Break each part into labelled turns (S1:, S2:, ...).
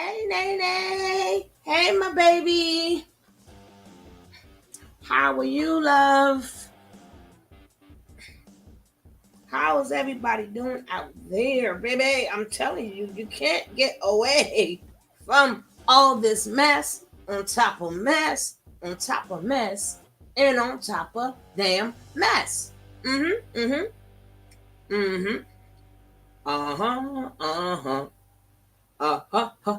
S1: Hey, Nene. Hey, my baby. How are you, love? How is everybody doing out there, baby? I'm telling you, you can't get away from all this mess on top of mess on top of mess and on top of damn mess. Mm-hmm. Mm-hmm. Mm-hmm. Uh-huh. Uh-huh. Uh-huh.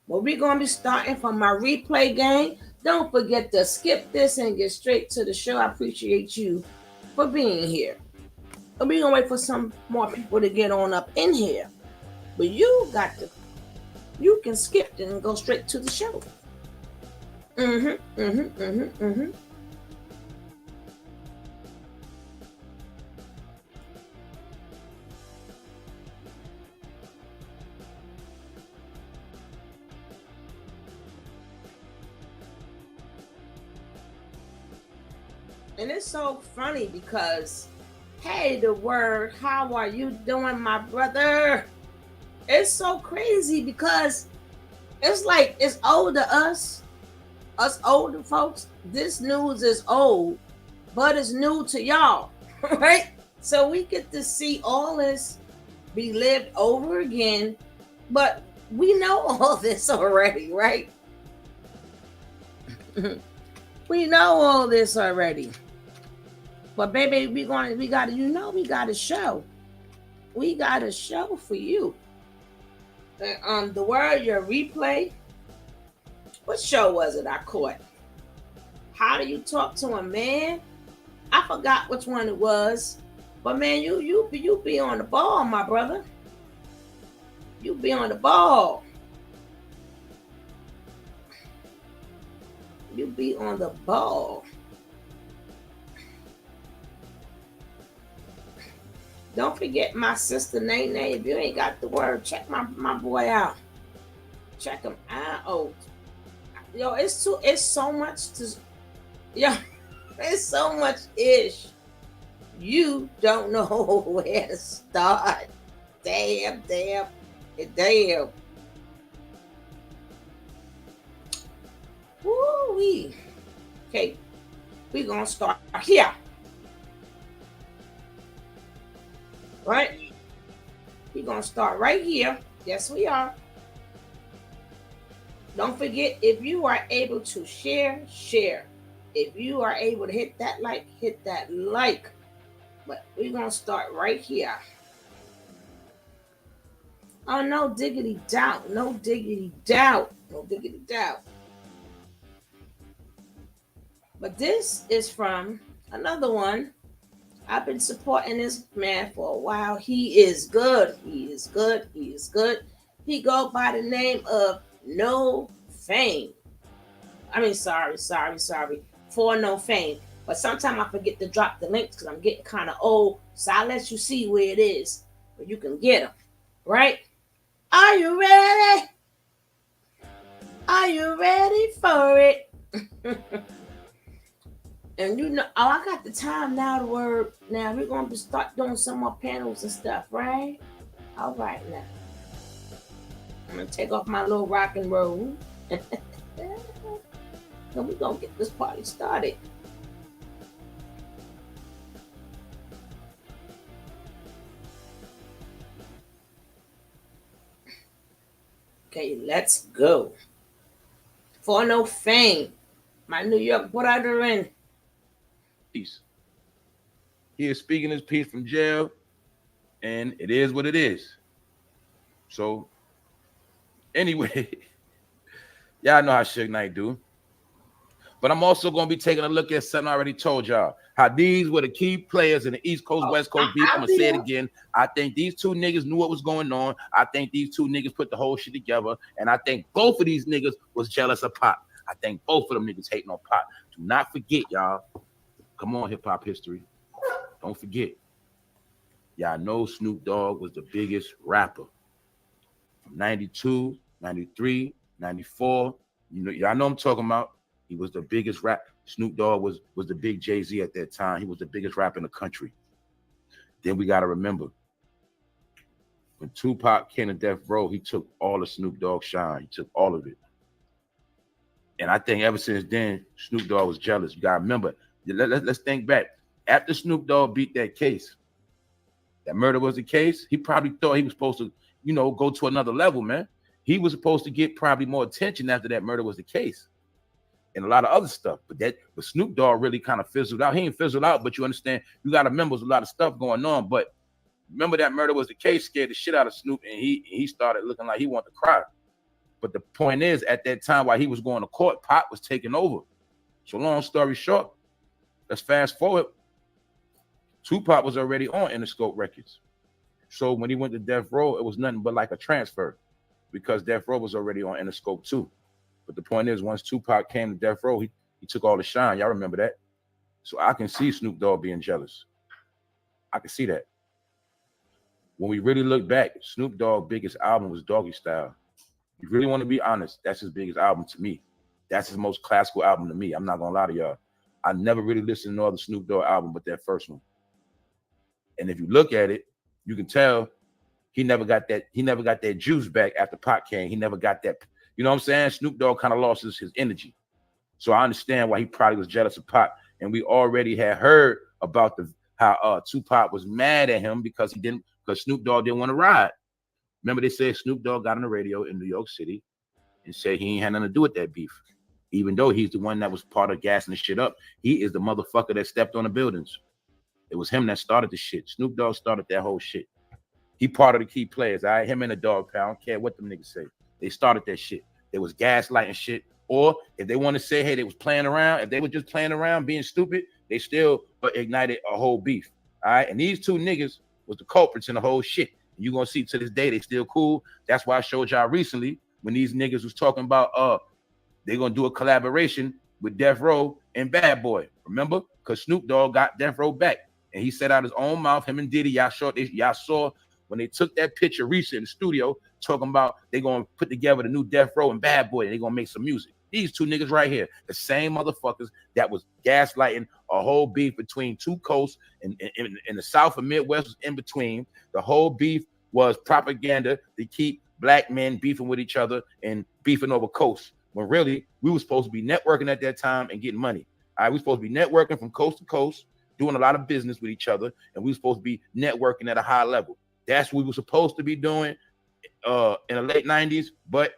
S1: Well, we're going to be starting from my replay game. Don't forget to skip this and get straight to the show. I appreciate you for being here. And we're going to wait for some more people to get on up in here. But you can skip it and go straight to the show. Mm-hmm, mm-hmm, mm-hmm, mm-hmm. And it's so funny because, hey, the word, how are you doing, my brother? It's so crazy because it's like it's old to us older folks. This news is old, but it's new to y'all, right? So we get to see all this be lived over again, but we know all this already, right? We know all this already. But baby, we got a show. We got a show for you. The word your replay. What show was it I caught? How do you talk to a man? I forgot which one it was. But man, you be on the ball, my brother. You be on the ball. You be on the ball. Don't forget my sister Nene. If you ain't got the word, check my boy out. Check him out. Yo, it's so much to yo, it's so much ish. You don't know where to start. Damn. Woo-wee. Okay, we gonna start here. Right? We gonna start right here. Yes, we are. Don't forget, if you are able to share. If you are able to hit that like, hit that like. But we're gonna start right here. Oh, no diggity doubt. No diggity doubt. No diggity doubt. But this is from another one. I've been supporting this man for a while. He is good. He is good. He is good. He go by the name of No Fame. I mean, sorry. For No Fame. But sometimes I forget to drop the links because I'm getting kind of old. So I'll let you see where it is, where you can get them. Right? Are you ready? Are you ready for it? And you know, oh, I got the time now to work. Now we're going to start doing some more panels and stuff, right? All right, now. I'm going to take off my little rock and roll. And we're going to get this party started. Okay, let's go. For No Fame, my New York brother in.
S2: Peace. He is speaking his piece from jail, and it is what it is. So, anyway, y'all know how Suge Knight do. But I'm also going to be taking a look at something I already told y'all. How these were the key players in the East Coast, West Coast beef. I'm going to say it again. I think these two niggas knew what was going on. I think these two niggas put the whole shit together. And I think both of these niggas was jealous of Pop. I think both of them niggas hating on Pop. Do not forget, y'all. Come on, hip-hop history. Don't forget. Y'all know Snoop Dogg was the biggest rapper. From 92, 93, 94. You know, y'all know I'm talking about. He was the biggest rap. Snoop Dogg was the big Jay-Z at that time. He was the biggest rapper in the country. Then we got to remember, When Tupac came to death row, he took all the Snoop Dogg shine. He took all of it. And I think ever since then, Snoop Dogg was jealous. You gotta remember, let's think back. After Snoop Dogg beat that case, that murder was the case, he probably thought he was supposed to, go to another level, man. He was supposed to get probably more attention after that murder was the case. And a lot of other stuff. But Snoop Dogg really kind of fizzled out. He ain't fizzled out, but you understand, you gotta remember there's a lot of stuff going on. But remember that murder was the case, scared the shit out of Snoop, and he started looking like he wanted to cry. But the point is, at that time, while he was going to court, Pop was taking over. So long story short, let's fast forward. Tupac was already on Interscope Records. So when he went to Death Row, it was nothing but like a transfer because Death Row was already on Interscope too. But the point is, once Tupac came to Death Row, he took all the shine. Y'all remember that? So I can see Snoop Dogg being jealous. I can see that. When we really look back, Snoop Dogg's biggest album was Doggy Style. You really want to be honest, that's his biggest album to me. That's his most classical album to me. I'm not gonna lie to y'all. I never really listened to no other Snoop Dogg album but that first one. And if you look at it, you can tell he never got that juice back after Pac came. He never got that, you know what I'm saying? Snoop Dogg kind of lost his energy. So I understand why he probably was jealous of Pac. And we already had heard about how Tupac was mad at him because Snoop Dogg didn't want to ride. Remember, they said Snoop Dogg got on the radio in New York City and said he ain't had nothing to do with that beef. Even though he's the one that was part of gassing the shit up, he is the motherfucker that stepped on the buildings. It was him that started the shit. Snoop Dogg started that whole shit. He part of the key players, all right? Him and the Dog Pound. I don't care what them niggas say. They started that shit. They was gaslighting shit. Or if they want to say, hey, they was playing around, if they were just playing around being stupid, they still ignited a whole beef. All right. And these two niggas was the culprits in the whole shit. And you're gonna see to this day they still cool. That's why I showed y'all recently when these niggas was talking about they're gonna do a collaboration with Death Row and Bad Boy. Remember? Because Snoop Dogg got Death Row back. And he said out his own mouth, him and Diddy, y'all saw when they took that picture recent in the studio, talking about they gonna put together the new Death Row and Bad Boy, and they gonna make some music. These two niggas right here, the same motherfuckers that was gaslighting a whole beef between two coasts and the South and Midwest was in between. The whole beef was propaganda to keep black men beefing with each other and beefing over coasts. When really, we were supposed to be networking at that time and getting money. All right, we were supposed to be networking from coast to coast, doing a lot of business with each other, and we were supposed to be networking at a high level. That's what we were supposed to be doing in the late 90s, but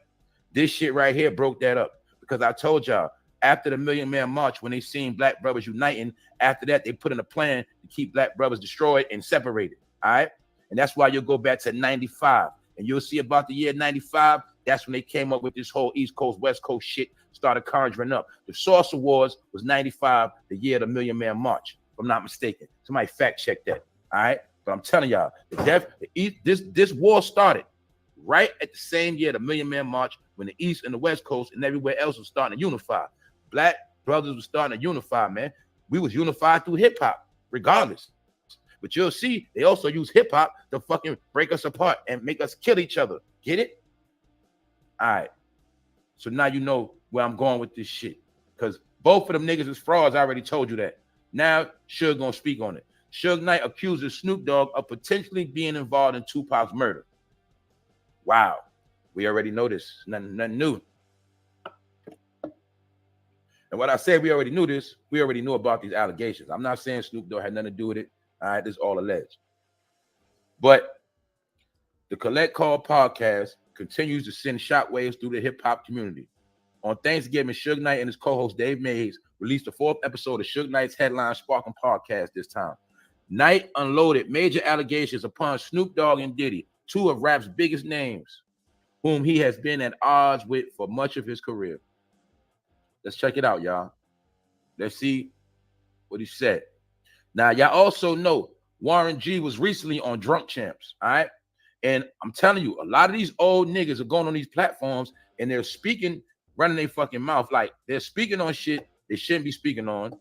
S2: this shit right here broke that up. Because I told y'all, after the Million Man March, when they seen black brothers uniting, after that, they put in a plan to keep black brothers destroyed and separated, all right? And that's why you'll go back to 95, and you'll see about the year 95, that's when they came up with this whole East Coast, West Coast shit, started conjuring up. The Source Awards was 95, the year of the Million Man March, if I'm not mistaken. Somebody fact check that, all right? But I'm telling y'all, this war started right at the same year, the Million Man March, when the East and the West Coast and everywhere else was starting to unify. Black brothers were starting to unify, man. We was unified through hip hop, regardless. But you'll see, they also use hip hop to fucking break us apart and make us kill each other. Get it? All right. So now you know where I'm going with this shit. Because both of them niggas is frauds. I already told you that. Now, Suge gonna speak on it. Suge Knight accuses Snoop Dogg of potentially being involved in Tupac's murder. Wow. We already know this. Nothing new. And what I said, we already knew this. We already knew about these allegations. I'm not saying Snoop Dogg had nothing to do with it. All right, this is all alleged. But the Collect Call podcast continues to send shockwaves through the hip-hop community. On Thanksgiving, Suge Knight and his co-host Dave Mays released the 4th episode of Suge Knight's Headline Sparking podcast this time. Knight unloaded major allegations upon Snoop Dogg and Diddy, two of rap's biggest names, whom he has been at odds with for much of his career. Let's check it out, y'all. Let's see what he said. Now, y'all also know Warren G was recently on Drunk Champs, all right? And I'm telling you, a lot of these old niggas are going on these platforms and they're speaking, running their fucking mouth like they're speaking on shit they shouldn't be speaking on.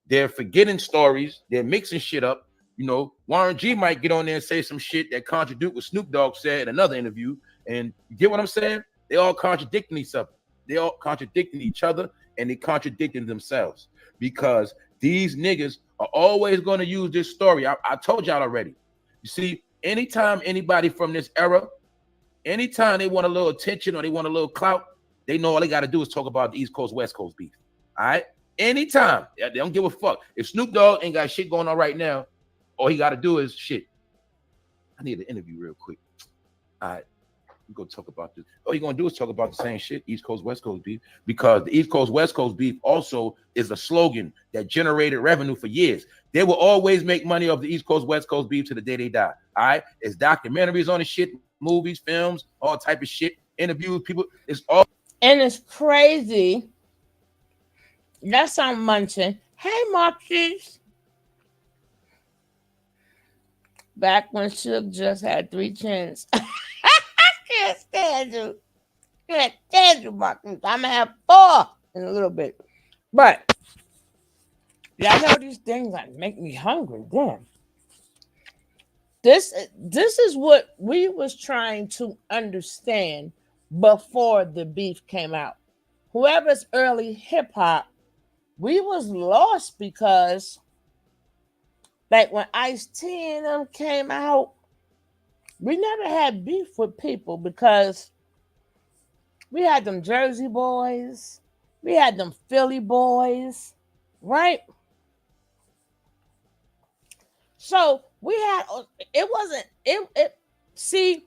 S2: They're forgetting stories. They're mixing shit up. You know, Warren G might get on there and say some shit that contradict what Snoop Dogg said in another interview. And you get what I'm saying? They all contradicting each other. They all contradicting each other and they contradicting themselves because these niggas are always going to use this story. I told y'all already. You see, Anytime anybody from this era, anytime they want a little attention or they want a little clout, they know all they got to do is talk about the East Coast, West Coast beef. All right? Anytime. They don't give a fuck. If Snoop Dogg ain't got shit going on right now, all he got to do is shit. I need an interview real quick. All right. We go talk about this. All you're gonna do is talk about the same shit, East Coast, West Coast beef, because the East Coast, West Coast beef also is a slogan that generated revenue for years. They will always make money off the East Coast, West Coast beef to the day they die. All right, it's documentaries on the shit, movies, films, all type of shit, interviews, people. It's all.
S1: And it's crazy. That's I'm munching. Hey, Marquise. Back when Suge just had 3 chins. I can't stand you. Can't stand you, Marquise. I'm gonna have 4 in a little bit. But y'all know these things that make me hungry. Damn. This is what we was trying to understand before the beef came out. Whoever's early hip hop, we was lost because like when Ice-T and them came out, we never had beef with people because we had them Jersey boys, we had them Philly boys, right? So we had, it wasn't, it see,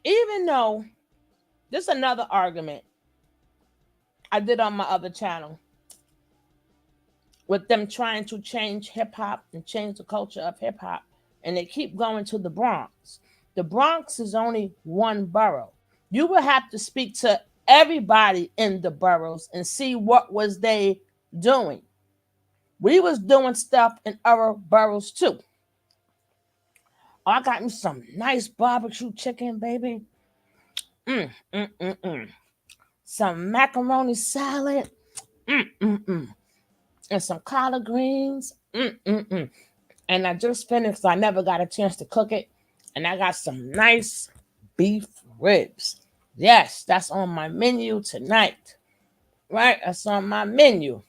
S1: even though this is another argument I did on my other channel with them trying to change hip hop and change the culture of hip hop, and they keep going to the Bronx. The Bronx is only one borough. You would have to speak to everybody in the boroughs and see what was they doing. We was doing stuff in other boroughs too. Oh, I got me some nice barbecue chicken, baby. Some macaroni salad. And some collard greens. And I just finished, so I never got a chance to cook it. And I got some nice beef ribs. Yes, that's on my menu tonight. Right? That's on my menu.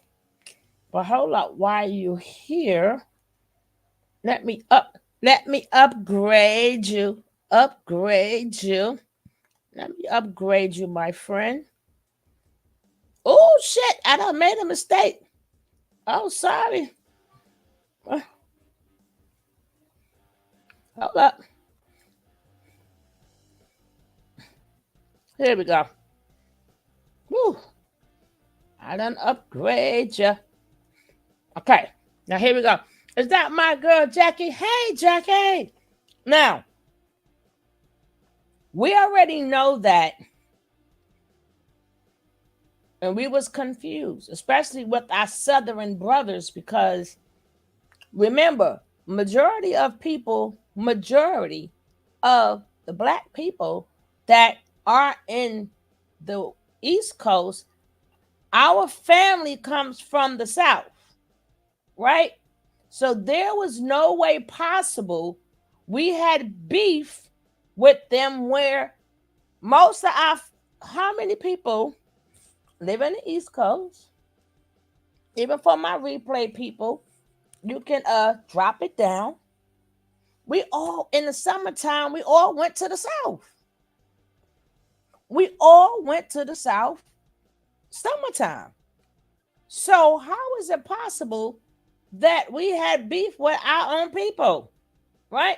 S1: But hold up, while you here, let me upgrade you. Upgrade you. Let me upgrade you, my friend. Oh shit, I done made a mistake. Oh, sorry. Hold up. Here we go. Woo. I done upgrade you. Okay. Now here we go. Is that my girl, Jackie? Hey, Jackie. Now, we already know that. And we was confused, especially with our Southern brothers, because remember, majority of the Black people that are in the East Coast, our family comes from the South, right? So there was no way possible we had beef with them, where most of how many people live in the East Coast? Even for my replay people, you can drop it down. We all, in the summertime, we all went to the South. We all went to the South summertime. So how is it possible that we had beef with our own people, right?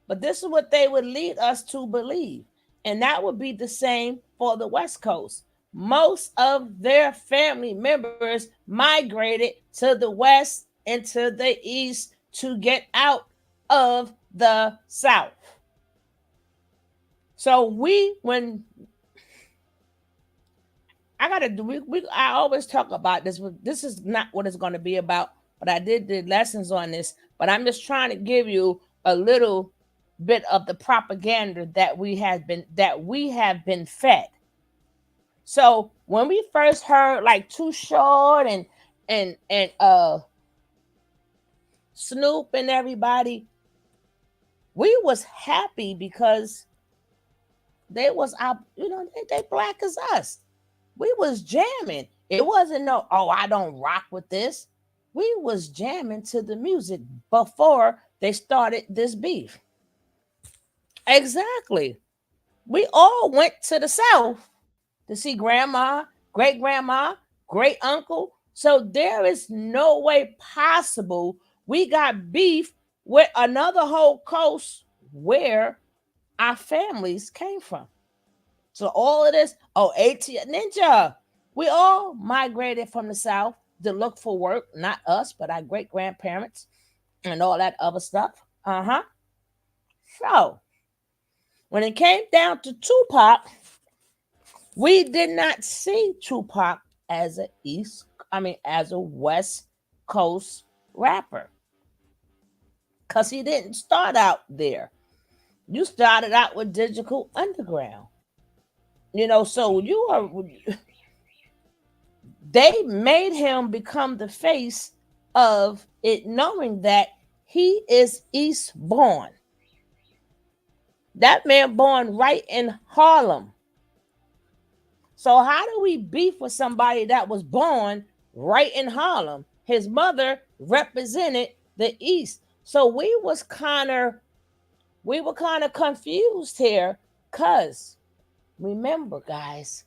S1: But this is what they would lead us to believe. And that would be the same for the West Coast. Most of their family members migrated to the West and to the East to get out of the South. So when I always talk about this. This is not what it's going to be about, but I did the lessons on this. But I'm just trying to give you a little bit of the propaganda that we have been fed. So when we first heard like Too Short and Snoop and everybody, we was happy because they was they Black as us. We was jamming. It wasn't no, oh, I don't rock with this. We was jamming to the music before they started this beef. Exactly. We all went to the South to see grandma, great grandma, great uncle. So there is no way possible we got beef with another whole coast where our families came from. So all of this, oh, AT Ninja, we all migrated from the South to look for work, not us, but our great grandparents and all that other stuff. Uh-huh. So when it came down to Tupac, we did not see Tupac as as a West Coast rapper. Cause he didn't start out there. You started out with Digital Underground. So they made him become the face of it, knowing that he is East born. That man born right in Harlem. So how do we beef with somebody that was born right in Harlem? His mother represented the East. So we were kind of confused here, cuz remember, guys,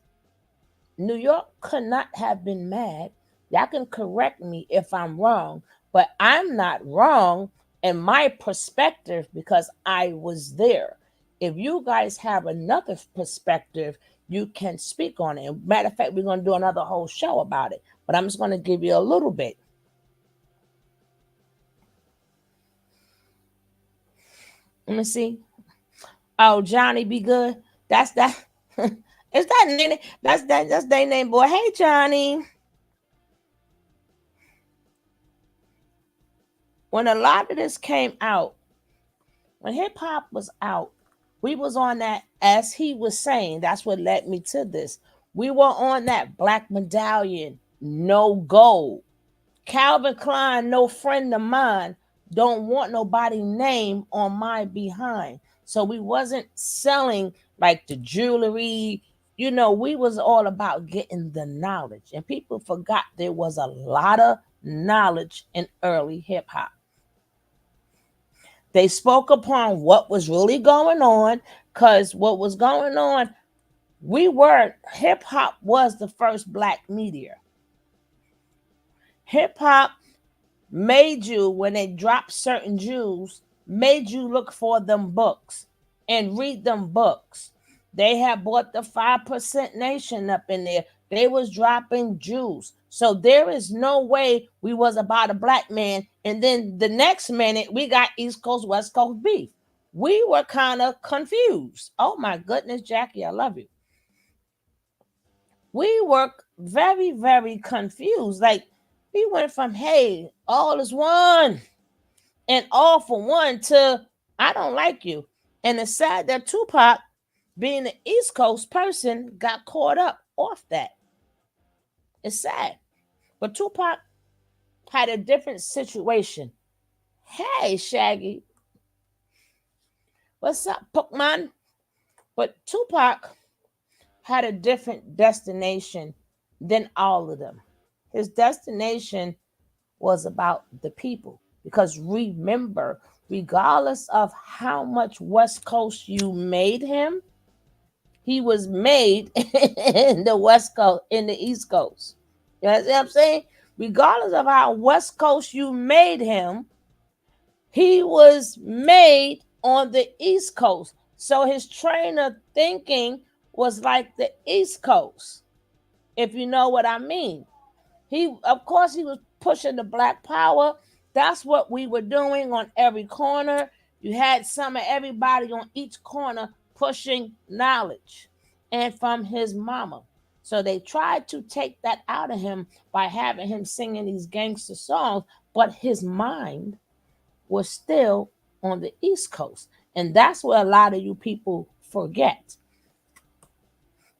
S1: New York could not have been mad. Y'all can correct me if I'm wrong, but I'm not wrong in my perspective because I was there. If you guys have another perspective, you can speak on it. Matter of fact, we're going to do another whole show about it, but I'm just going to give you a little bit. Let me see. Oh, Johnny, be good. That's that. Is that name? That's their name, boy. Hey, Johnny. When a lot of this came out, when hip hop was out, we was on that, as he was saying, that's what led me to this. We were on that black medallion, no gold. Calvin Klein, no friend of mine, don't want nobody name on my behind. So we wasn't selling like the jewelry. We was all about getting the knowledge. And people forgot there was a lot of knowledge in early hip hop. They spoke upon what was really going on, because what was going on, hip hop was the first black media. Hip hop made you, when they dropped certain jewels, made you look for them books and read them books. They had bought the 5% Nation up in there. They was dropping jewels. So there is no way we was about a black man, and then the next minute we got East Coast, West Coast beef. We were kind of confused. Oh my goodness, Jackie, I love you. We were very, very confused. Like, we went from, hey, all is one and all for one to, I don't like you. And it's sad that Tupac, being an East Coast person, got caught up off that. It's sad. But Tupac had a different situation. Hey, Shaggy, what's up, Pokemon? But Tupac had a different destination than all of them. His destination was about the people. Because remember, regardless of how much West Coast you made him, he was made in the West Coast, in the East Coast. You know what I'm saying? Regardless of how West Coast you made him, he was made on the East Coast. So his train of thinking was like the East Coast, if you know what I mean. Of course, he was pushing the black power. That's what we were doing on every corner. You had some of everybody on each corner pushing knowledge, and from his mama. So they tried to take that out of him by having him singing these gangster songs, but his mind was still on the East Coast. And that's what a lot of you people forget.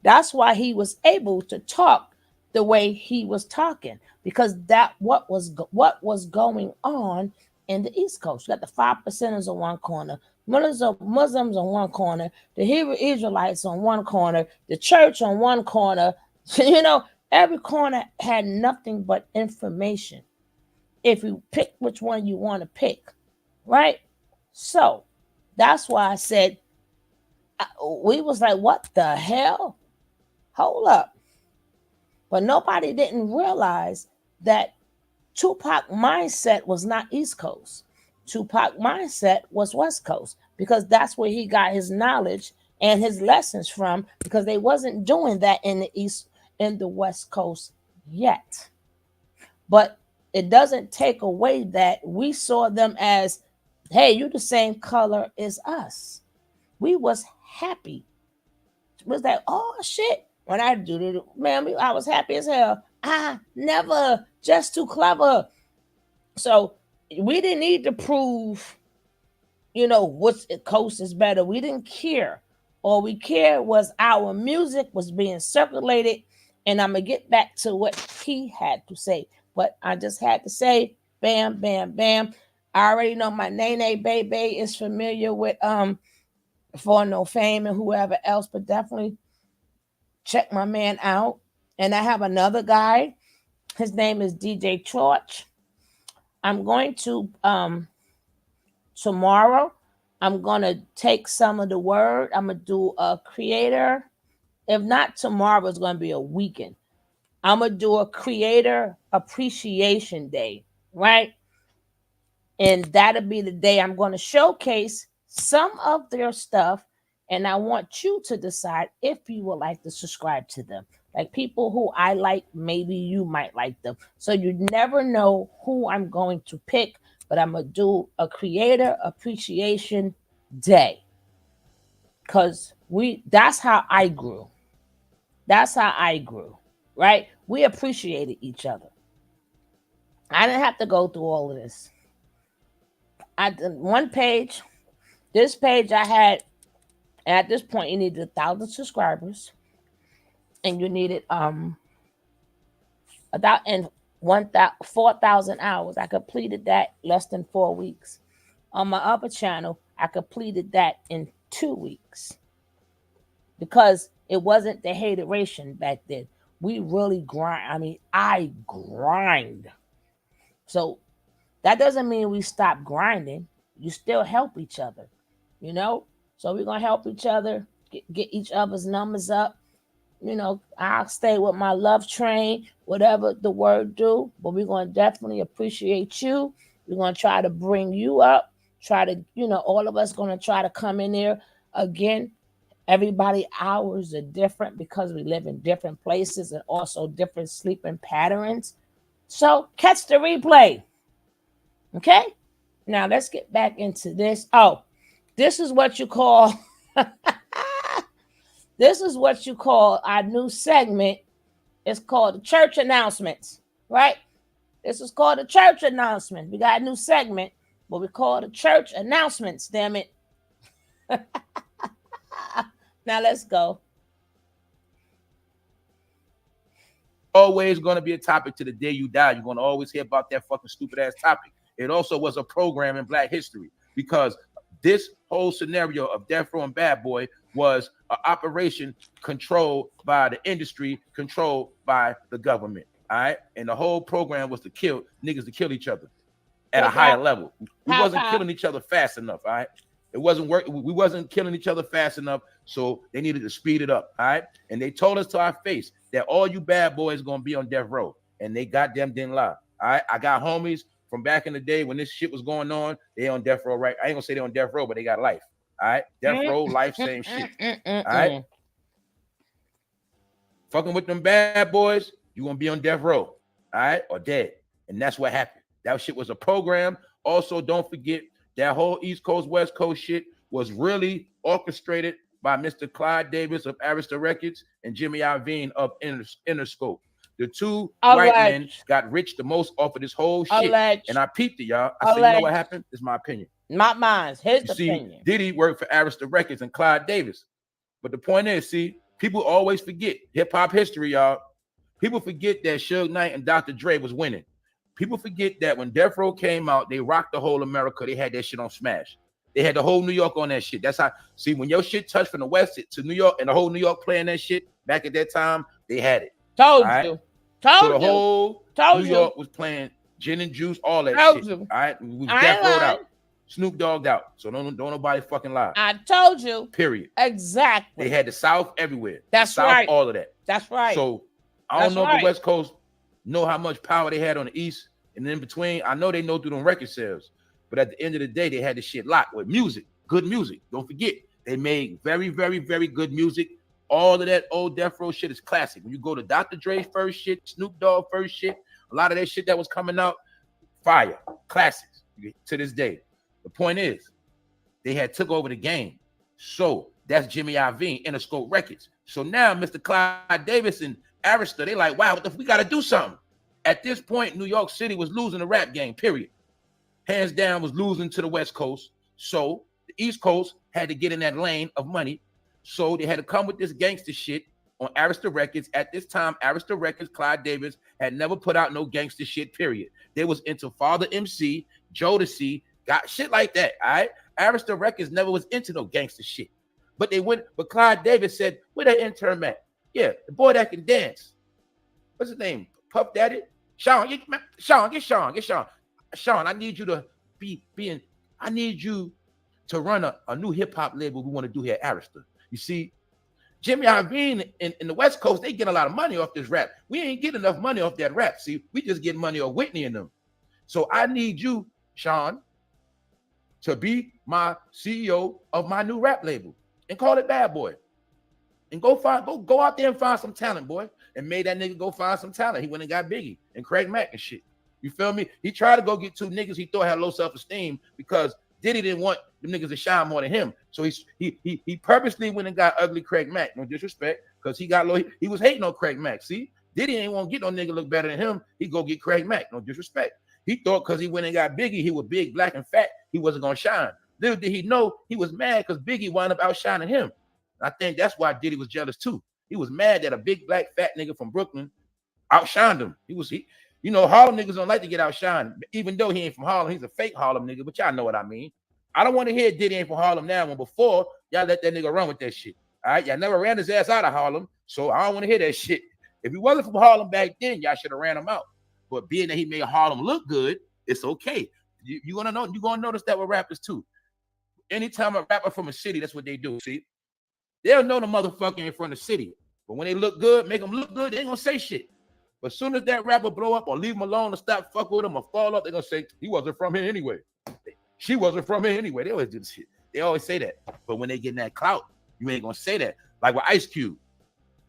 S1: That's why he was able to talk the way he was talking, because that what was going on in the East Coast. You got the 5%ers on one corner, Muslims on one corner, the Hebrew Israelites on one corner, the church on one corner. Every corner had nothing but information. If you pick which one you want to pick, right? So that's why I said we was like, what the hell? Hold up. But nobody didn't realize that Tupac mindset was not East Coast. Tupac mindset was West Coast because that's where he got his knowledge and his lessons from because they wasn't doing that in the East in the West Coast yet. But it doesn't take away that we saw them as, hey, you the same color as us. We was happy. It was like, oh shit. When I do it, man, I was happy as hell. Never, just too clever. So we didn't need to prove, which coast is better. We didn't care. All we cared was our music was being circulated. And I'm gonna get back to what he had to say. But I just had to say, bam, bam, bam. I already know my Nene Baby is familiar with For No Fame and whoever else, but definitely check my man out. And I have another guy. His name is DJ Church. I'm going to tomorrow. I'm gonna take some of the word. I'm gonna do a creator. If not tomorrow, it's gonna be a weekend. I'm gonna do a creator appreciation day, right? And that'll be the day I'm gonna showcase some of their stuff. And I want you to decide if you would like to subscribe to them. Like people who I like, maybe you might like them. So you never know who I'm going to pick, but I'm gonna do a creator appreciation day. Cause that's how I grew. That's how I grew. Right? We appreciated each other. I didn't have to go through all of this. I did one page. This page I had at this point you needed 1,000 subscribers, and you needed about and 4,000 hours. I completed that less than 4 weeks. On my upper channel, I completed that in 2 weeks because it wasn't the hateration back then. We really grind. I mean, I grind. So that doesn't mean we stop grinding. You still help each other, you know? So we're going to help each other, get each other's numbers up. I'll stay with my love train, whatever the word do, but we're going to definitely appreciate you. We're going to try to bring you up, try to, all of us going to try to come in there again. Everybody hours are different because we live in different places and also different sleeping patterns. So catch the replay. Okay? Now let's get back into this. Oh, this is what you call this is what you call our new segment. It's called the church announcements, right? This is called the church announcement. We got a new segment, but we call the church announcements, damn it. Now let's go.
S2: Always going to be a topic to the day you die. You're going to always hear about that fucking stupid ass topic. It also was a program in Black history because this whole scenario of Death Row and Bad Boy was an operation controlled by the industry, controlled by the government. All right. And the whole program was to kill niggas to kill each other at a higher level. We wasn't killing each other fast enough. All right. It wasn't working. We wasn't killing each other fast enough. So they needed to speed it up. All right. And they told us to our face that all you bad boys going to be on death row. And they goddamn didn't lie. All right. I got homies from back in the day when this shit was going on. They on death row, right? I ain't gonna say they on death row, but they got life. All right. Death row, life, same shit. All right. Fucking with them bad boys, you gonna be on death row. All right. Or dead. And that's what happened. That shit was a program. Also, don't forget that whole East Coast, West Coast shit was really orchestrated by Mr. Clyde Davis of Arista Records and Jimmy Iovine of Interscope. The two white men got rich the most off of this whole shit. And I peeped it, y'all. I said, you know what happened? It's my opinion.
S1: Not mine. His opinion.
S2: Diddy worked for Arista Records and Clyde Davis. But the point is, people always forget hip-hop history, y'all. People forget that Suge Knight and Dr. Dre was winning. People forget that when Death Row came out, they rocked the whole America. They had that shit on Smash. They had the whole New York on that shit. That's how, when your shit touched from the West to New York and the whole New York playing that shit, back at that time, they had it.
S1: Told you.
S2: So the whole New York was playing Gin and Juice, all that shit. All right. We was Death Rowed out. Snoop Dogged out. So don't nobody fucking lie.
S1: I told you.
S2: Period.
S1: Exactly.
S2: They had the South everywhere.
S1: That's
S2: the South,
S1: right.
S2: all of that.
S1: That's right.
S2: So I don't
S1: That's
S2: know if the
S1: right.
S2: West Coast know how much power they had on the East and in between. I know they know through them record sales, but at the end of the day, they had the shit locked with music, good music. Don't forget, they made very, very, very good music. All of that old Death Row shit is classic. When you go to Dr. Dre's first shit, Snoop Dogg first shit, a lot of that shit that was coming out, fire, classics to this day. The point is, they had took over the game. So that's Jimmy Iovine, Interscope Records. So now Mr. Clyde Davis and Arista, they like, wow, we got to do something. At this point, New York City was losing the rap game, period. Hands down was losing to the West Coast. So the East Coast had to get in that lane of money. So they had to come with this gangster shit on Arista Records. At this time, Arista Records, Clyde Davis had never put out no gangster shit, period. They was into Father MC, Jodeci, got shit like that, all right? Arista Records never was into no gangster shit. But Clyde Davis said, where that intern at? Yeah, the boy that can dance. What's his name? Puff Daddy? Sean, get Sean. Sean, I need you to I need you to run a new hip-hop label we want to do here at Arista. You see, Jimmy Iovine in the West Coast, they get a lot of money off this rap. We ain't getting enough money off that rap. See, we just get money off Whitney and them. So I need you, Sean, to be my CEO of my new rap label and call it Bad Boy. And go out there and find some talent, boy. And made that nigga go find some talent. He went and got Biggie and Craig Mack and shit. You feel me? He tried to go get two niggas he thought had low self-esteem because Diddy didn't want them niggas to shine more than him. So he purposely went and got ugly Craig Mack. No disrespect, because he got low. He was hating on Craig Mack. See, Diddy ain't want to get no nigga look better than him. He go get Craig Mack. No disrespect. He thought because he went and got Biggie, he was big, black, and fat, he wasn't gonna shine. Little did he know he was mad because Biggie wound up outshining him. I think that's why Diddy was jealous too. He was mad that a big black fat nigga from Brooklyn outshined him. You know, Harlem niggas don't like to get outshined, even though he ain't from Harlem. He's a fake Harlem nigga, but y'all know what I mean. I don't want to hear Diddy ain't from Harlem now. When before y'all let that nigga run with that shit. All right, y'all never ran his ass out of Harlem, so I don't want to hear that shit. If he wasn't from Harlem back then, y'all should have ran him out. But being that he made Harlem look good, it's okay. You're gonna notice that with rappers too. Anytime a rapper from a city, that's what they do. See, they'll know the motherfucker ain't from the city, but when they look good, make them look good, they ain't gonna say shit. But as soon as that rapper blow up or leave him alone or stop fuck with him or fall off, they're gonna say he wasn't from here anyway. She wasn't from here anyway. They always do this shit. They always say that. But when they get in that clout, you ain't gonna say that. Like with Ice Cube.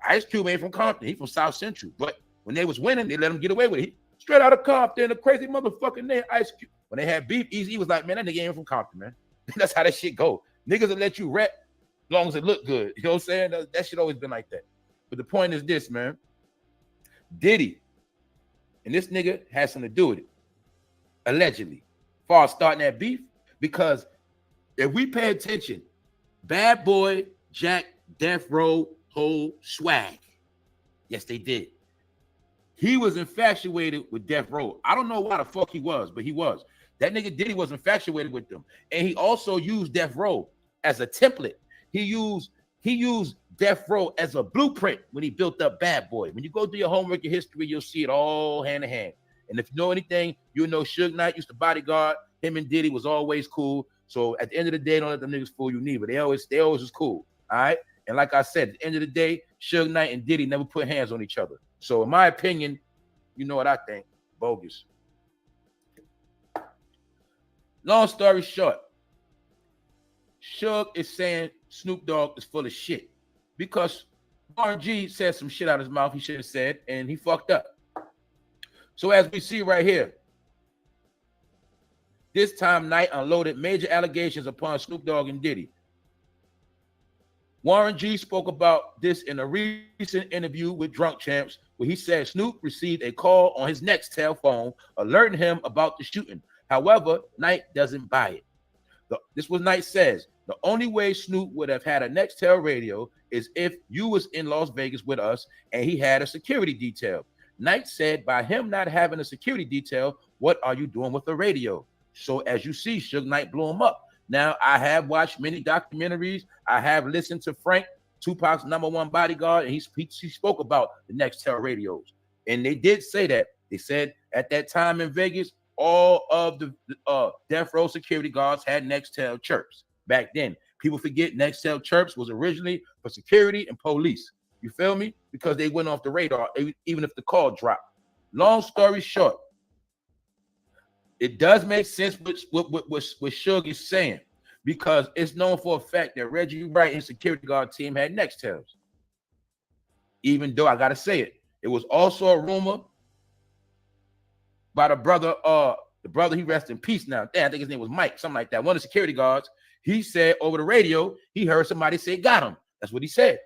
S2: Ice Cube ain't from Compton. He from South Central. But when they was winning, they let him get away with it. Straight out of Compton, the crazy motherfucking name, Ice Cube. When they had beef, Easy was like, man, that nigga ain't from Compton, man. That's how that shit go. Niggas will let you rap as long as it look good. You know what I'm saying? That shit always been like that. But the point is this, man. Diddy and this nigga has something to do with it. Allegedly. As far as starting that beef. Because if we pay attention, Bad Boy, Jack, Death Row, whole swag. Yes, they did. He was infatuated with Death Row. I don't know why the fuck he was, but he was. That nigga Diddy was infatuated with them. And he also used Death Row as a template. He used Death Row as a blueprint when he built up Bad Boy. When you go through your homework, your history, you'll see it all hand in hand. And if you know anything, you'll know Suge Knight used to bodyguard. Him and Diddy was always cool. So at the end of the day, don't let them niggas fool you neither. They always was cool. All right. And like I said, at the end of the day, Suge Knight and Diddy never put hands on each other. So in my opinion, you know what I think? Bogus. Long story short, Suge is saying Snoop Dogg is full of shit because Warren G said some shit out of his mouth he should have said, and he fucked up. So as we see right here, this time Knight unloaded major allegations upon Snoop Dogg and Diddy. Warren G spoke about this in a recent interview with Drunk Champs, where he said Snoop received a call on his Nextel phone alerting him about the shooting. However, Knight doesn't buy it. This was Knight says, the only way Snoop would have had a Nextel radio is if you was in Las Vegas with us and he had a security detail. Knight said by him not having a security detail, what are you doing with the radio? So as you see, Suge Knight blew him up. Now, I have watched many documentaries. I have listened to Frank, Tupac's #1 bodyguard, and he spoke about the Nextel radios. And they did say that. They said at that time in Vegas, all of the death row security guards had Nextel chirps. Back then, people forget Nextel chirps was originally for security and police. You feel me? Because they went off the radar, even if the call dropped. Long story short, it does make sense what Suge is saying, because it's known for a fact that Reggie Wright and security guard team had Nextels. Even though I gotta say it, it was also a rumor by the brother, he rests in peace now. Damn, I think his name was Mike, something like that. One of the security guards, he said over the radio, he heard somebody say got him. That's what he said.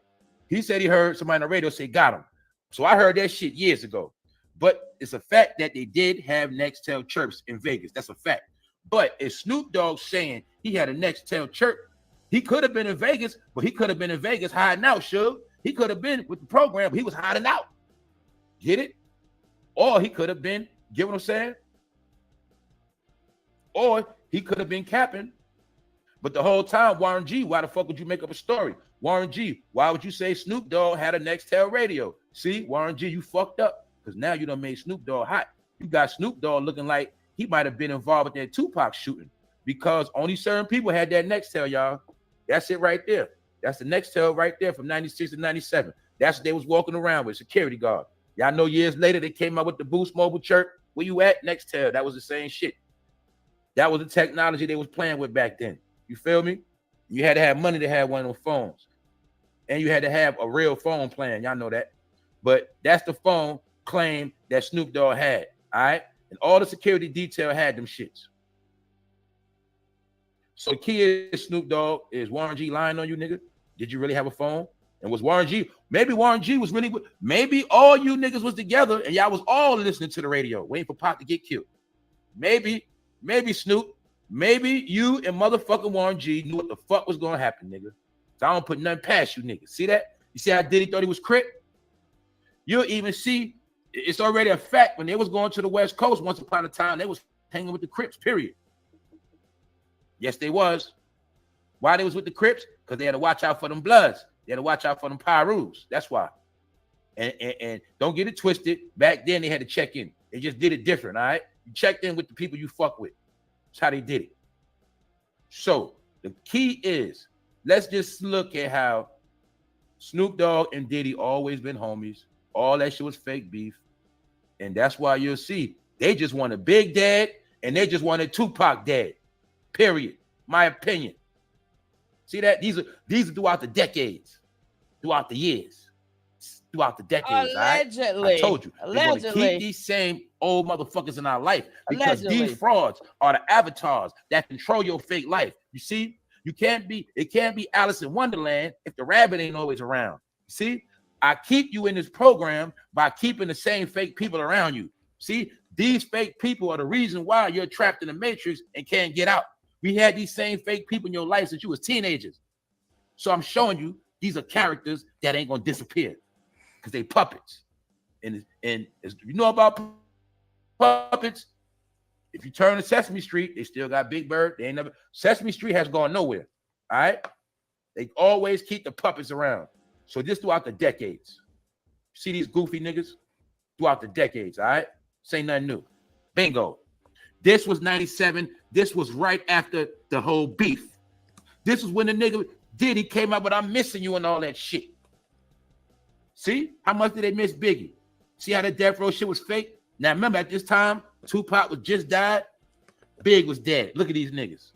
S2: He said he heard somebody on the radio say got him. So I heard that shit years ago. But it's a fact that they did have Nextel chirps in Vegas. That's a fact. But if Snoop Dogg saying he had a Nextel chirp, he could have been in Vegas, but he could have been in Vegas hiding out, Suge. He could have been with the program, but he was hiding out. Get it? Or he could have been, get what I'm saying? Or he could have been capping. But the whole time, Warren G, why the fuck would you make up a story? Warren G, why would you say Snoop Dogg had a Nextel radio? See, Warren G, you fucked up. Because now you done made Snoop Dogg hot. You got Snoop Dogg looking like he might have been involved with that Tupac shooting, because only certain people had that Nextel, y'all. That's it right there. That's the Nextel right there from 96 to 97. That's what they was walking around with, security guard. Y'all know years later they came out with the Boost Mobile chirp. Where you at? Nextel. That was the same shit. That was the technology they was playing with back then. You feel me? You had to have money to have one of those phones. And you had to have a real phone plan. Y'all know that. But that's the phone claim that Snoop Dogg had, all right? And all the security detail had them shits. So the key is, Snoop Dogg, is Warren G lying on you, nigga? Did you really have a phone? And was Warren G, maybe Warren G was really, maybe all you niggas was together and y'all was all listening to the radio, waiting for Pac to get killed. Maybe Snoop, maybe you and motherfucking Warren G knew what the fuck was gonna happen, nigga. So I don't put nothing past you niggas. See that? You see how Diddy thought he was Crip? You'll even see, it's already a fact, when they was going to the West Coast once upon a time, they was hanging with the Crips, period. Yes, they was. Why they was with the Crips? Because they had to watch out for them Bloods. They had to watch out for them Pyrus. That's why. And don't get it twisted. Back then, they had to check in. They just did it different, all right? You checked in with the people you fuck with. That's how they did it. So the key is, let's just look at how Snoop Dogg and Diddy always been homies. All that shit was fake beef. And that's why you'll see they just wanted Big Dad and they just wanted Tupac dead. Period. My opinion. See that? These are throughout the decades, throughout the years, throughout the decades.
S1: Allegedly.
S2: All right? I told you. They're going to keep these same old motherfuckers in our life, because these frauds are the avatars that control your fake life. You see? It can't be Alice in Wonderland if the rabbit ain't always around. See? I keep you in this program by keeping the same fake people around you. See, these fake people are the reason why you're trapped in the matrix and can't get out. We had these same fake people in your life since you was teenagers. So I'm showing you these are characters that ain't gonna disappear because they puppets. And as you know about puppets, if you turn to Sesame Street, they still got Big Bird. They ain't never. Sesame Street has gone nowhere. All right, they always keep the puppets around. So this throughout the decades. See these goofy niggas? Throughout the decades, all right? This ain't nothing new. Bingo. This was 97. This was right after the whole beef. This was when the nigga Diddy came out with I'm missing you and all that shit. See? How much did they miss Biggie? See how the death row shit was fake? Now remember, at this time, Tupac was just died. Big was dead. Look at these niggas.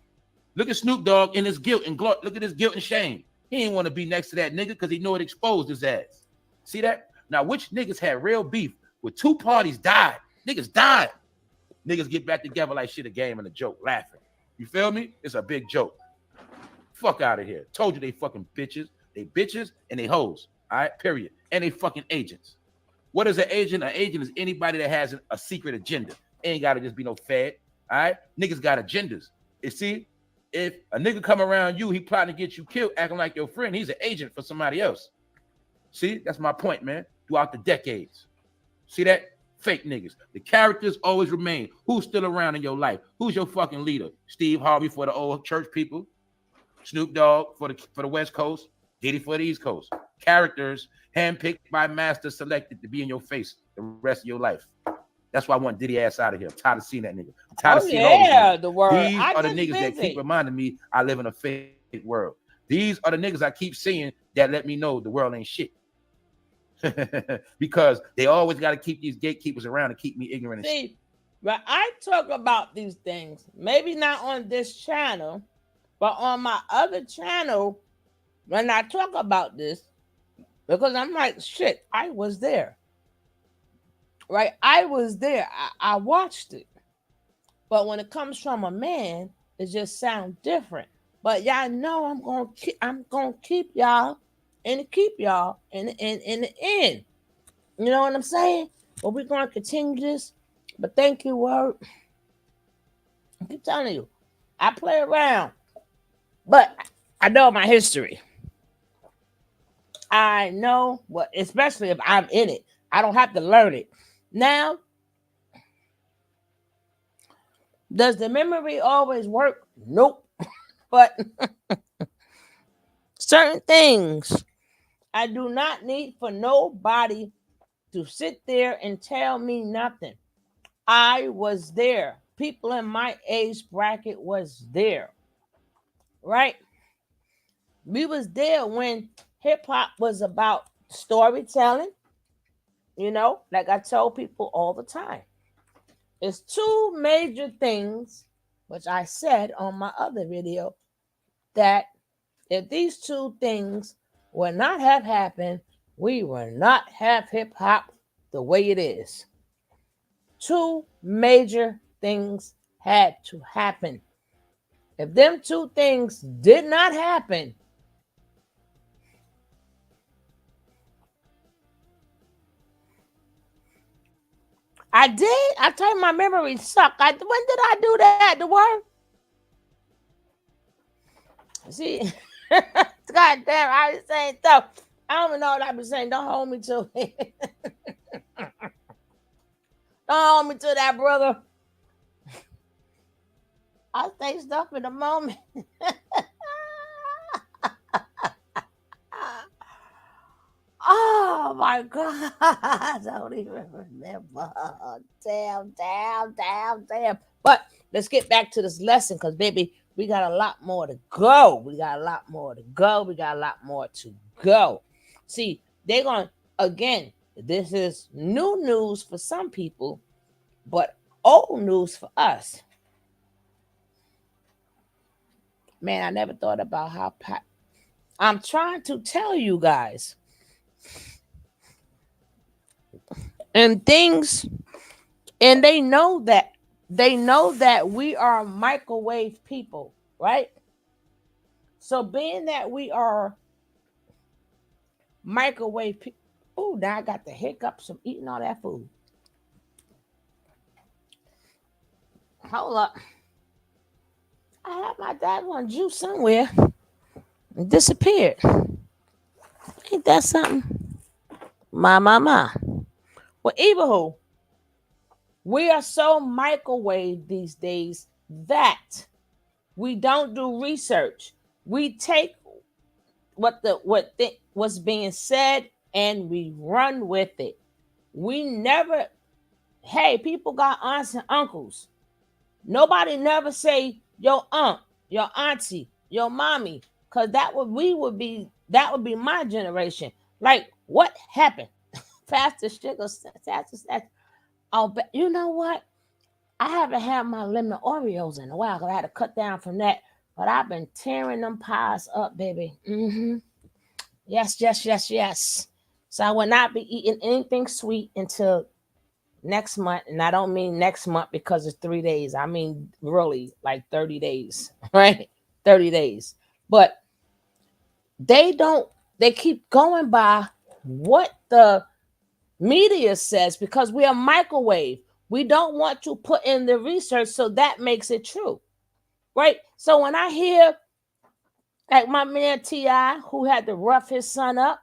S2: Look at Snoop Dogg in his guilt and glory. Look at his guilt and shame. He didn't want to be next to that nigga because he knew it exposed his ass. See that? Now, which niggas had real beef with two parties died? Niggas died. Niggas get back together like shit, a game and a joke, laughing. You feel me? It's a big joke. Fuck out of here. Told you they fucking bitches. They bitches and they hoes. All right, period. And they fucking agents. What is an agent? An agent is anybody that has a secret agenda. Ain't got to just be no fad. All right? Niggas got agendas. You see? If a nigga come around you, he plotting to get you killed, acting like your friend, he's an agent for somebody else. See, that's my point, man. Throughout the decades. See that? Fake niggas. The characters always remain. Who's still around in your life? Who's your fucking leader? Steve Harvey for the old church people. Snoop Dogg for the West Coast. Diddy for the East Coast. Characters handpicked by master selected to be in your face the rest of your life. That's why I want Diddy ass out of here. I'm tired of seeing that nigga. I'm tired
S1: Oh
S2: of seeing all these
S1: yeah,
S2: niggas.
S1: the word.
S2: These
S1: I
S2: are the
S1: just
S2: niggas that keep
S1: busy.
S2: reminding me I live in a fake world. These are the niggas I keep seeing that let me know the world ain't shit. Because they always got to keep these gatekeepers around and keep me ignorant and
S1: See, but I talk about these things, maybe not on this channel, but on my other channel, when I talk about this, because I'm like, shit, I was there. Right? I was there. I watched it. But when it comes from a man, it just sounds different. But y'all know I'm gonna keep y'all and keep y'all in the end. You know what I'm saying? But we're gonna continue this. But thank you, word. I keep telling you, I play around, but I know my history. I know what, especially if I'm in it. I don't have to learn it. Now, does the memory always work? Nope. But certain things I do not need for nobody to sit there and tell me nothing. I was there. People in my age bracket was there. Right? We was there when hip hop was about storytelling, like I tell people all the time. It's two major things, which I said on my other video, that if these two things would not have happened, we would not have hip hop the way it is. Two major things had to happen. If them two things did not happen, I did. I tell you, my memory suck. When did I do that? The word? See, God damn, I was saying stuff. I don't even know what I been saying. Don't hold me to it. Don't hold me to that, brother. I say stuff in the moment. Oh my God. I don't even remember. Damn. But let's get back to this lesson because, baby, we got a lot more to go. We got a lot more to go. See, they're going to, again, this is new news for some people, but old news for us. Man, I never thought about how I'm trying to tell you guys. And things, and they know that we are microwave people, right? So being that we are microwave people, oh, now I got the hiccups from eating all that food. Hold up. I had my daggone juice somewhere. It disappeared. Ain't that something? My. Well, either who, we are so microwave these days that we don't do research. We take what's being said and we run with it. We never, hey, people got aunts and uncles. Nobody never say your aunt, your auntie, your mommy, because that would be my generation. Like, what happened? Faster sugar, faster. Oh, but you know what? I haven't had my lemon Oreos in a while because I had to cut down from that. But I've been tearing them pies up, baby. Yes. So I will not be eating anything sweet until next month. And I don't mean next month because it's 3 days. I mean really like 30 days, right? 30 days. But they keep going by what the media says because we are microwave. We don't want to put in the research, so that makes it true, right? So when I hear like my man T.I., who had to rough his son up,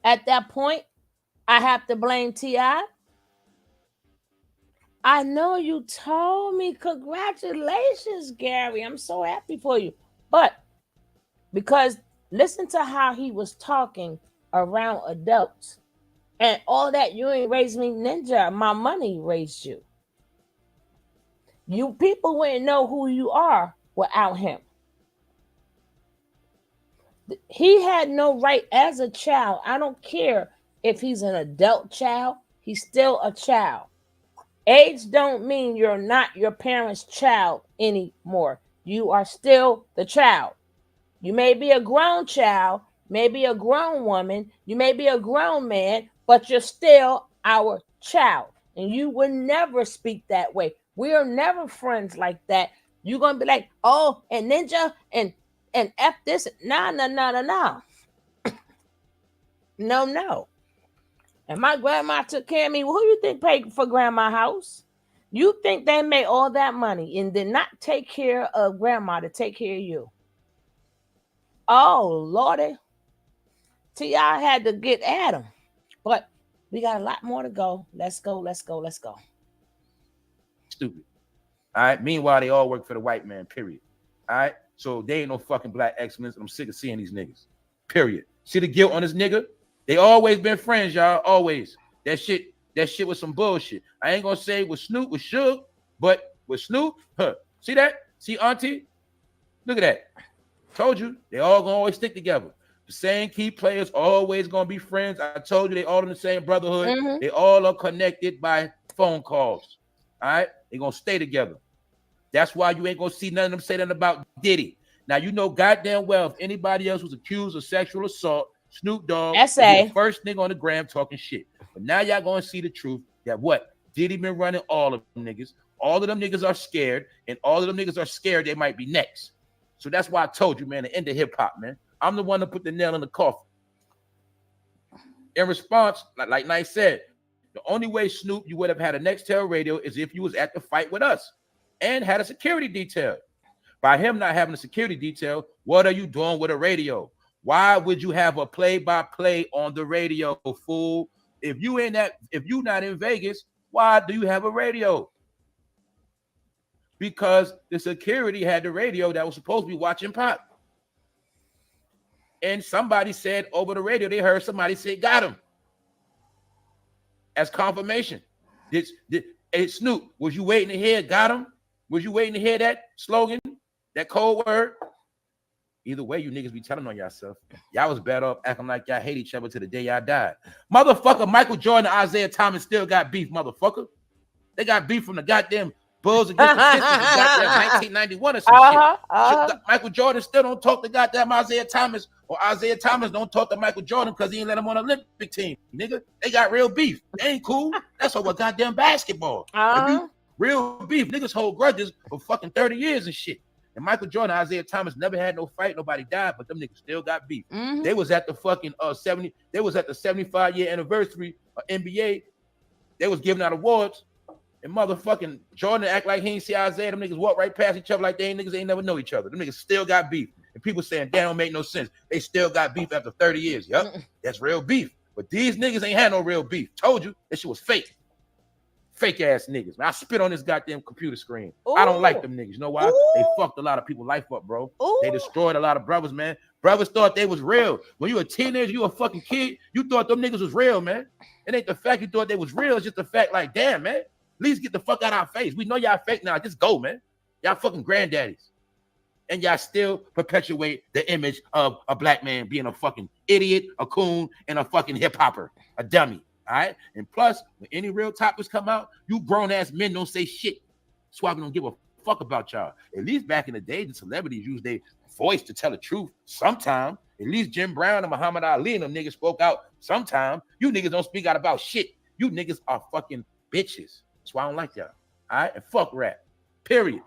S1: at that point, I have to blame T.I. I know you told me. Congratulations, Gary. I'm so happy for you. But because listen to how he was talking around adults. And all that, you ain't raised me, Ninja. My money raised you. You people wouldn't know who you are without him. He had no right as a child. I don't care if he's an adult child, he's still a child. Age don't mean you're not your parents' child anymore. You are still the child. You may be a grown child, maybe a grown woman, you may be a grown man, but you're still our child. And you will never speak that way. We are never friends like that. You're gonna be like, oh, and Ninja and F this. Nah, nah, nah, nah, nah. No, no. And my grandma took care of me. Who you think paid for grandma's house? You think they made all that money and did not take care of grandma to take care of you? Oh, Lordy. T.I. had to get at him. But we got a lot more to go. Let's go, let's go, let's go.
S2: Stupid. All right. Meanwhile, they all work for the white man, period. All right. So they ain't no fucking black excellence. I'm sick of seeing these niggas. Period. See the guilt on this nigga? They always been friends, y'all. Always. That shit was some bullshit. I ain't gonna say with Snoop, with Suge, but with Snoop, see that? See, Auntie? Look at that. Told you, they all gonna always stick together. The same key players always gonna be friends. I told you they all in the same brotherhood.
S1: Mm-hmm.
S2: They all are connected by phone calls. All right, they gonna stay together. That's why you ain't gonna see none of them say nothing about Diddy. Now you know goddamn well if anybody else was accused of sexual assault, Snoop Dogg would be the first nigga on the gram talking shit. But now y'all gonna see the truth that what Diddy been running all of them niggas. All of them niggas are scared, and all of them niggas are scared they might be next. So that's why I told you, man, the end of hip hop, man. I'm the one to put the nail in the coffin. In response, like Nice said, the only way Snoop you would have had a Nextel radio is if you was at the fight with us and had a security detail. By him not having a security detail, what are you doing with a radio? Why would you have a play-by-play on the radio, fool? If you not in Vegas, why do you have a radio? Because the security had the radio that was supposed to be watching Pop. And somebody said over the radio, they heard somebody say, got him. As confirmation. Hey, Snoop, was you waiting to hear got him? Was you waiting to hear that slogan, that code word? Either way, you niggas be telling on yourself. Y'all was better off acting like y'all hate each other to the day y'all died. Motherfucker, Michael Jordan and Isaiah Thomas still got beef, motherfucker. They got beef from the goddamn Bulls against the Pistons in goddamn 1991 or some shit. Michael Jordan still don't talk to goddamn Isaiah Thomas, or Isaiah Thomas don't talk to Michael Jordan because he ain't let him on the Olympic team. Nigga, they got real beef. They ain't cool. That's over goddamn basketball. Real beef. Niggas hold grudges for fucking 30 years and shit. And Michael Jordan and Isaiah Thomas never had no fight. Nobody died, but them niggas still got beef. They was at the fucking 75-year anniversary of NBA. They was giving out awards. And motherfucking Jordan act like he ain't see Isaiah. Them niggas walk right past each other like they ain't never know each other. Them niggas still got beef. And people saying, that don't make no sense. They still got beef after 30 years. Yup, that's real beef. But these niggas ain't had no real beef. Told you, that shit was fake. Fake ass niggas. Man, I spit on this goddamn computer screen. Ooh. I don't like them niggas. You know why? Ooh. They fucked a lot of people's life up, bro. Ooh. They destroyed a lot of brothers, man. Brothers thought they was real. When you a teenager, you a fucking kid, you thought them niggas was real, man. It ain't the fact you thought they was real. It's just the fact like, damn, man. At least get the fuck out of our face. We know y'all fake now. Just go, man. Y'all fucking granddaddies. And y'all still perpetuate the image of a black man being a fucking idiot, a coon, and a fucking hip-hopper, a dummy. All right? And plus, when any real topics come out, you grown-ass men don't say shit. That's why we don't give a fuck about y'all. At least back in the day, the celebrities used their voice to tell the truth sometime. At least Jim Brown and Muhammad Ali and them niggas spoke out sometime. You niggas don't speak out about shit. You niggas are fucking bitches. That's why I don't like y'all. All right? And fuck rap. Period.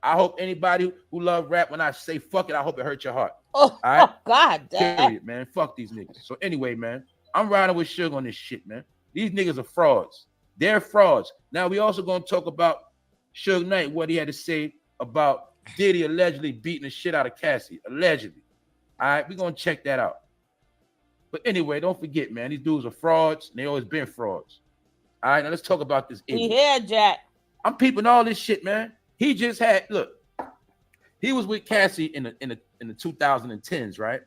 S2: I hope anybody who love rap, when I say fuck it, I hope it hurts your heart.
S1: Oh, all right? God damn.
S2: Period, man. Fuck these niggas. So anyway, man, I'm riding with Suge on this shit, man. These niggas are frauds. They're frauds. Now, we also going to talk about Suge Knight, what he had to say about Diddy allegedly beating the shit out of Cassie. Allegedly. All right? We're going to check that out. But anyway, don't forget, man, these dudes are frauds, and they always been frauds. All right, now let's talk about this idiot.
S1: Yeah, Jack.
S2: I'm peeping all this shit, man. He just had, look, he was with Cassie in the 2010s, right?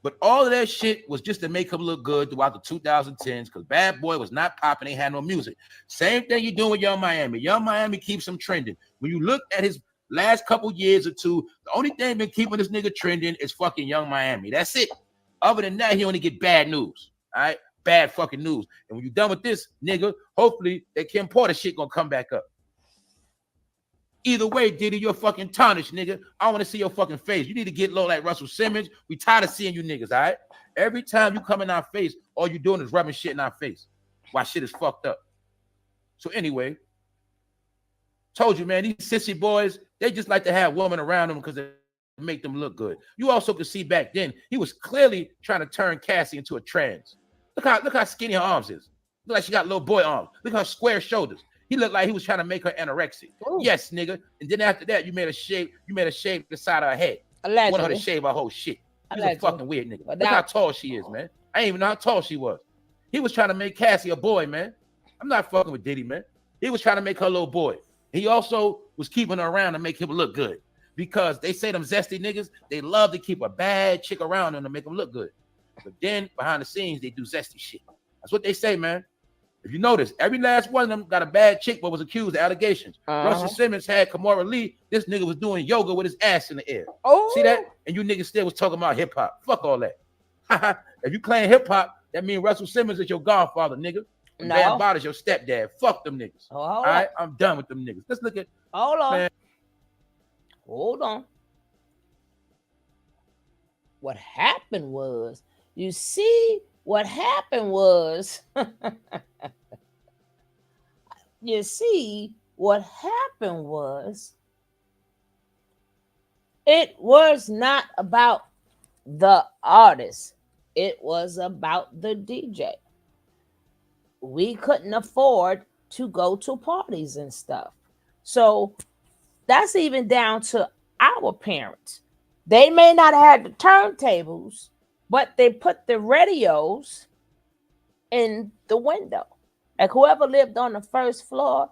S2: But all of that shit was just to make him look good throughout the 2010s because Bad Boy was not popping. They had no music. Same thing you're doing with Young Miami. Young Miami keeps him trending. When you look at his last couple years or two, the only thing been keeping this nigga trending is fucking Young Miami. That's it. Other than that, he only get bad news. All right? Bad fucking news. And when you're done with this, nigga, hopefully that Kim Porter shit gonna come back up. Either way, Diddy, you're fucking tarnished, nigga. I want to see your fucking face. You need to get low like Russell Simmons. We tired of seeing you niggas, all right? Every time you come in our face, all you doing is rubbing shit in our face. Why shit is fucked up. So anyway, told you, man, these sissy boys, they just like to have women around them because they make them look good. You also could see back then, he was clearly trying to turn Cassie into a trans. Look how skinny her arms is. Look like she got little boy arms. Look at her square shoulders. He looked like he was trying to make her anorexic. Ooh. Yes, nigga. And then after that, you made a shave the side of her head. Allegedly. Want her to shave her whole shit. He's a fucking weird nigga. Look how tall she is, man. I didn't even know how tall she was. He was trying to make Cassie a boy, man. I'm not fucking with Diddy, man. He was trying to make her a little boy. He also was keeping her around to make him look good. Because they say them zesty niggas, they love to keep a bad chick around them to make them look good. But then behind the scenes, they do zesty shit. That's what they say, man. If you notice, every last one of them got a bad chick but was accused of allegations. Russell Simmons had Kamora Lee. This nigga was doing yoga with his ass in the air. Oh. See that? And you niggas still was talking about hip-hop. Fuck all that. If you claim hip-hop, that means Russell Simmons is your godfather, nigga. And Van Bott is your stepdad. Fuck them niggas. Oh, all right? I'm done with them niggas. Let's look at...
S1: Hold on. Man. Hold on. What happened was, you see... What happened was, you see, what happened was, it was not about the artist. It was about the DJ. We couldn't afford to go to parties and stuff. So that's even down to our parents. They may not have had the turntables, but they put the radios in the window. Like whoever lived on the first floor,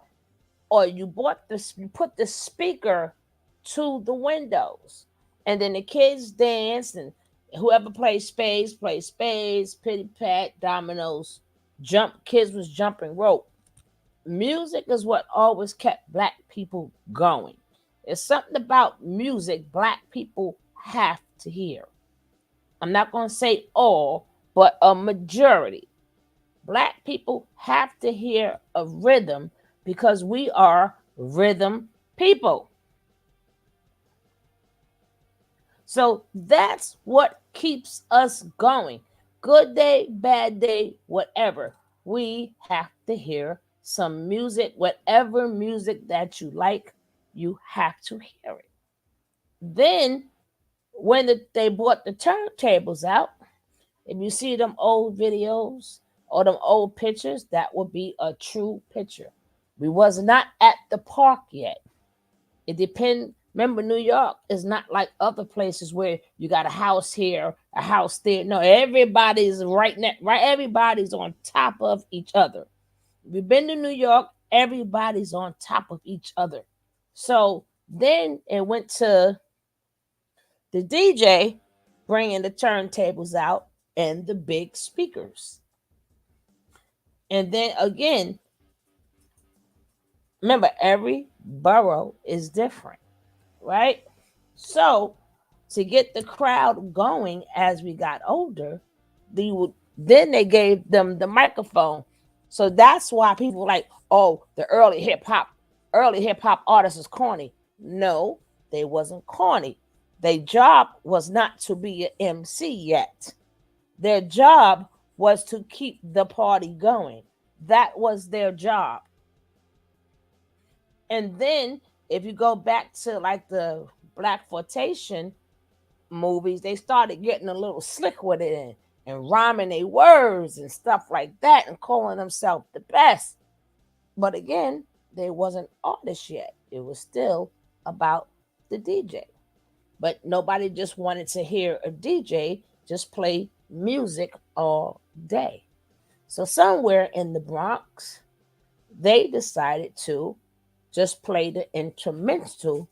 S1: or you put the speaker to the windows. And then the kids danced, and whoever played spades, pity pat, dominoes, kids was jumping rope. Music is what always kept Black people going. There's something about music Black people have to hear. I'm not going to say all, but a majority. Black people have to hear a rhythm because we are rhythm people. So that's what keeps us going. Good day, bad day, whatever. We have to hear some music, whatever music that you like, you have to hear it. Then when they brought the turntables out, if you see them old videos or them old pictures, that would be a true picture. We was not at the park yet. It depends. Remember, New York is not like other places where you got a house here, a house there. No, everybody's right. Everybody's on top of each other. If you've been to New York, everybody's on top of each other. So then it went to the DJ bringing the turntables out and the big speakers. And then again, remember, every borough is different, right? So to get the crowd going as we got older, then they gave them the microphone. So that's why people were like, oh, the early hip hop artists is corny. No, they wasn't corny. Their job was not to be an MC yet. Their job was to keep the party going. That was their job. And then if you go back to like the Blaxploitation movies, they started getting a little slick with it and rhyming their words and stuff like that and calling themselves the best. But again, they wasn't artists yet. It was still about the DJ. But nobody just wanted to hear a DJ just play music all day. So somewhere in the Bronx, they decided to just play the instrumental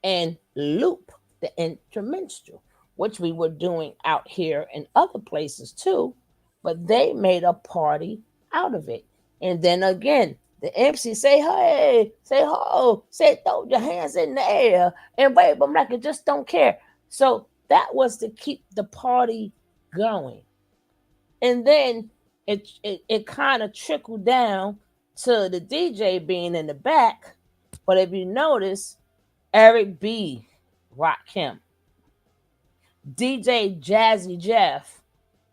S1: and loop the instrumental. which we were doing out here in other places too, but they made a party out of it. And then again, the MC say, hey, say ho, say throw your hands in the air and wave them like you just don't care. So that was to keep the party going. And then it kind of trickled down to the DJ being in the back. But if you notice, Eric B, Rakim, DJ Jazzy Jeff,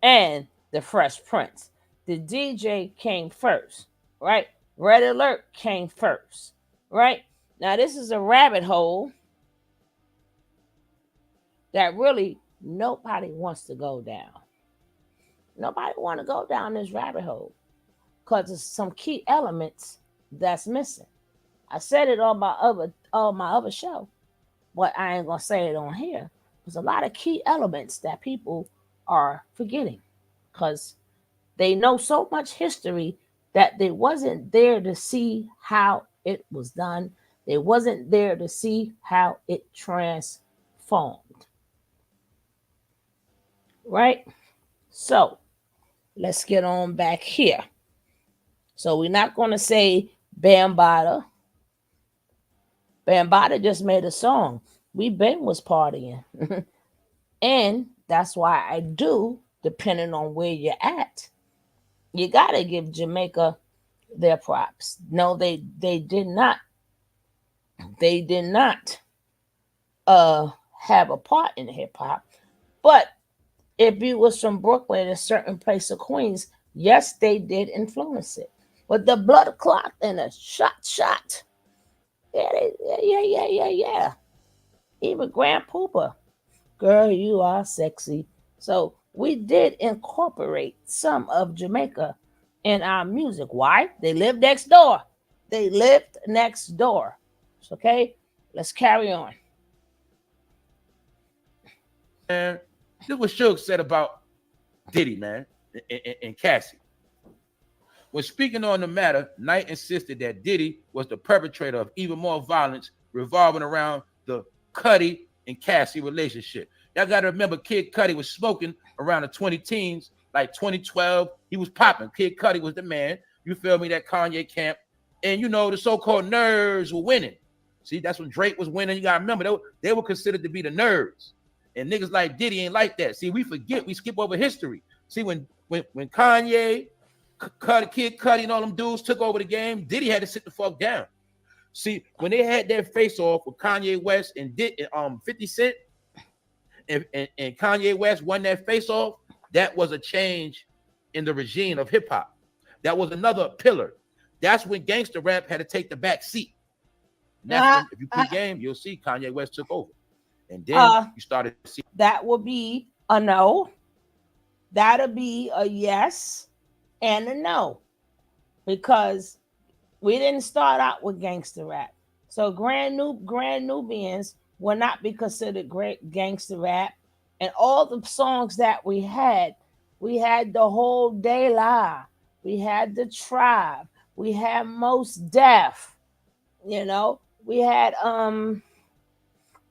S1: and the Fresh Prince. The DJ came first, right? Red Alert came first, right? Now this is a rabbit hole that really nobody wants to go down. Nobody want to go down this rabbit hole because there's some key elements that's missing. I said it on my other show, but I ain't gonna say it on here. There's a lot of key elements that people are forgetting because they know so much history that they wasn't there to see how it was done. They wasn't there to see how it transformed. Right? So let's get on back here. So we're not going to say Bambada. Bambada just made a song. We been was partying. And that's why I do, depending on where you're at, you got to give Jamaica their props. No, they did not. They did not have a part in hip hop. But if you was from Brooklyn, a certain place of Queens, yes, they did influence it. But the blood clot and a shot. Yeah. Even Grand Pooper, girl, you are sexy. So we did incorporate some of Jamaica in our music. Why? They lived next door. They lived next door. Okay, let's carry on.
S2: And this was Suge said about Diddy, man, and Cassie. When speaking on the matter, Knight insisted that Diddy was the perpetrator of even more violence revolving around the Cudi and Cassie relationship. Y'all got to remember, Kid Cudi was smoking around the 20 teens, like 2012. He was popping. Kid Cudi was the man. You feel me? That Kanye camp. And, you know, the so-called nerds were winning. See, that's when Drake was winning. You got to remember, they were considered to be the nerds. And niggas like Diddy ain't like that. See, we forget. We skip over history. See, when Kanye, Kid Cudi, and all them dudes took over the game, Diddy had to sit the fuck down. See, when they had their face-off with Kanye West and 50 Cent, and Kanye West won that face-off, that was a change in the regime of hip-hop. That was another pillar. That's when gangster rap had to take the back seat. And that's when, if you play game, you'll see Kanye West took over. And then you started to see.
S1: That will be a no. That'll be a yes and a no. Because we didn't start out with gangster rap. So Grand Nubians will not be considered great gangster rap. And all the songs that we had the Whole De La, we had the Tribe, we had Most Def, you know, we had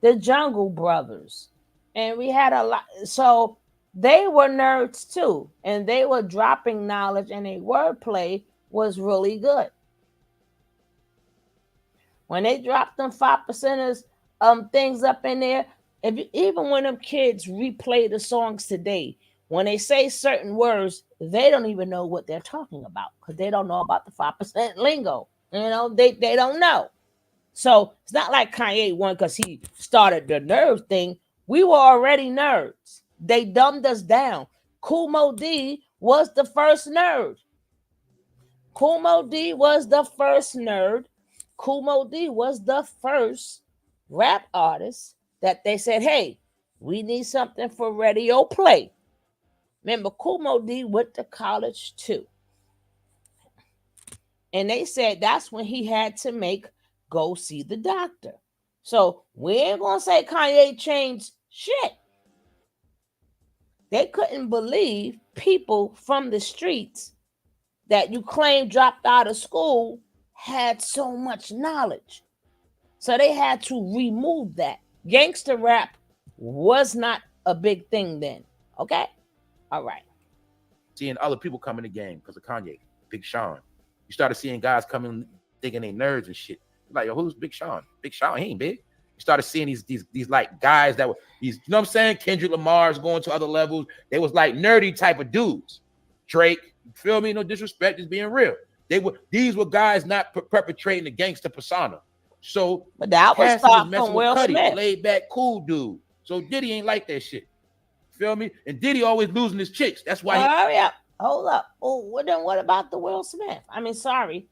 S1: the Jungle Brothers, and we had a lot. So they were nerds too, and they were dropping knowledge, and their wordplay was really good. When they dropped them 5%ers things up in there, even when them kids replay the songs today, when they say certain words, they don't even know what they're talking about because they don't know about the 5% lingo. You know, they don't know. So it's not like Kanye won because he started the nerd thing. We were already nerds. They dumbed us down. Kool Moe Dee was the first nerd. Kool Moe Dee was the first nerd. Kool Moe Dee was the first rap artist that they said, hey, we need something for radio play. Remember, Kool Moe Dee went to college too. And they said that's when he had to make Go See the Doctor. So we ain't gonna say Kanye changed shit. They couldn't believe people from the streets that you claim dropped out of school had so much knowledge. So they had to remove that. Gangster rap was not a big thing then. Okay? All right.
S2: Seeing other people come in the game because of Kanye, Big Sean. You started seeing guys coming thinking they nerds and shit. Like, yo, who's Big Sean? Big Sean, he ain't big. You started seeing these like guys that were these, you know what I'm saying? Kendrick Lamar's going to other levels. They was like nerdy type of dudes. Drake, you feel me? No disrespect, just being real. These were guys not perpetrating the gangster persona. So
S1: but that was
S2: Cassie was
S1: thought
S2: messing
S1: from
S2: with
S1: Will
S2: Cuddy,
S1: Smith.
S2: laid back, cool dude. So Diddy ain't like that shit. Feel me? And Diddy always losing his chicks. That's why.
S1: Hurry up. Hold up. Oh, well, then what about the Will Smith? I mean, sorry.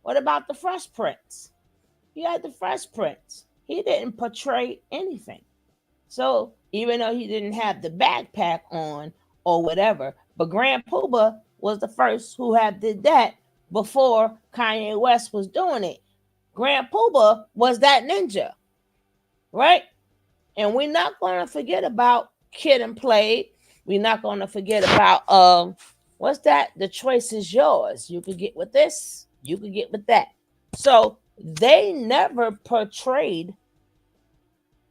S1: What about the Fresh Prince? You had the Fresh Prince. He didn't portray anything. So even though he didn't have the backpack on or whatever, but Grand Puba was the first who had did that before Kanye West was doing it. Grand Puba was that ninja, right? And we're not going to forget about Kid and Play. We're not going to forget about what's that? The choice is yours. You could get with this, you could get with that. So they never portrayed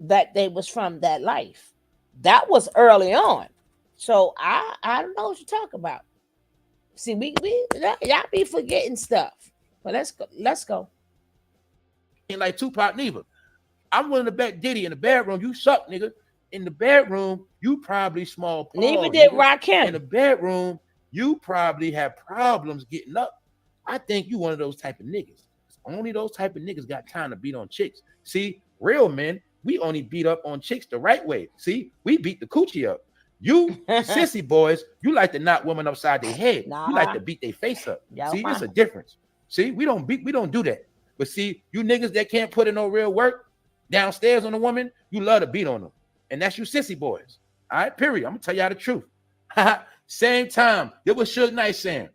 S1: that they was from that life. That was early on. So I don't know what you talk about. See, we y'all be forgetting stuff. But let's go.
S2: Ain't like Tupac neither. I'm willing to bet Diddy in the bedroom. You suck, nigga. In the bedroom, you probably small paw.
S1: Neither did Rakim.
S2: In the bedroom, you probably have problems getting up. I think you one of those type of niggas. Only those type of niggas got time to beat on chicks. See, real men, we only beat up on chicks the right way. See, we beat the coochie up. You sissy boys, you like to knock women upside their head.
S1: Nah.
S2: You like to beat their face up.
S1: Yo,
S2: see, it's a difference. See, we don't do that. But see, you niggas that can't put in no real work downstairs on a woman, you love to beat on them. And that's you sissy boys. All right, period. I'm gonna tell y'all the truth. Same time, it was Suge Knight saying.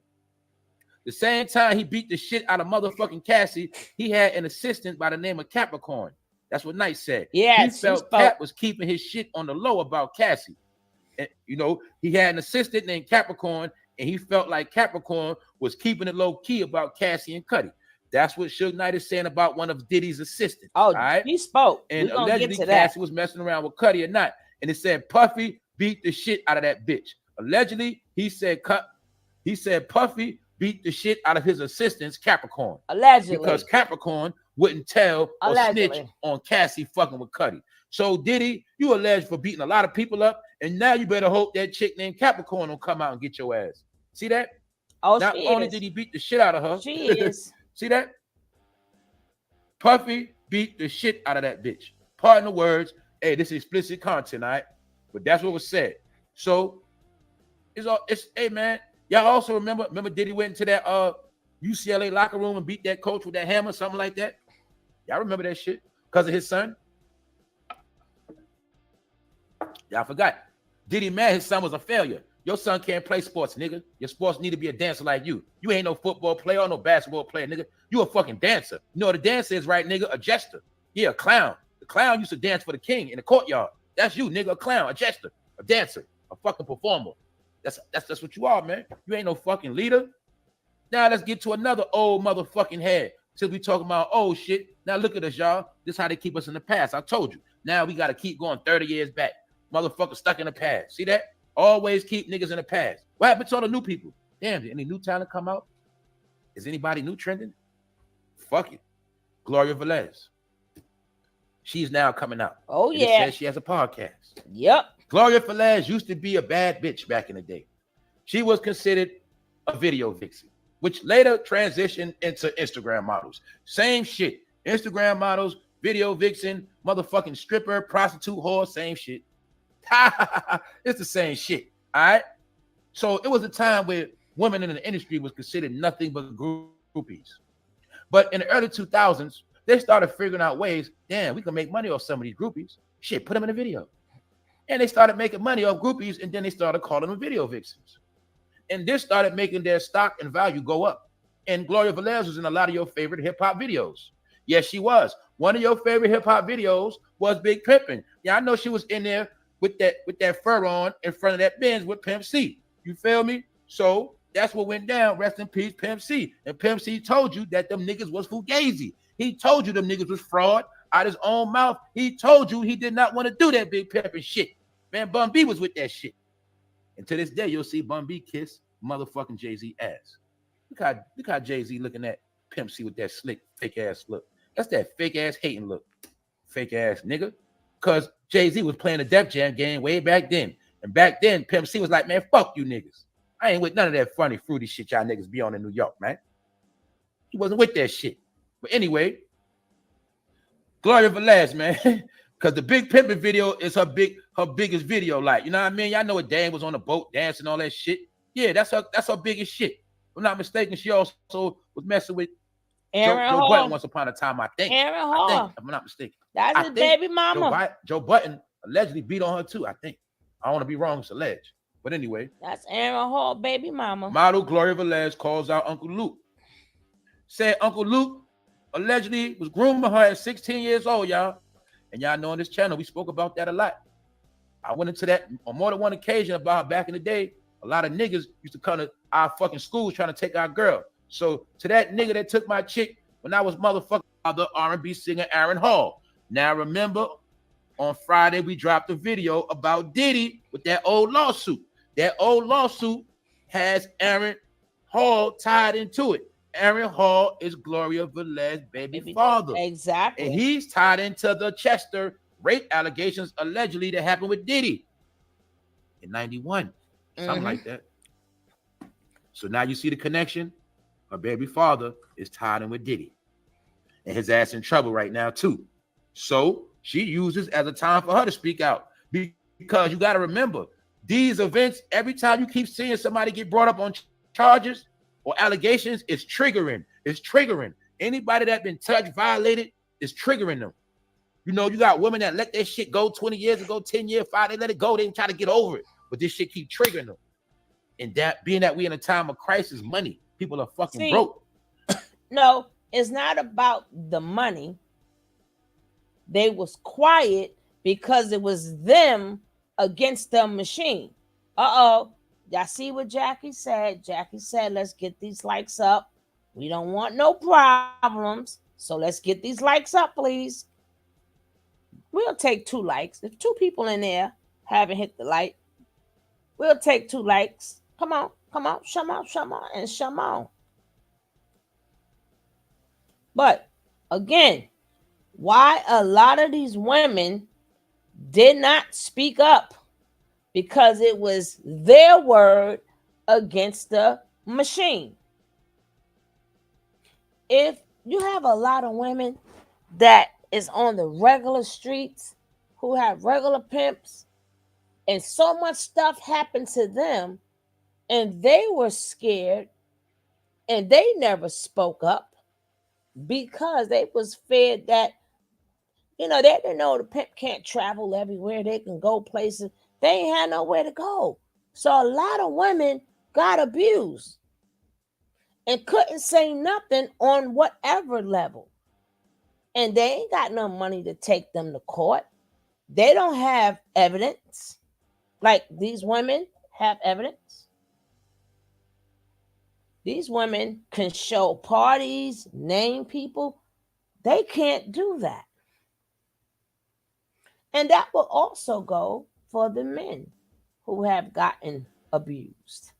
S2: The same time he beat the shit out of motherfucking Cassie, he had an assistant by the name of Capricorn. That's what Knight said.
S1: Yeah,
S2: he felt Cap was keeping his shit on the low about Cassie. And you know, he had an assistant named Capricorn, and he felt like Capricorn was keeping it low key about Cassie and Cuddy. That's what Suge Knight is saying about one of Diddy's assistants.
S1: Oh,
S2: all right?
S1: He spoke.
S2: And allegedly Cassie was messing around with Cuddy or not. And it said Puffy beat the shit out of that bitch. Allegedly, he said Puffy beat the shit out of his assistant's Capricorn.
S1: Allegedly.
S2: Because Capricorn wouldn't tell or snitch on Cassie fucking with Cuddy. So Diddy, you alleged for beating a lot of people up, and now you better hope that chick named Capricorn will come out and get your ass. See that?
S1: Oh,
S2: not only did he beat the shit out of her.
S1: She is.
S2: See that? Puffy beat the shit out of that bitch. Pardon the words. Hey, this is explicit content, all right? But that's what was said. So hey man, y'all also remember Diddy went into that UCLA locker room and beat that coach with that hammer, something like that? Y'all remember that shit? Because of his son? Y'all forgot. Diddy mad his son was a failure. Your son can't play sports, nigga. Your sports need to be a dancer like you. You ain't no football player or no basketball player, nigga. You a fucking dancer. You know what a dancer is, right, nigga? A jester. Yeah, a clown. The clown used to dance for the king in the courtyard. That's you, nigga. A clown, a jester, a dancer, a fucking performer. That's what you are, man. You ain't no fucking leader. Now let's get to another old motherfucking head. Since we talking about old shit, now look at us, y'all. This is how they keep us in the past. I told you. Now we got to keep going 30 years back. Motherfucker stuck in the past. See that? Always keep niggas in the past. What happened to all the new people? Damn, did any new talent come out? Is anybody new trending? Fuck it. Gloria Velez. She's now coming out.
S1: Oh,
S2: and
S1: yeah.
S2: It says she has a podcast.
S1: Yep.
S2: Gloria Velez used to be a bad bitch back in the day. She was considered a video vixen, which later transitioned into Instagram models. Same shit. Instagram models, video vixen, motherfucking stripper, prostitute, whore, same shit. It's the same shit. All right. So it was a time where women in the industry was considered nothing but groupies. But in the early 2000s, they started figuring out ways, damn, we can make money off some of these groupies. Shit, put them in a video. And they started making money off groupies, and then they started calling them video vixens. And this started making their stock and value go up. And Gloria Velez was in a lot of your favorite hip-hop videos. Yes, she was. One of your favorite hip-hop videos was Big Pimpin'. Yeah, I know she was in there with that fur on in front of that Benz with Pimp C. You feel me? So that's what went down. Rest in peace, Pimp C. And Pimp C told you that them niggas was fugazi. He told you them niggas was fraud out his own mouth. He told you he did not want to do that Big Pimpin' shit. Man, Bun B was with that shit. And to this day, you'll see Bun B kiss motherfucking Jay-Z ass. Look how Jay-Z looking at Pimp C with that slick, fake ass look. That's that fake ass hating look. Fake ass nigga. Because Jay-Z was playing the Def Jam game way back then. And back then, Pimp C was like, man, fuck you niggas. I ain't with none of that funny, fruity shit y'all niggas be on in New York, man. He wasn't with that shit. But anyway, Gloria Velez, man. Because the Big Pimpin' video is her biggest video. Like, you know what I mean? Y'all know what Dan was on the boat dancing, all that shit. Yeah, that's her biggest shit. If I'm not mistaken, she also was messing with Joe Button once upon a time, I think. If I'm not mistaken.
S1: That's his baby mama.
S2: Joe Button allegedly beat on her too, I think. I don't want to be wrong, it's alleged. But anyway.
S1: That's Aaron Hall, baby mama.
S2: Model Gloria Velez calls out Uncle Luke. Said Uncle Luke allegedly was grooming her at 16 years old, y'all. And y'all know on this channel, we spoke about that a lot. I went into that on more than one occasion about back in the day. A lot of niggas used to come to our fucking schools trying to take our girl. So to that nigga that took my chick when I was motherfucking the R&B singer Aaron Hall. Now remember, on Friday we dropped a video about Diddy with that old lawsuit. That old lawsuit has Aaron Hall tied into it. Aaron Hall is Gloria Velez's baby father.
S1: Exactly.
S2: And he's tied into the Chester rape allegations allegedly that happened with Diddy in 91. Something like that. So now you see the connection. Her baby father is tied in with Diddy. And his ass in trouble right now too. So she uses as a time for her to speak out. Because you got to remember, these events, every time you keep seeing somebody get brought up on charges or allegations, it's triggering. It's triggering. Anybody that been touched, violated, is triggering them. You know, you got women that let that shit go 20 years ago, 10 years, 5, they let it go. They try to get over it. But this shit keep triggering them. And that being that we in a time of crisis, money, people are fucking broke.
S1: No, it's not about the money. They was quiet because it was them against the machine. Y'all see what Jackie said? Jackie said, let's get these likes up. We don't want no problems. So let's get these likes up, please. We'll take 2 likes. If 2 people in there haven't hit the like, we'll take 2 likes. Come on, shum on, and shum on. But again, why a lot of these women did not speak up? Because it was their word against the machine. If you have a lot of women that is on the regular streets who have regular pimps and so much stuff happened to them and they were scared and they never spoke up because they was feared that, you know, they didn't know the pimp can't travel everywhere. They can go places. They ain't had nowhere to go. So a lot of women got abused and couldn't say nothing on whatever level. And they ain't got no money to take them to court. They don't have evidence. Like these women have evidence. These women can show parties, name people. They can't do that. And that will also go for the men who have gotten abused.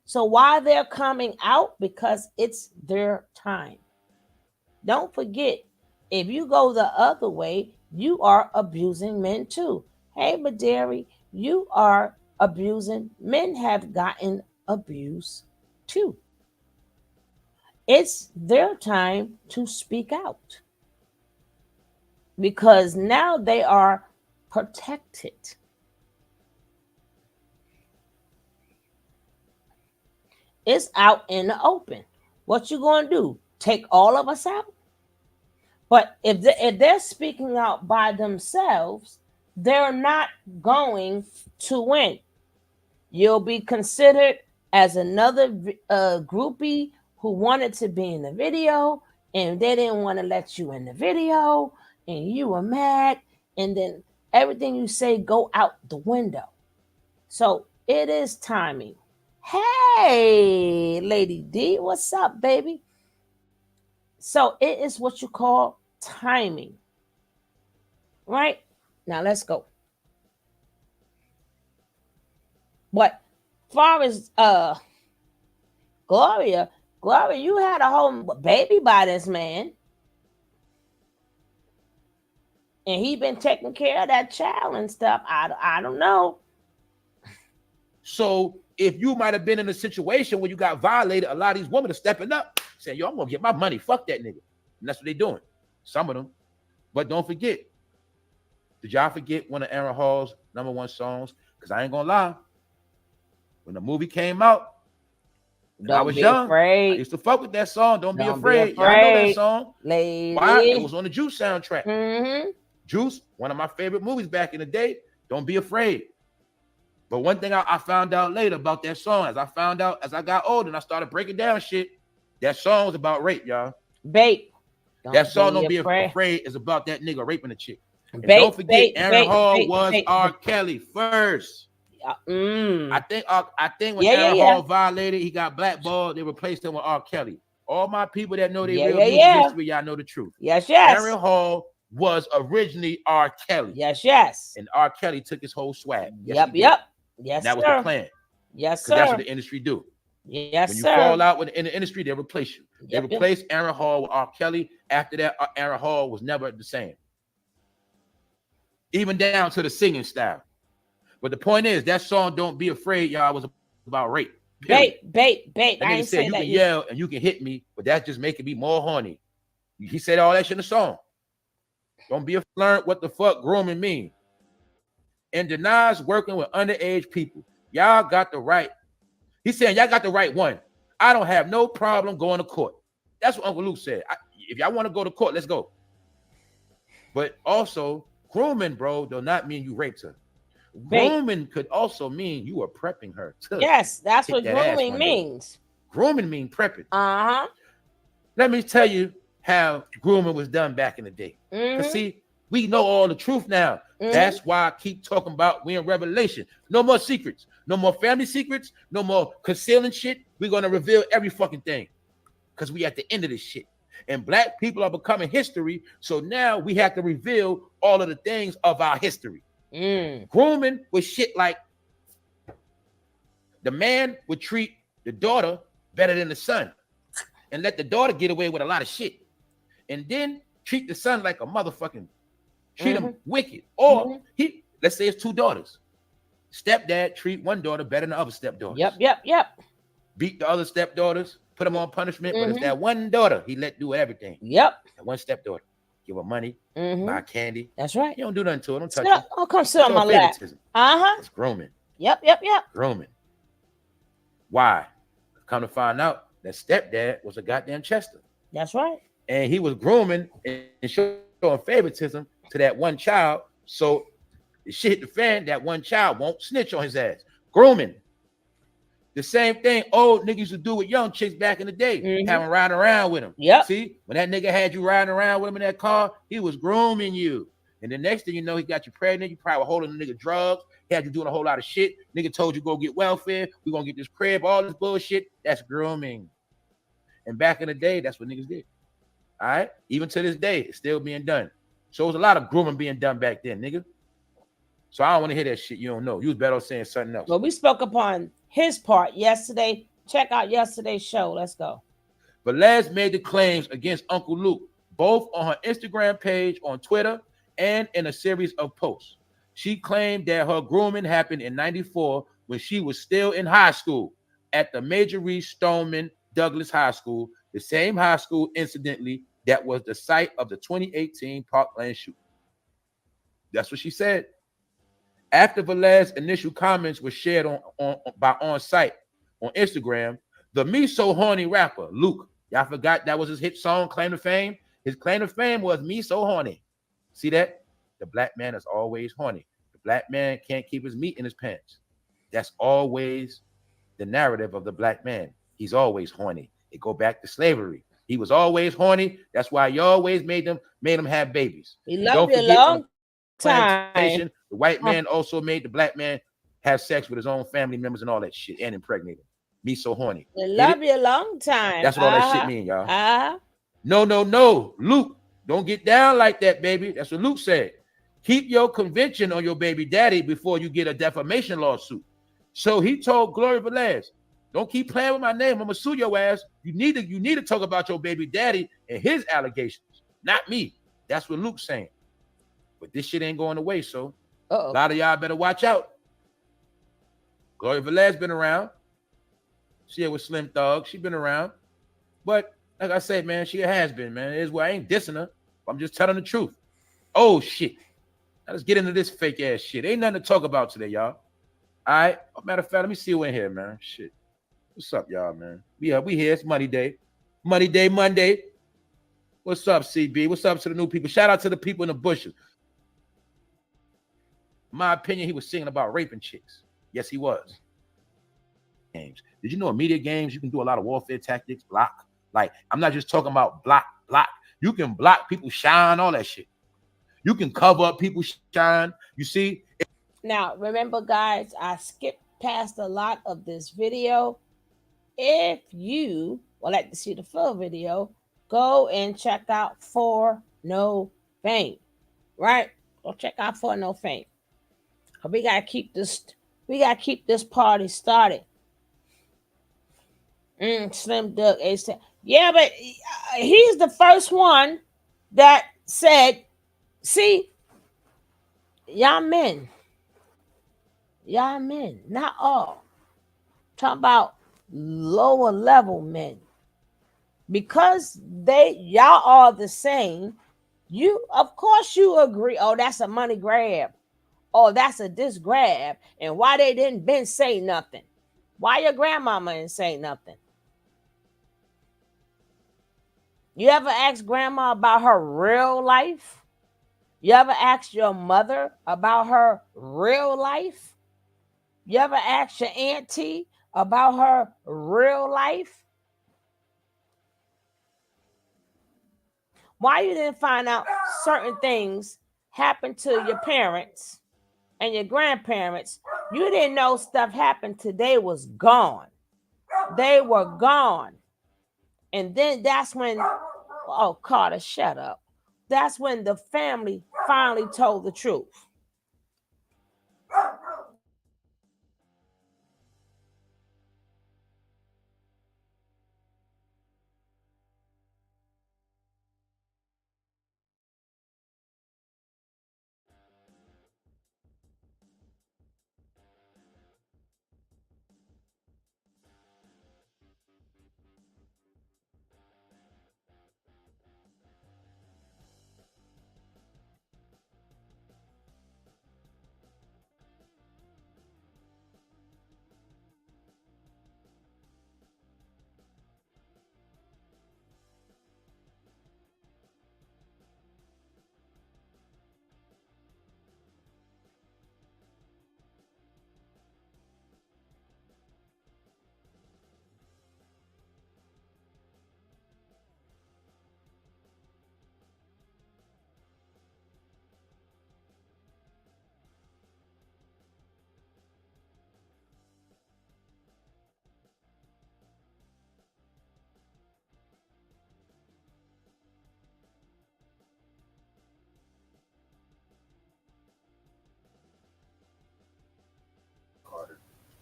S1: So why they're coming out? Because it's their time. Don't forget, if you go the other way, you are abusing men too. Hey, Maderi, you are abusing. Men have gotten abused too. It's their time to speak out. Because now they are protected. It's out in the open. What you gonna do? Take all of us out? But if they're speaking out by themselves, they're not going to win. You'll be considered as another groupie who wanted to be in the video and they didn't want to let you in the video and you were mad and then everything you say go out the window. So it is timing. Hey, Lady D, what's up, baby? So it is what you call timing. Right? Now let's go. But far as Gloria, Gloria, you had a whole baby by this man, and he been taking care of that child and stuff. I don't know.
S2: So if you might have been in a situation where you got violated, a lot of these women are stepping up, saying, "Yo, I'm gonna get my money. Fuck that nigga." And that's what they're doing. Some of them. But don't forget, did y'all forget one of Aaron Hall's #1 songs? Because I ain't gonna lie, when the movie came out, when I was young, I used to fuck with that song. Don't be afraid. Y'all know that song.
S1: Lady.
S2: Why? It was on the Juice soundtrack.
S1: Mm-hmm.
S2: Juice, one of my favorite movies back in the day. Don't be afraid. But one thing I found out later about that song, as I got older and I started breaking down shit, that song was about rape, y'all.
S1: Babe.
S2: That song, Don't Be Afraid, is about that nigga raping a chick. And don't forget, Aaron Hall was R. Kelly first. I think when Aaron Hall violated, he got blackballed. They replaced him with R. Kelly. All my people that know their real music history, y'all know the truth.
S1: Yes.
S2: Aaron Hall was originally R. Kelly.
S1: Yes.
S2: And R. Kelly took his whole swag.
S1: Yep. Yes,
S2: that was the plan.
S1: Yes, sir.
S2: That's what the industry do.
S1: Yes,
S2: when you
S1: sir.
S2: fall out in the industry, they replace you. They replaced Aaron Hall with R. Kelly. After that, Aaron Hall was never the same. Even down to the singing style. But the point is, that song "Don't Be Afraid," y'all, was about rape.
S1: Babe.
S2: That nigga said you can yell and you can hit me, but that's just making me more horny. He said all that shit in the song. Don't be learn what the fuck grooming mean. And denies working with underage people. Y'all got the right. He's saying y'all got the right one. I don't have no problem going to court. That's what Uncle Luke said. If y'all want to go to court, let's go. But also, grooming, bro, does not mean you raped her. Grooming could also mean you are prepping her.
S1: Yes, that's what grooming means.
S2: Grooming means prepping.
S1: Uh-huh.
S2: Let me tell you how grooming was done back in the day. Because see, we know all the truth now. That's why I keep talking about we in Revelation. No more secrets. No more family secrets. No more concealing shit. We're going to reveal every fucking thing. Because we at the end of this shit. And black people are becoming history. So now we have to reveal all of the things of our history. Grooming was shit like the man would treat the daughter better than the son. And let the daughter get away with a lot of shit. And then treat the son like a motherfucking treat him wicked. Or let's say it's two daughters. Stepdad treat one daughter better than the other stepdaughters.
S1: Yep.
S2: Beat the other stepdaughters, put them on punishment, but it's that one daughter he let do everything.
S1: Yep.
S2: That one stepdaughter. Give her money, buy candy.
S1: That's right.
S2: You don't do nothing to her. Don't touch her.
S1: I'll come sit on my lap.
S2: It's grooming.
S1: Yep.
S2: Grooming. Why? Come to find out that stepdad was a goddamn Chester.
S1: That's right.
S2: And he was grooming and showing favoritism to that one child. So the shit hit the fan, that one child won't snitch on his ass. Grooming. The same thing old niggas used to do with young chicks back in the day, having riding around with them.
S1: Yep.
S2: See, when that nigga had you riding around with him in that car, he was grooming you. And the next thing you know, he got you pregnant. You probably were holding the nigga drugs. He had you doing a whole lot of shit. Nigga told you go get welfare. We gonna get this crib, all this bullshit. That's grooming. And back in the day, that's what niggas did. All right? Even to this day, it's still being done. So there's a lot of grooming being done back then, nigga. So I don't want to hear that shit you don't know. You was better off saying something else.
S1: Well, we spoke upon his part yesterday. Check out yesterday's show. Let's go.
S2: Velez made the claims against Uncle Luke, both on her Instagram page, on Twitter, and in a series of posts. She claimed that her grooming happened in '94 when she was still in high school at the Major Reese Stoneman Douglas High School, the same high school, incidentally, that was the site of the 2018 Parkland shooting. That's what she said. After Velez's initial comments were shared on site on Instagram, the Me So Horny rapper, Luke, y'all forgot that was his hit song, Claim to Fame? His claim to fame was Me So Horny. See that? The black man is always horny. The black man can't keep his meat in his pants. That's always the narrative of the black man. He's always horny. It go back to slavery. He was always horny. That's why you always made him have babies.
S1: He loved you a long time.
S2: The white man also made the black man have sex with his own family members and all that shit and impregnate him. Me so horny.
S1: He loved you a long time.
S2: That's what all that shit mean, y'all. No. Luke, don't get down like that, baby. That's what Luke said. Keep your convention on your baby daddy before you get a defamation lawsuit. So he told Gloria Velez, don't keep playing with my name. I'm gonna sue your ass. You need to talk about your baby daddy and his allegations, not me. That's what Luke's saying. But this shit ain't going away. So a lot of y'all better watch out. Gloria Velez been around. She had with Slim Thug. She been around. But like I said, man, she has been, man. It is where I ain't dissing her. I'm just telling the truth. Oh shit. Now let's get into this fake ass shit. Ain't nothing to talk about today, y'all. All right. Matter of fact, let me see who in here, man. Shit. What's up, y'all, man? We here. It's Money Day. Money Day Monday. What's up, CB? What's up to the new people? Shout out to the people in the bushes. In my opinion, he was singing about raping chicks. Yes, he was. Games. Did you know in media games you can do a lot of warfare tactics? Block. Like, I'm not just talking about block. You can block people shine, all that shit. You can cover up people shine. You see?
S1: Now, remember, guys, I skipped past a lot of this video. If you would like to see the full video, go and check out For No Fame. Right? Go check out For No Fame. We gotta keep this party started. Slim Duck A-Star. Yeah, but he's the first one that said, see, y'all men, not all. Talk about lower level men. Because y'all are the same, of course you agree, oh, that's a money grab. Oh, that's a this grab. And why they didn't been say nothing? Why your grandmama didn't say nothing? You ever ask grandma about her real life? You ever asked your mother about her real life? You ever asked your auntie about her real life? Why you didn't find out certain things happened to your parents and your grandparents? You didn't know stuff happened till they was gone. They were gone. And then that's when, oh, Carter, shut up. That's when the family finally told the truth.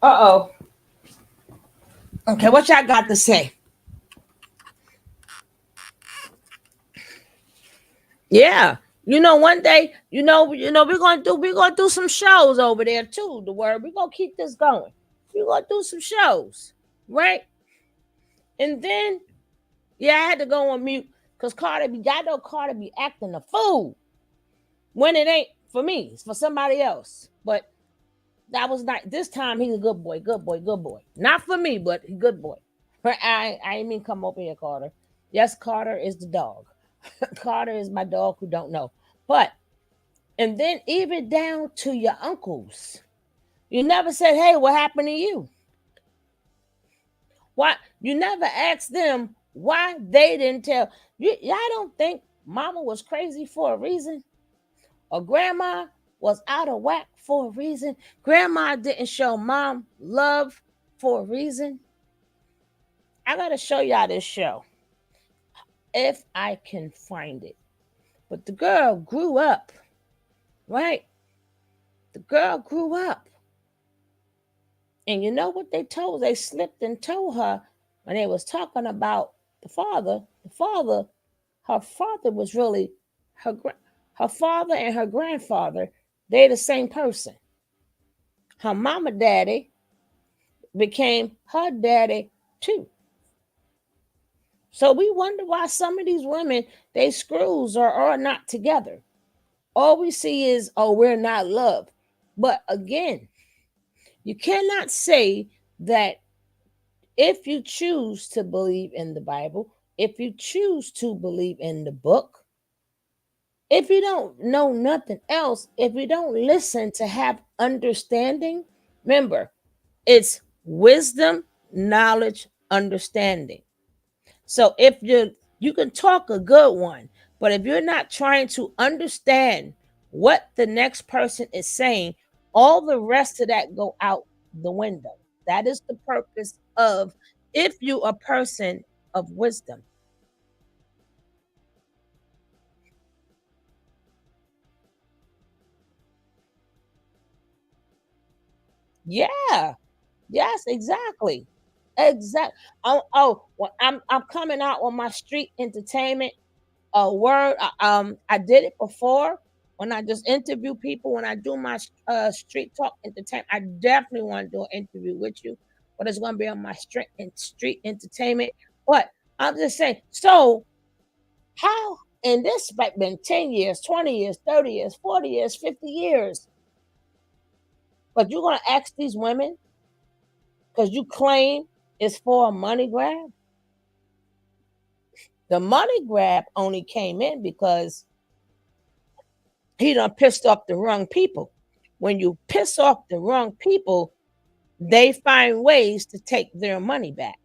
S1: Uh-oh. Okay, what y'all got to say? Yeah. One day, we're gonna do some shows over there too. The word, we're gonna keep this going. We're gonna do some shows, right? And then, yeah, I had to go on mute because y'all know Carter be acting a fool when it ain't for me, it's for somebody else. But that was not this time. He's a good boy, good boy, good boy. Not for me, but he good boy. But I didn't mean come over here, Carter. Yes, Carter is the dog. Carter is my dog who don't know. But and then even down to your uncles. You never said, hey, what happened to you? Why you never asked them why they didn't tell you? Y'all don't think mama was crazy for a reason? Or grandma was out of whack for a reason? Grandma didn't show mom love for a reason? I gotta show y'all this show if I can find it. But the girl grew up, right? The girl grew up. And you know what they told? They slipped and told her when they was talking about the father. The father, her father was really her father and her grandfather. They're the same person. Her mama daddy became her daddy too. So we wonder why some of these women, they screws or are not together. All we see is, oh, we're not loved. But again, you cannot say that if you choose to believe in the Bible, if you choose to believe in the book, if you don't know nothing else, if you don't listen to have understanding, remember, it's wisdom, knowledge, understanding. So if you can talk a good one, but if you're not trying to understand what the next person is saying, all the rest of that go out the window. That is the purpose of if you a person of wisdom. Yeah. Yes, exactly. Exact. Oh, well, I'm coming out on my street entertainment a word. I did it before when I just interview people. When I do my street talk entertainment, I definitely want to do an interview with you, but it's going to be on my street entertainment. But I'm just saying. So how in this like been 10 years, 20 years, 30 years, 40 years, 50 years, but you're going to ask these women because you claim it's for a money grab. The money grab only came in because he done pissed off the wrong people. When you piss off the wrong people, they find ways to take their money back.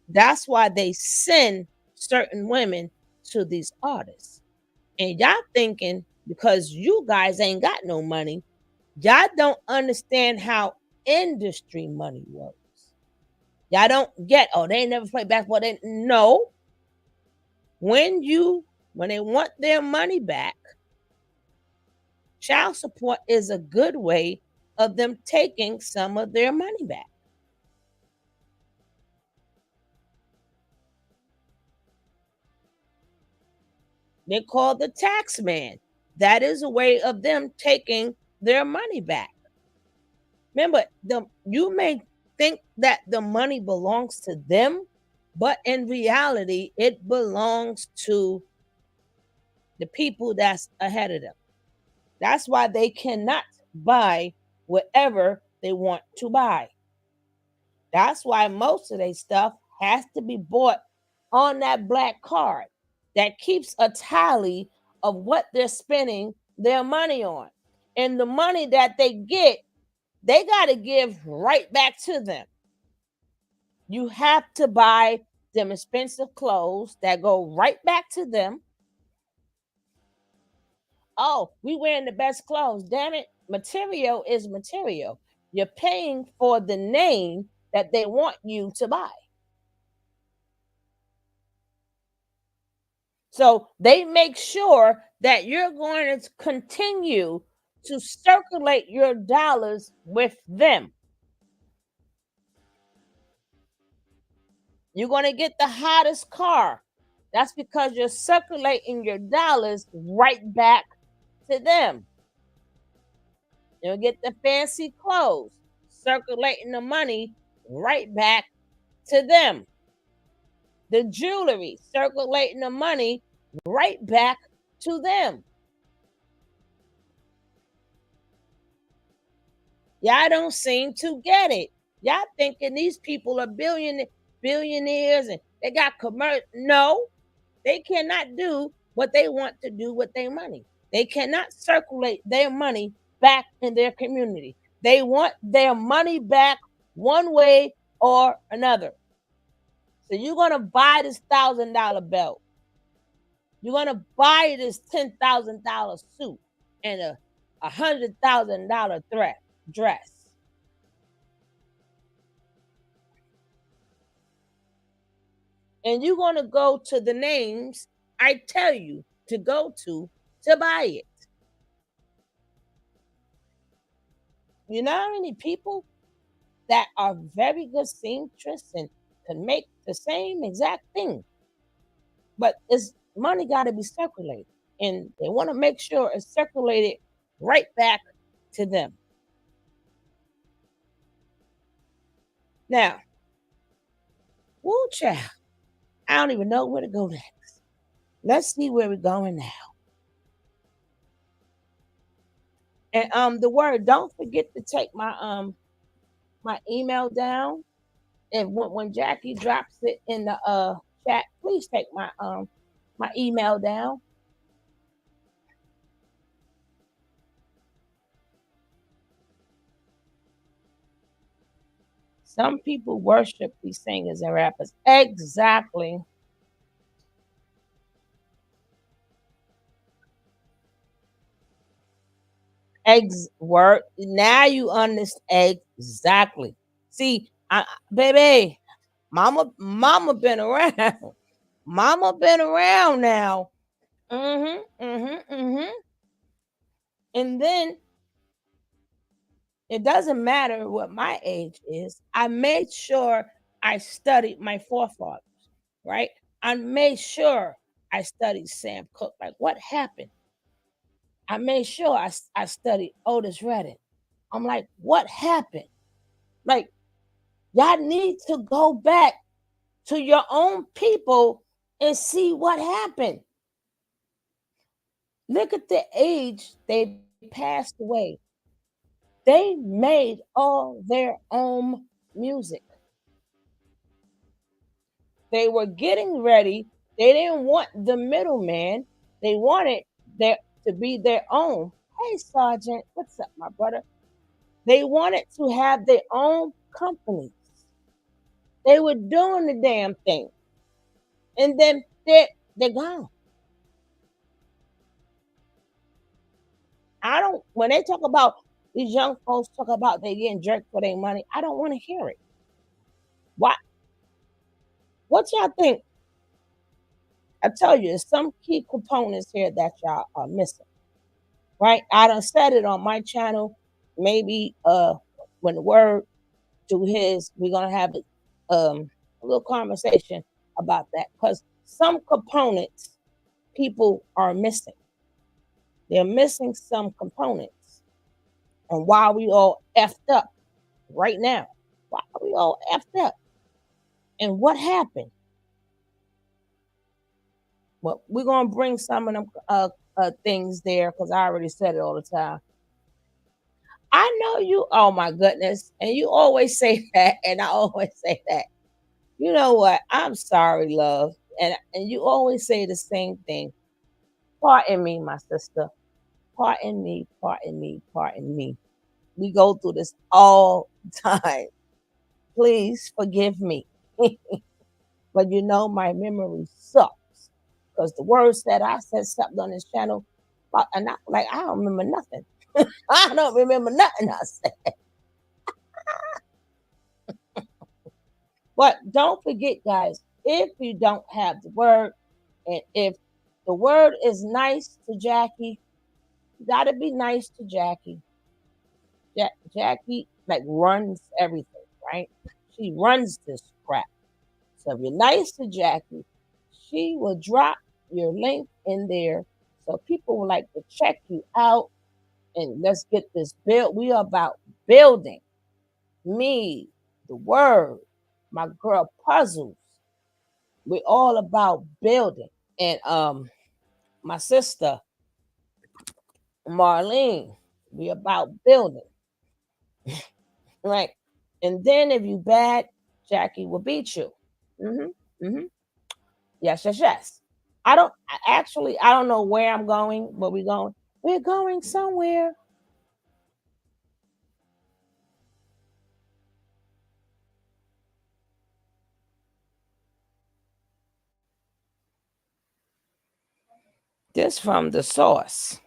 S1: That's why they send certain women to these artists. And y'all thinking because you guys ain't got no money, y'all don't understand how industry money works. Y'all don't get, oh, they ain't never played basketball. They no. When they want their money back, child support is a good way of them taking some of their money back. They call the tax man. That is a way of them taking their money back. Remember, you may think that the money belongs to them, but in reality, it belongs to the people that's ahead of them. That's why they cannot buy whatever they want to buy. That's why most of their stuff has to be bought on that black card that keeps a tally of what they're spending their money on. And the money that they get, they got to give right back to them. You have to buy them expensive clothes that go right back to them. Oh, we wearing the best clothes. Damn it. Material is material. You're paying for the name that they want you to buy. So they make sure that you're going to continue to circulate your dollars with them. You're going to get the hottest car. That's because you're circulating your dollars right back to them. You'll get the fancy clothes, circulating the money right back to them. The jewelry, circulating the money right back to them. Y'all don't seem to get it. Y'all thinking these people are billionaires and they got commercial. No, they cannot do what they want to do with their money. They cannot circulate their money back in their community. They want their money back one way or another. So you're gonna buy this $1,000 belt. You're gonna buy this $10,000 suit and a $100,000 dress. And you're going to go to the names I tell you to go to buy it. You know how many people? that are very good seamstress and can make the same exact thing. But it's money got to be circulated, and they want to make sure it's circulated right back to them. Now, woo child, I don't even know where to go next. Let's see where we're going now. And the word, don't forget to take my email down. And when Jackie drops it in the chat, please take my email down. Some people worship these singers and rappers. Exactly. Word. Now you understand exactly. See, baby, mama been around. Mama been around now. Mm-hmm. And then it doesn't matter what my age is. I made sure I studied my forefathers, right? I made sure I studied Sam Cooke. Like, what happened? I made sure I studied Otis Redding. I'm like, what happened? Like, y'all need to go back to your own people and see what happened. Look at the age they passed away. They made all their own music. They were getting ready. They didn't want the middleman. They wanted their to be their own. Hey, Sergeant, what's up, my brother? They wanted to have their own companies. They were doing the damn thing, and then they're gone. I don't. When they talk about these young folks talk about they getting jerked for their money, I don't want to hear it. Why? What y'all think? I tell you, there's some key components here that y'all are missing. Right? I done said it on my channel. Maybe when the word to his, we're gonna have a little conversation about that because some components people are missing. They're missing some components. And why we all effed up right now? Why are we all effed up? And what happened? Well, we're gonna bring some of them things there because I already said it all the time. I know you. Oh my goodness! And you always say that, and I always say that. You know what? I'm sorry, love, and you always say the same thing. Pardon me, my sister. Pardon me. Pardon me. Pardon me. We go through this all the time. Please forgive me. But you know my memory sucks because the words that I said something on this channel, and I don't remember nothing. I don't remember nothing I said. But don't forget, guys, if you don't have the word, and if the word is nice to Jackie, you gotta be nice to Jackie. Jackie like runs everything, right? She runs this crap. So if you're nice to Jackie, she will drop your link in there so people will like to check you out and let's get this built. We are about building. Me, the word, my girl puzzles. We're all about building. And my sister, Marlene, we about building. Right. And then if you bad, Jackie will beat you. Mm-hmm. Yes. I don't know where I'm going, but we're going somewhere. This from the source.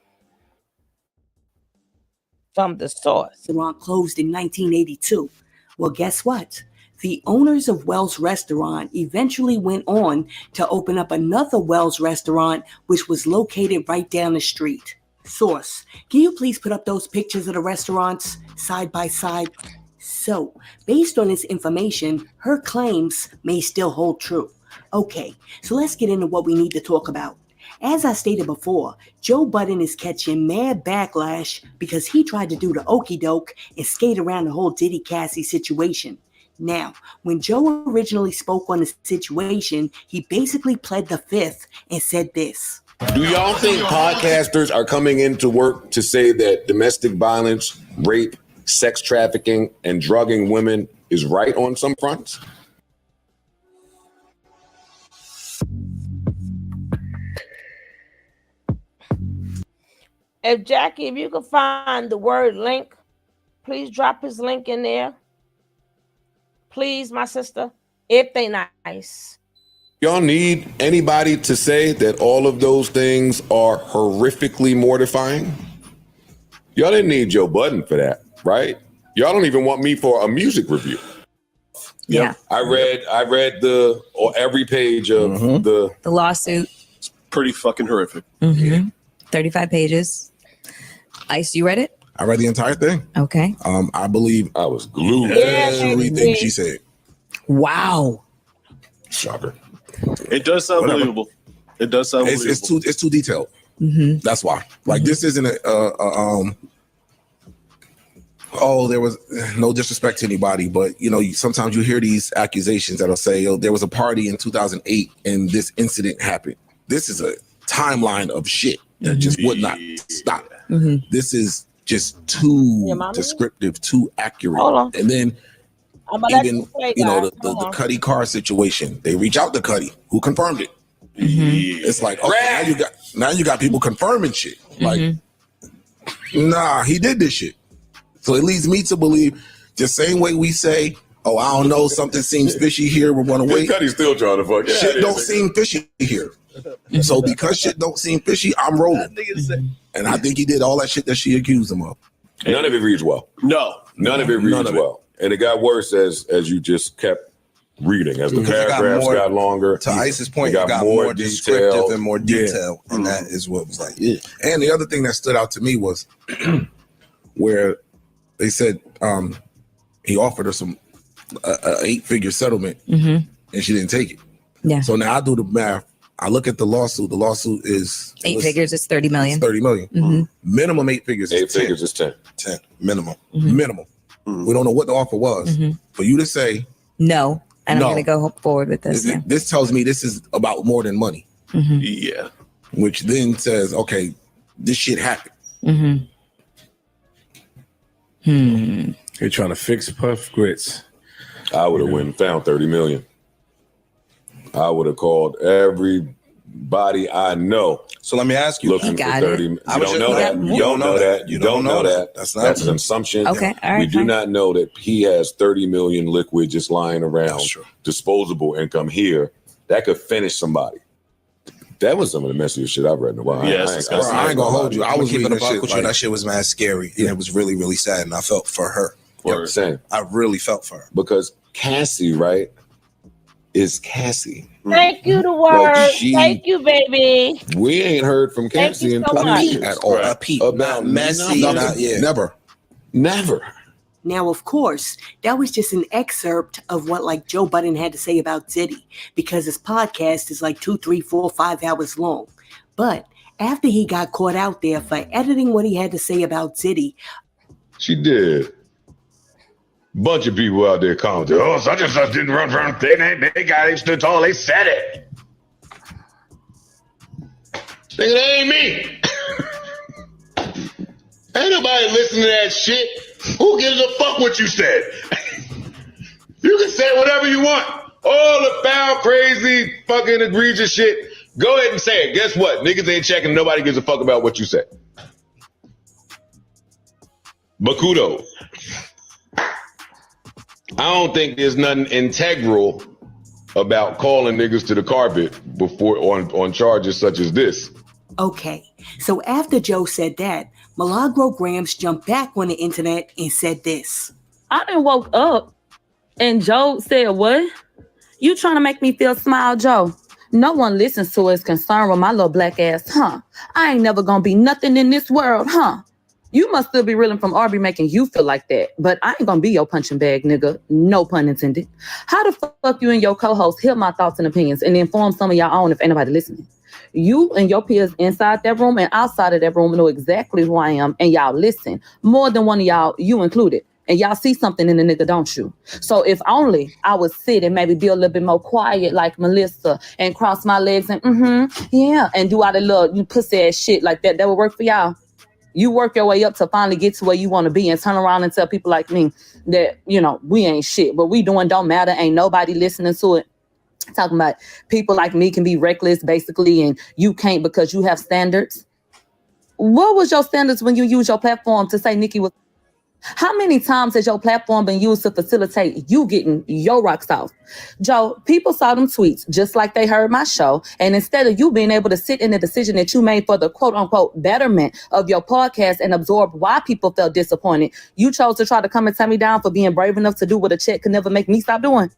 S1: From the source.
S3: Restaurant closed in 1982. Well, guess what? The owners of Wells Restaurant eventually went on to open up another Wells restaurant, which was located right down the street. Source, can you please put up those pictures of the restaurants side by side? So, based on this information, her claims may still hold true. Okay, so let's get into what we need to talk about. As I stated before, Joe Budden is catching mad backlash because he tried to do the okie doke and skate around the whole Diddy Cassie situation. Now, when Joe originally spoke on the situation, he basically pled the fifth and said this.
S4: Do y'all think podcasters are coming into work to say that domestic violence, rape, sex trafficking, and drugging women is right on some fronts?
S1: If Jackie, if you could find the word link, please drop his link in there. Please, my sister, if they nice.
S4: Y'all need anybody to say that all of those things are horrifically mortifying? Y'all didn't need Joe Budden for that, right? Y'all don't even want me for a music review.
S5: Yeah.
S4: I read the or every page of the
S5: lawsuit.
S6: It's pretty fucking horrific.
S5: 35 pages. Ice, you read it?
S7: I read the entire thing.
S5: Okay.
S7: I believe
S4: I was glued.
S7: everything she said.
S5: Wow.
S4: Shocker.
S6: It does sound believable. It does sound believable.
S7: It's too detailed. That's why. Like this isn't oh, there was no disrespect to anybody, but sometimes you hear these accusations that'll say, "Oh, there was a party in 2008 and this incident happened." This is a timeline of shit that just would not stop. This is just too descriptive, too accurate. And then even the Cuddy Carr situation, they reach out to Cuddy, who confirmed it. It's like, okay, now you got people confirming shit. Like, nah, he did this shit. So it leads me to believe, just same way we say, oh, I don't know, something seems fishy here, we're gonna wait.
S4: Cuddy's still trying to fuck.
S7: Shit don't seem fishy here. So because shit don't seem fishy, I'm rolling. And I think he did all that shit that she accused him of.
S4: None of it reads well.
S6: No.
S4: None of it reads well. And it got worse as you just kept reading. As the paragraphs got longer.
S7: To Ice's point, it got more descriptive and more detailed. And that is what was like. Yeah. And the other thing that stood out to me was where they said he offered her some 8-figure settlement and she didn't take it.
S5: Yeah.
S7: So now I do the math. I look at the lawsuit. The lawsuit is
S5: 8 figures. It's 30 million.
S7: It's 30 million. Minimum 8 figures.
S4: 8 figures is 10.
S7: 10 minimum. Minimum. We don't know what the offer was. For you to say
S5: no, and I'm going to go forward with this.
S7: This tells me this is about more than money.
S6: Yeah.
S7: Which then says, okay, this shit happened.
S8: They're trying to fix Puff Grits.
S4: I would have went and found 30 million. I would have called everybody I know.
S7: So let me ask you.
S4: Looking for 30. You don't know that. You don't know that. You don't know that. That's an assumption.
S5: Okay. All right.
S4: We do not know that he has 30 million liquid just lying around, disposable income here. That could finish somebody. That was some of the messiest shit I've read in a while.
S7: Yes, I ain't gonna hold you. I was keeping a buck with you. That shit was mad scary. And it was really, really sad. And I felt for her.
S4: Same.
S7: I really felt for her.
S4: Because Cassie, right, is Cassie.
S1: Thank you, the word. Thank you, baby.
S4: We ain't heard from Cassie in 20 years.
S7: At all. A peep.
S4: About
S7: messy. Never.
S3: Now, of course, that was just an excerpt of what Joe Budden had to say about Diddy, because his podcast is 2, 3, 4, 5 hours long. But after he got caught out there for editing what he had to say about Diddy.
S4: She did. Bunch of people out there commenting, oh, such and such didn't run from they got it, stood tall, they said it. Nigga, that ain't me. Ain't nobody listening to that shit. Who gives a fuck what you said? You can say whatever you want. All the foul, crazy, fucking egregious shit. Go ahead and say it. Guess what? Niggas ain't checking. Nobody gives a fuck about what you said. But kudos. I don't think there's nothing integral about calling niggas to the carpet before on charges such as this.
S3: Okay, so after Joe said that, Milagro Grams jumped back on the internet and said this.
S9: I done woke up and Joe said, what? You trying to make me feel small, Joe? No one listens to us concerned with my little black ass, huh? I ain't never gonna be nothing in this world, huh? You must still be reeling from Arby making you feel like that. But I ain't gonna be your punching bag, nigga. No pun intended. How the fuck you and your co-host hear my thoughts and opinions and inform some of y'all own if anybody listening? You and your peers inside that room and outside of that room know exactly who I am, and y'all listen. More than one of y'all, you included. And y'all see something in the nigga, don't you? So if only I would sit and maybe be a little bit more quiet like Melissa and cross my legs and yeah, and do all the little you pussy ass shit like that would work for y'all. You work your way up to finally get to where you want to be and turn around and tell people like me that, you know, we ain't shit. What we doing don't matter. Ain't nobody listening to it. Talking about people like me can be reckless, basically, and you can't because you have standards. What was your standards when you use your platform to say Nikki was? How many times has your platform been used to facilitate you getting your rocks off? Joe, people saw them tweets just like they heard my show. And instead of you being able to sit in the decision that you made for the quote unquote betterment of your podcast and absorb why people felt disappointed, you chose to try to come and tear me down for being brave enough to do what a check could never make me stop doing.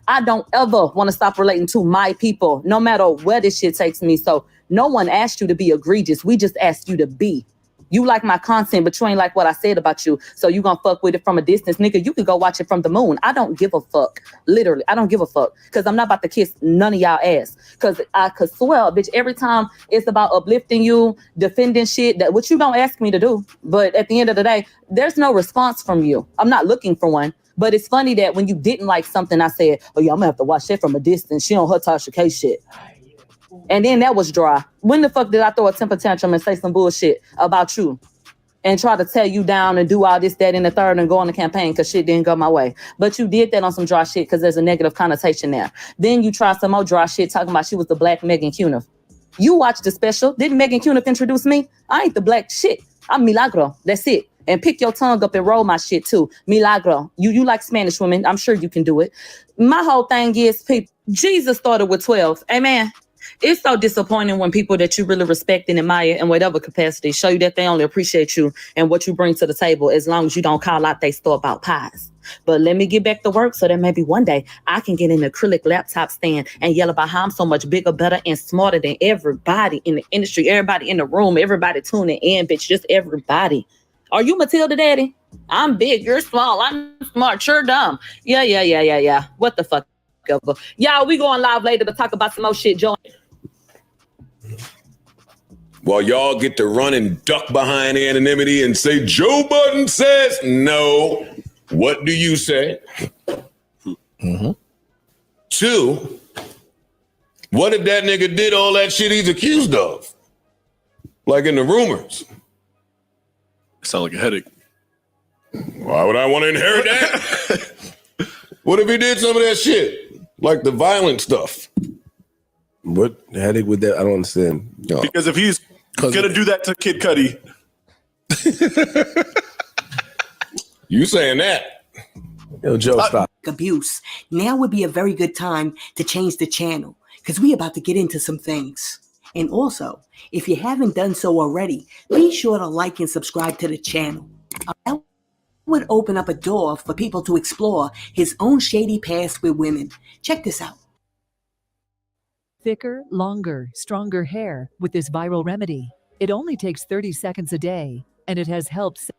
S9: I don't ever want to stop relating to my people, no matter where this shit takes me. So no one asked you to be egregious. We just asked you to be. You like my content, but you ain't like what I said about you. So you gonna fuck with it from a distance. Nigga, you could go watch it from the moon. I don't give a fuck. Literally, I don't give a fuck. Because I'm not about to kiss none of y'all ass. Because I could swear, bitch, every time it's about uplifting you, defending shit, that what you don't ask me to do. But at the end of the day, there's no response from you. I'm not looking for one. But it's funny that when you didn't like something, I said, oh yeah, I'm gonna have to watch that from a distance. She on her Tasha K shit. And then that was dry. When the fuck did I throw a temper tantrum and say some bullshit about you and try to tear you down and do all this, that, and the third and go on the campaign because shit didn't go my way? But you did that on some dry shit because there's a negative connotation there. Then you try some more dry shit talking about she was the black Megan Cuniff. You watched the special. Didn't Megan Cuniff introduce me? I ain't the black shit. I'm Milagro. That's it. And pick your tongue up and roll my shit too. Milagro. You like Spanish women. I'm sure you can do it. My whole thing is, people, Jesus started with 12. Amen. It's so disappointing when people that you really respect and admire in whatever capacity show you that they only appreciate you and what you bring to the table as long as you don't call out they store-bought pies. But let me get back to work so that maybe one day I can get an acrylic laptop stand and yell about how I'm so much bigger, better, and smarter than everybody in the industry, everybody in the room, everybody tuning in, bitch, just everybody. Are you Matilda Daddy? I'm big, you're small, I'm smart, you're dumb. Yeah. What the fuck ever. Y'all, we going live later to talk about some more shit, Joe.
S4: While y'all get to run and duck behind anonymity and say, Joe Budden says no, what do you say? Mm-hmm. 2, what if that nigga did all that shit he's accused of? Like in the rumors.
S6: Sound like a headache.
S4: Why would I want to inherit that? What if he did some of that shit? Like the violent stuff.
S8: What headache with that? I don't understand.
S6: No. Because if he's gonna do that to Kid Cudi,
S4: you saying that?
S8: Yo, Joe, stop.
S3: Abuse. Now would be a very good time to change the channel because we about to get into some things. And also, if you haven't done so already, be sure to like and subscribe to the channel. That would open up a door for people to explore his own shady past with women. Check this out.
S10: Thicker, longer, stronger hair with this viral remedy. It only takes 30 seconds a day, and it has helped.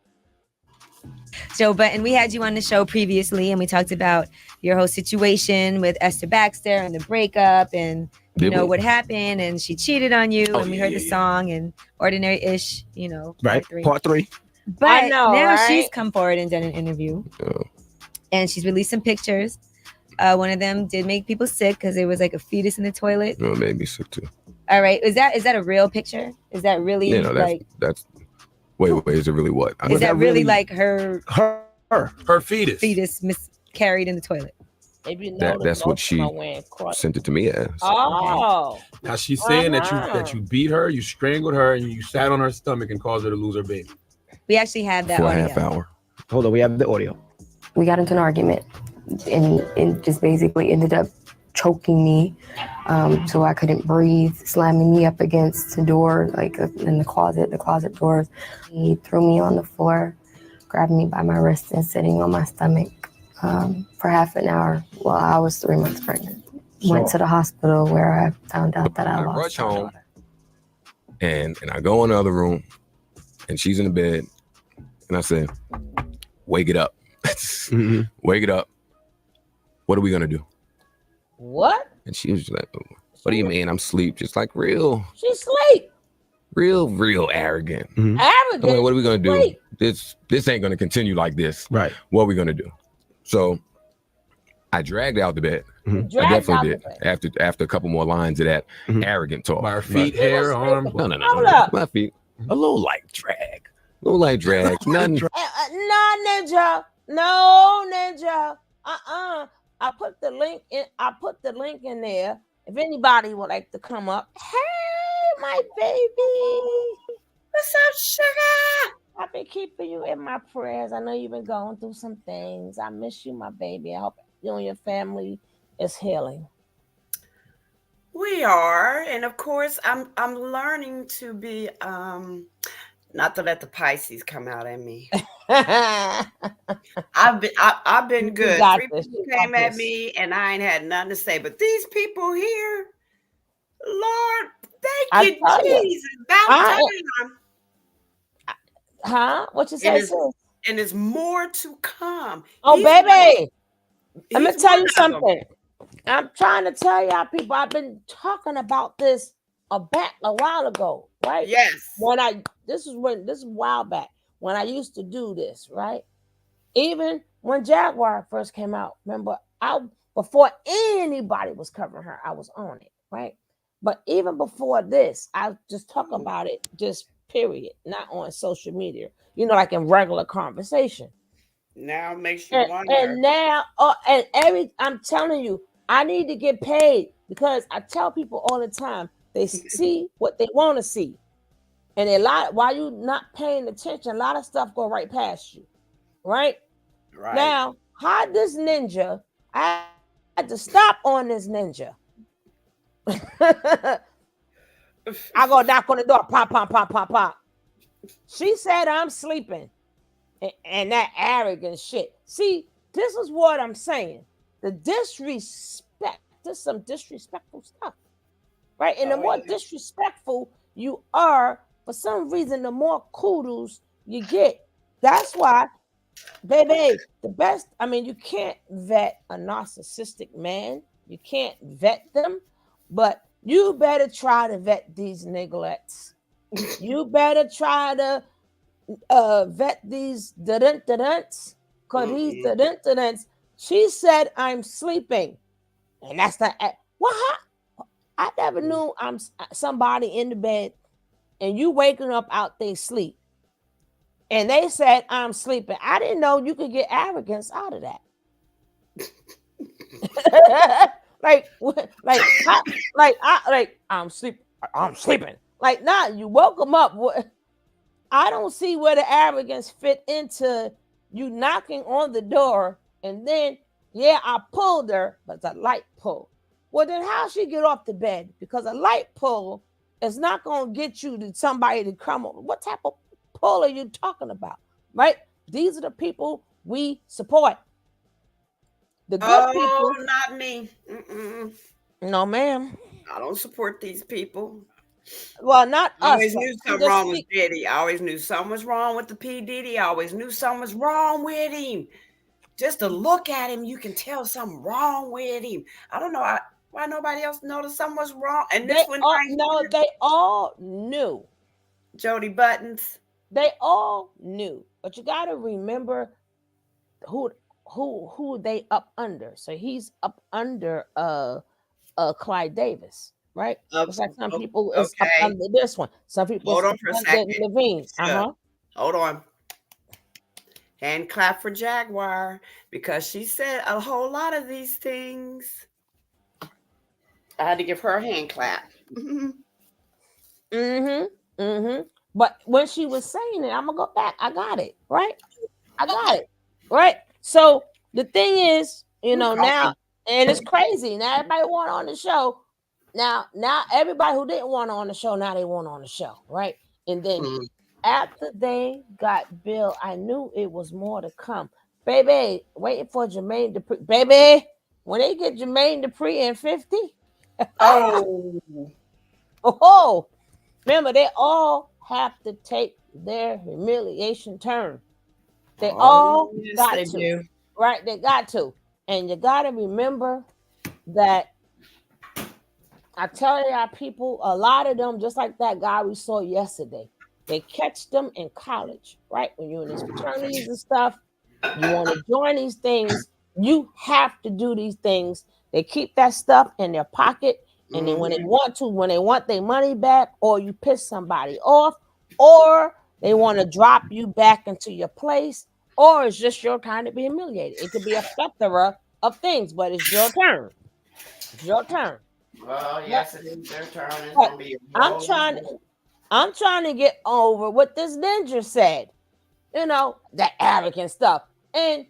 S5: Joe Budden, we had you on the show previously, and we talked about your whole situation with Esther Baxter and the breakup and, you know, what happened, and she cheated on you, and we heard the song and Ordinary-ish, you know,
S8: Part 3.
S5: But now she's come forward and done an interview, and she's released some pictures. One of them did make people sick because there was like a fetus in the toilet.
S11: No, it made me sick too.
S5: All right, is that a real picture? Is that really
S11: that's wait, is it really what?
S5: Is that really like her
S12: fetus?
S5: Fetus miscarried in the toilet.
S11: That's what she sent it to me as.
S12: Oh, now she's saying that you beat her, you strangled her, and you sat on her stomach and caused her to lose her baby.
S5: We actually have that
S11: for
S5: audio.
S11: a half hour.
S13: Hold on, we have the audio.
S14: We got into an argument, and it just basically ended up choking me, so I couldn't breathe, slamming me up against the door, like in the closet doors. He threw me on the floor, grabbed me by my wrist, and sitting on my stomach for half an hour while I was 3 months pregnant. Went to the hospital where I found out that I lost
S11: rush home, and I go in the other room, and she's in the bed, And I said, wake it up. Wake it up. What are we gonna do?
S1: What?
S11: And she was like, what do you mean I'm asleep? Just like real
S1: sleep.
S11: Real arrogant.
S1: Arrogant.
S11: I'm like, what are we gonna do? This ain't gonna continue like this.
S12: Right.
S11: What are we gonna do? So I dragged out the bed. I definitely did. After a couple more lines of that arrogant talk.
S12: By her feet, hair, arms.
S11: No.
S1: Hold up.
S11: My feet. A little light drag. Nothing.
S1: No, Ninja. No, Ninja. I put the link in there. If anybody would like to come up. Hey, my baby. What's up, sugar? I've been keeping you in my prayers. I know you've been going through some things. I miss you, my baby. I hope you and your family is healing.
S13: We are, and of course, I'm learning to be not to let the Pisces come out at me. I've been good. 3 people came at me, and I ain't had nothing to say. But these people here, Lord, thank you, Jesus. About time.
S1: Huh? What you say?
S13: And there's more to come.
S1: Oh, baby. Let me tell you something. I'm trying to tell y'all people, I've been talking about this a while ago, right?
S13: Yes.
S1: This is a while back when I used to do this, right? Even when Jaguar first came out, remember, before anybody was covering her, I was on it, right? But even before this, I just talk about it, just period, not on social media, like in regular conversation.
S13: Now it makes you wonder.
S1: And now, I'm telling you, I need to get paid because I tell people all the time, they see what they want to see. And while you're not paying attention, a lot of stuff go right past you, right?
S13: Right.
S1: Now, how this ninja, I had to stop on this ninja. I go knock on the door, pop, pop, pop, pop, pop. She said I'm sleeping. And that arrogant shit. See, this is what I'm saying. The disrespect. There's some disrespectful stuff. Right? And the more disrespectful you are, for some reason, the more kudos you get. That's why, baby, the best, you can't vet a narcissistic man. You can't vet them. But you better try to vet these nigglets. You better try to vet these dun-dun-duns, because these dun-dun-duns, she said I'm sleeping, and that's not what I never knew I'm somebody in the bed and you waking up out they sleep and they said I'm sleeping. I didn't know you could get arrogance out of that. I'm sleeping. Like, nah, you woke them up. I don't see where the arrogance fit into you knocking on the door and then, I pulled her, but it's a light pull. Well, then how she get off the bed? Because a light pull is not going to get you to somebody to come over. What type of pull are you talking about? Right? These are the people we support. The good people.
S13: Not me. Mm-mm.
S1: No, ma'am.
S13: I don't support these people.
S1: Well, not us.
S13: I always knew something wrong with Diddy. I always knew something was wrong with the P. Diddy. I always knew something was wrong with him. Just to look at him, you can tell something wrong with him. I don't know why nobody else noticed something was wrong. And this one,
S1: they all knew.
S13: Jody Buttons.
S1: They all knew, but you got to remember who they up under. So he's up under Clyde Davis. Right? It's like some people is up under this one. Some people
S13: hold on for a second.
S1: Levine.
S13: Hold on. Hand clap for Jaguar because she said a whole lot of these things. I had to give her a hand clap.
S1: But when she was saying it, I'm gonna go back. I got it, right? I got it, right? So the thing is, now, and it's crazy. Now everybody want on the show. Now everybody who didn't want on the show, now they want on the show, right? And then after they got Bill, I knew it was more to come. Baby, waiting for Jermaine Dupri. Baby, when they get Jermaine Dupri in 50. Remember, they all have to take their humiliation turn. They all
S13: yes,
S1: got
S13: they
S1: to.
S13: do.
S1: Right? They got to. And you got to remember that I tell y'all people, a lot of them, just like that guy we saw yesterday, they catch them in college, right? When you're in these fraternities and stuff, you want to join these things, you have to do these things. They keep that stuff in their pocket, and then when they want their money back, or you piss somebody off, or they want to drop you back into your place, or it's just your time to be humiliated. It could be a plethora of things, but it's your turn. It's your turn.
S13: Well, yes, it is their turn. It's
S1: But
S13: gonna be a
S1: I'm trying to get over what this ninja said. You know, that arrogant stuff. And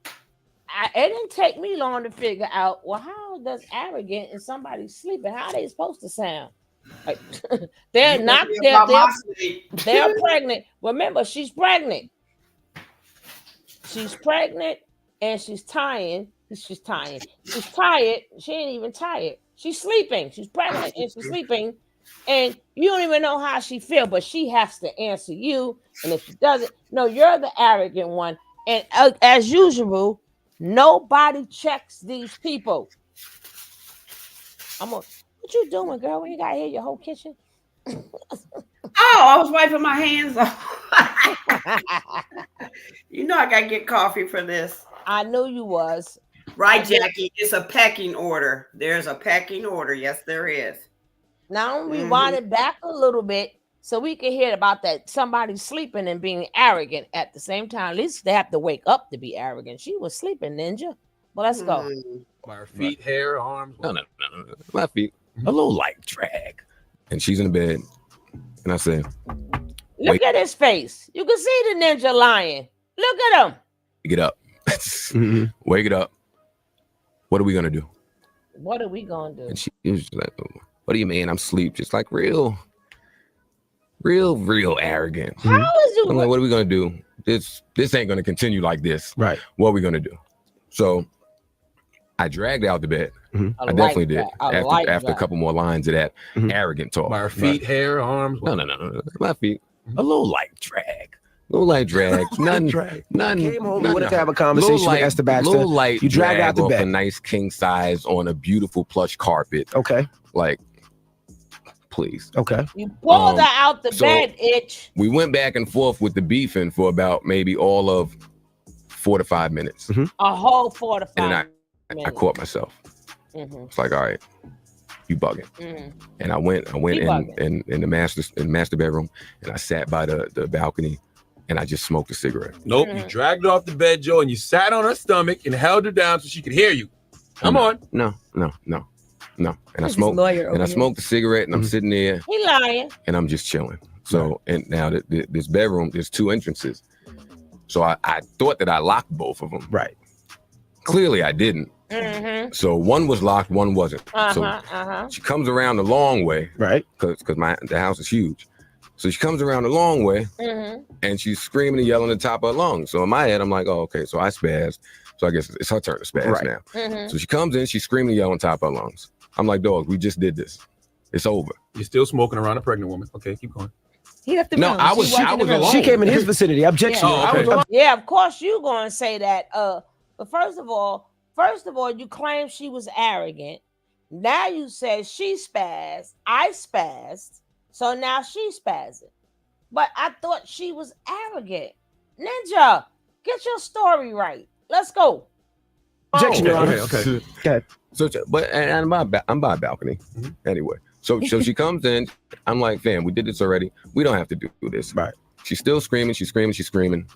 S1: it didn't take me long to figure out, well, how does arrogant and somebody sleeping, how are they supposed to sound? Like, they're not, they're pregnant. Remember, she's pregnant. She's pregnant and she's tired. She's tired. She ain't even tired. She's sleeping. She's pregnant and she's sleeping. And you don't even know how she feels, but she has to answer you. And if she doesn't, no, you're the arrogant one. And as usual, nobody checks these people. What you doing, girl? We ain't got here your whole kitchen.
S13: I was wiping my hands off. You know I gotta get coffee for this.
S1: I knew you was.
S13: Right, Jackie. It's a pecking order. There's a pecking order. Yes, there is.
S1: Now I'm rewind it back a little bit so we can hear about that somebody sleeping and being arrogant at the same time. At least they have to wake up to be arrogant. She was sleeping, ninja. Well, let's go.
S12: By her feet, hair, arms.
S11: No. My feet. A little light drag. And she's in the bed. And I said,
S1: Look at his face. You can see the ninja lying. Look at him.
S11: Get up. Wake it up. What are we going to do?
S1: What are we going to do?
S11: And she was like, what do you mean? I'm asleep. Just like real arrogant.
S1: How is you?
S11: I'm like, what are we going to do? This ain't going to continue like this.
S15: Right.
S11: What are we going to do? So I dragged out the bed. I definitely did. After a couple more lines of that arrogant talk.
S12: By her feet, hair, arms.
S11: No. My feet. A little light drag. Nothing.
S15: Came home and wanted to have a conversation with Esther Baxter.
S11: Little light.
S15: You drag out the
S11: off
S15: bed.
S11: a nice king size on a beautiful plush carpet.
S15: Okay.
S11: Like, please.
S15: Okay.
S1: You pulled her out the bed, itch.
S11: We went back and forth with the beefing for about maybe all of 4 to 5 minutes.
S1: A whole 4 to 5
S11: And
S1: minutes.
S11: I caught myself. It's like, all right, you bugging. And I went in the master bedroom, and I sat by the balcony, and I just smoked a cigarette.
S12: Nope, you dragged her off the bed, Joe, and you sat on her stomach and held her down so she could hear you. Come on.
S11: No. And I smoked the cigarette, and I'm sitting there.
S1: He lying.
S11: And I'm just chilling. So, and now this bedroom, there's 2 entrances. So I thought that I locked both of them.
S15: Right.
S11: Clearly I didn't. So one was locked, one wasn't. So she comes around the long way.
S15: Right.
S11: Because the house is huge. So she comes around the long way and she's screaming and yelling at the top of her lungs. So in my head, I'm like, oh, okay. So I spazzed. So I guess it's her turn to spaz now. So she comes in, she's screaming and yelling on top of her lungs. I'm like, dog, we just did this. It's over.
S12: You're still smoking around a pregnant woman. Okay, keep going.
S5: He left the
S11: No,
S5: room.
S11: I was alone.
S15: She came in his vicinity. Objection.
S1: Yeah, of course you gonna say that. But first of all, you claim she was arrogant. Now you said she spazzed. I spazzed. So now she's spazzing. But I thought she was arrogant. Ninja, get your story right. Let's go.
S15: Objection, Your Honor.
S11: Okay. So, but and I'm by a balcony anyway. So she comes in. I'm like, fam, we did this already. We don't have to do this.
S15: Right.
S11: She's still screaming. She's screaming.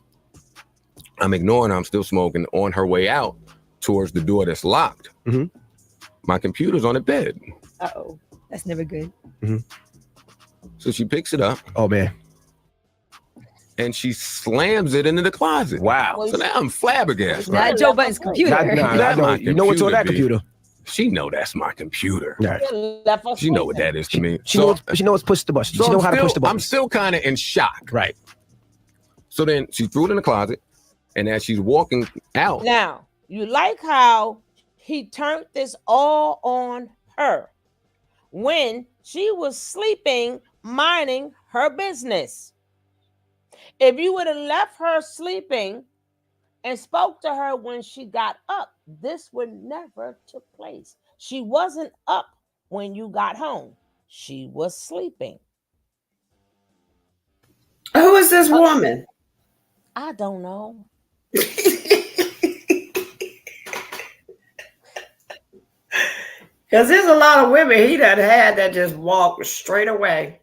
S11: I'm ignoring her. I'm still smoking. On her way out towards the door that's locked, my computer's on the bed.
S5: Uh-oh. That's never good.
S11: So she picks it up.
S15: Oh, man.
S11: And she slams it into the closet.
S15: Wow.
S11: So now I'm flabbergasted.
S5: Not Joe Button's computer.
S15: You know what's on that computer.
S11: She know that's my computer.
S15: Right.
S11: She know what that is to me.
S15: She knows push the button. She knows how to push the button.
S11: I'm still kind of in shock.
S15: Right.
S11: So then she threw it in the closet. And as she's walking out.
S1: Now, you like how he turned this all on her when she was sleeping, minding her business. If you would have left her sleeping and spoke to her when she got up, this would never took place. She wasn't up when you got home. She was sleeping.
S13: Who is this woman?
S1: I don't know.
S13: Because there's a lot of women he done had that just walk straight away.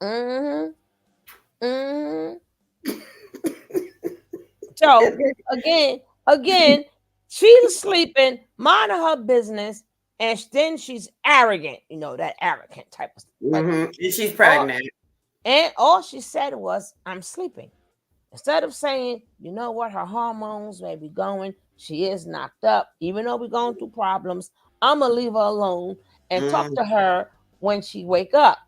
S1: Mm-hmm. So again, she's sleeping, minding her business, and then she's arrogant. You know, that arrogant type of stuff.
S13: And she's pregnant.
S1: And all she said was, "I'm sleeping." Instead of saying, you know what, her hormones may be going, she is knocked up, even though we're going through problems, I'm going to leave her alone and talk to her when she wake up.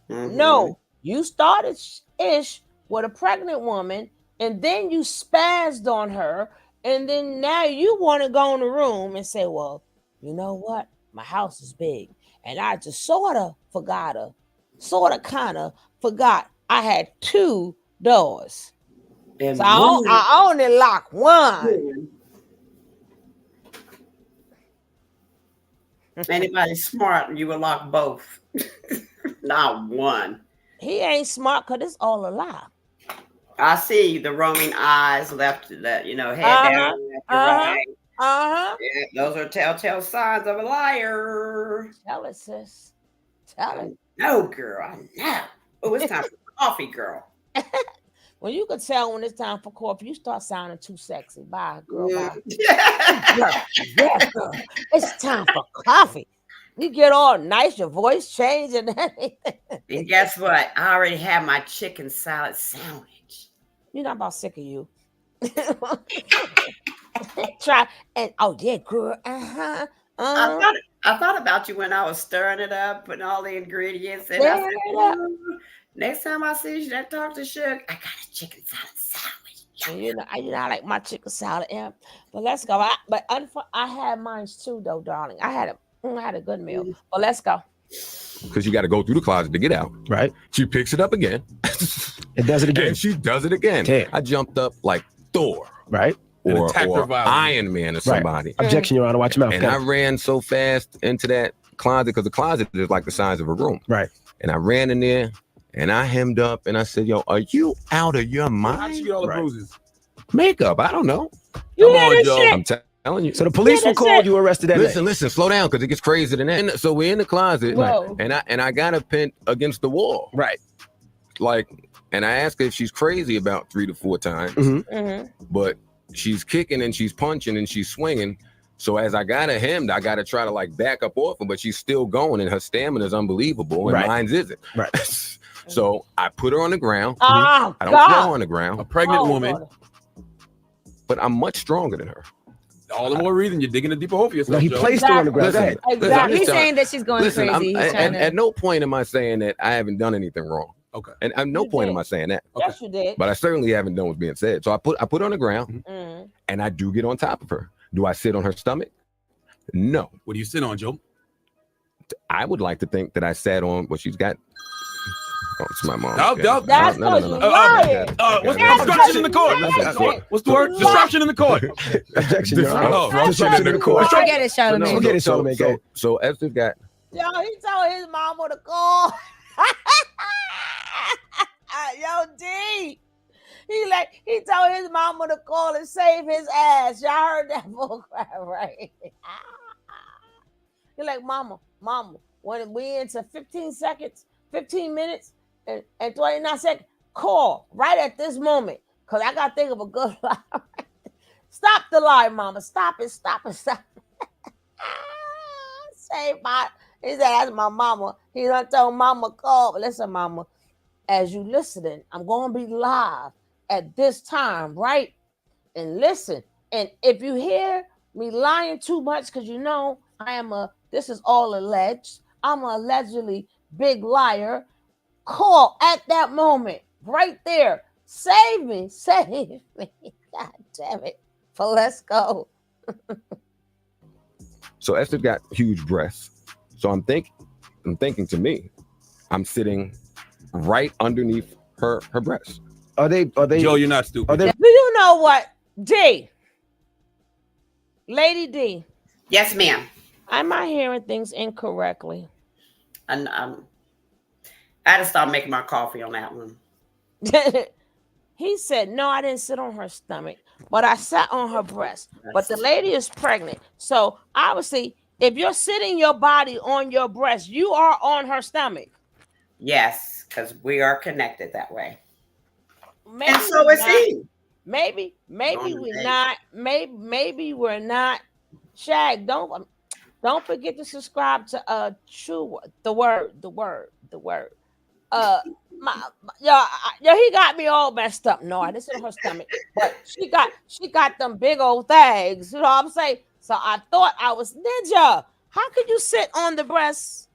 S1: No, you started ish with a pregnant woman, and then you spazzed on her, and then now you want to go in the room and say, well, you know what, my house is big, and I just sort of kind of forgot I had 2 doors.
S13: And
S1: so I only lock one.
S13: Anybody smart, you would lock both. Not one.
S1: He ain't smart because it's all a lie.
S13: I see the roaming eyes left, head down, left to right. Yeah, those are telltale signs of a liar.
S1: Tell it, sis. Tell it.
S13: No, girl, I know. Oh, it's time for coffee, girl.
S1: When you can tell when it's time for coffee, you start sounding too sexy. Bye, girl. Bye. Yeah, girl. It's time for coffee. You get all nice, your voice change and everything.
S13: And guess what? I already have my chicken salad sandwich.
S1: You know, I'm about sick of you. Try and yeah, girl.
S13: I thought about you when I was stirring it up, putting all the ingredients in. I said, next time I see you that talk to Sugar, I got a chicken salad sandwich.
S1: You know, I like my chicken salad. Yeah. But let's go. I had mine too, though, darling. I had a good meal. But let's go.
S11: Because you got to go through the closet to get out.
S15: Right.
S11: She picks it up again.
S15: It does it again.
S11: And she does it again.
S15: Damn.
S11: I jumped up like Thor.
S15: Right.
S11: Or Iron Man or somebody.
S15: Right. Objection, Your Honor. Watch your mouth.
S11: And I ran so fast into that closet because the closet is like the size of a room.
S15: Right.
S11: And I ran in there and I hemmed up and I said, yo, are you out of your mind?
S12: How'd you get all the bruises?
S11: Makeup. I don't know.
S1: You hear this shit?
S11: I'm telling you.
S15: So the police were called, you arrested that
S11: Listen, slow down because it gets crazier than that. And so we're in the closet and I got her pinned against the wall.
S15: Right.
S11: Like, and I asked her if she's crazy about 3 to 4 times. But she's kicking and she's punching and she's swinging. So as I got her hemmed, I got to try to like back up off her, but she's still going and her stamina is unbelievable and mine's isn't.
S15: Right.
S11: So I put her on the ground.
S1: Oh,
S11: I don't throw her on the ground.
S12: A pregnant woman.
S11: But I'm much stronger than her.
S12: All the more reason you're digging a deeper hole for yourself.
S15: No, he placed her on the ground.
S5: Exactly. He's saying that she's going crazy.
S11: At no point am I saying that I haven't done anything wrong.
S12: Okay.
S11: And at no point am I saying that.
S1: Yes, you did.
S11: But I certainly haven't done what's being said. So I put her on the ground and I do get on top of her. Do I sit on her stomach? No.
S12: What do you sit on, Joe?
S11: I would like to think that I sat on what she's got. Oh, it's my mom.
S12: No.
S1: That's
S11: no.
S12: What's the obstruction in the court? What's the word? Disruption in the court.
S15: Objection, Your Honor.
S11: Disruption in the court.
S5: Forget it, Charlamagne.
S15: Forget it, Charlamagne.
S11: So Esther's got.
S1: Yo, he told his mama to call. Yo, D. He told his mama to call and save his ass. Y'all heard that bull crap, right? He's like, mama, when we into 15 minutes and 29 seconds, call right at this moment. Because I got to think of a good lie. Stop the lie, mama. Stop it. Save my... He said, that's my mama. He done told mama call. But listen, mama, as you listening, I'm going to be live at this time, right? And listen, and if you hear me lying too much, because you know this is all alleged, I'm an allegedly big liar, call at that moment, right there. Save me. God damn it. So let's go.
S11: So Esther got huge breasts. So I'm thinking to me, I'm sitting right underneath her breast.
S15: Are they?
S12: Joe, you're not stupid.
S1: Do you know what? D. Lady D.
S13: Yes, ma'am.
S1: Am I hearing things incorrectly?
S13: And I had to stop making my coffee on that one.
S1: He said, no, I didn't sit on her stomach, but I sat on her breast. But the lady is pregnant. So obviously, if you're sitting your body on your breast, you are on her stomach.
S13: Yes, because we are connected that way.
S1: Maybe
S13: and so is he.
S1: Maybe we're not. Maybe we're not. Shag, don't forget to subscribe to the word. He got me all messed up. No, I didn't sit on her stomach, but she got them big old things. You know what I'm saying? So I thought I was Ninja. How could you sit on the breast?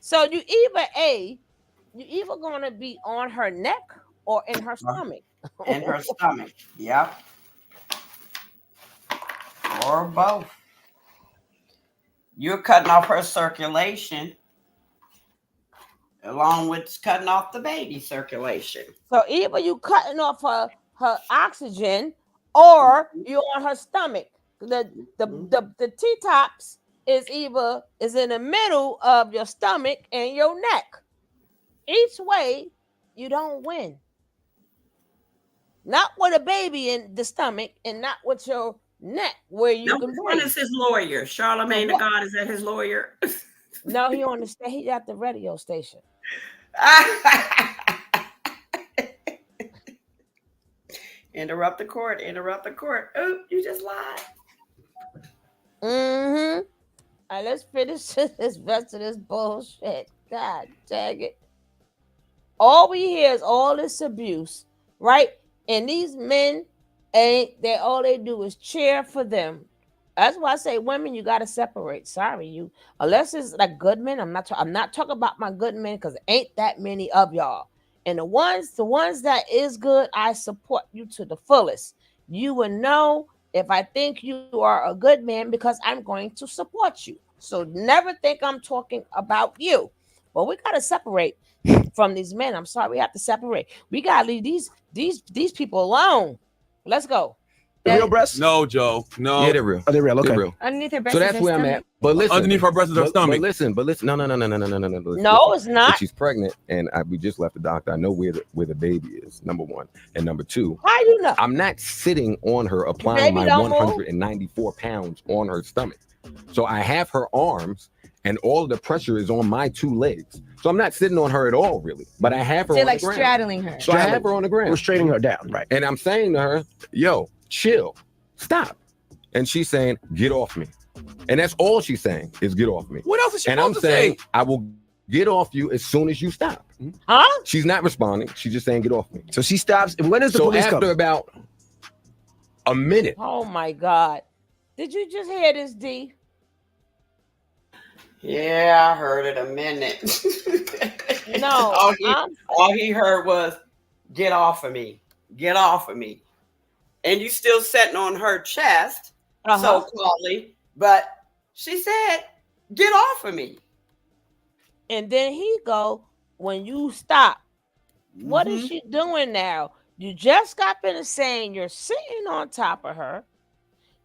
S1: So you either gonna be on her neck or in her stomach.
S13: In her stomach. Yep. Or both. You're cutting off her circulation along with cutting off the baby circulation.
S1: So either you cutting off her oxygen or you're on her stomach. The T-tops is in the middle of your stomach and your neck. Each way, you don't win. Not with a baby in the stomach and not with your neck where you can breathe.
S13: One is his lawyer. Charlemagne the God, is that his lawyer?
S1: No, he on the he at the radio station.
S13: Interrupt the court. Oh, you just lied.
S1: Mm-hmm. All right, let's finish this rest of this bullshit. God dang it. All we hear is all this abuse, right? And these men all they do is cheer for them. That's why I say women, you gotta separate. Sorry, you unless it's like good men. I'm not talking about my good men because ain't that many of y'all. And the ones that is good, I support you to the fullest. You will know if I think you are a good man because I'm going to support you. So never think I'm talking about you. But we gotta separate from these men. I'm sorry, we have to separate. We gotta leave these people alone. Let's go.
S15: Real breasts?
S12: No, Joe. No.
S11: Yeah, they're real.
S15: Oh, they're real. Okay.
S11: They're real.
S5: Underneath her breast.
S11: So that's where I'm at. But listen,
S12: underneath her breast is her stomach.
S11: But listen. No.
S1: No, it's not.
S11: If she's pregnant, and we just left the doctor. I know where the baby is. Number one, and number two.
S1: How you know?
S11: I'm not sitting on her, applying my 194 pounds on her stomach. So I have her arms, and all of the pressure is on my two legs. So I'm not sitting on her at all, really. But I have her on
S5: like
S11: the ground.
S5: straddling her.
S11: So I have her on the ground.
S15: We're straightening her down, right?
S11: And I'm saying to her, yo, chill, stop. And she's saying, get off me. And that's all she's saying is get off me.
S12: What else is she
S11: And I'm
S12: supposed to
S11: saying,
S12: say?
S11: I will get off you as soon as you stop.
S1: Huh?
S11: She's not responding. She's just saying, get off me.
S15: So she stops. And when does the police come?
S11: After about a minute.
S1: Oh my God. Did you just hear this, D?
S13: Yeah, I heard it a minute.
S1: No.
S13: all he heard was, get off of me. Get off of me. And you still sitting on her chest, so-called, but she said, get off of me.
S1: And then he go, when you stop, what is she doing now? You just got finished saying you're sitting on top of her.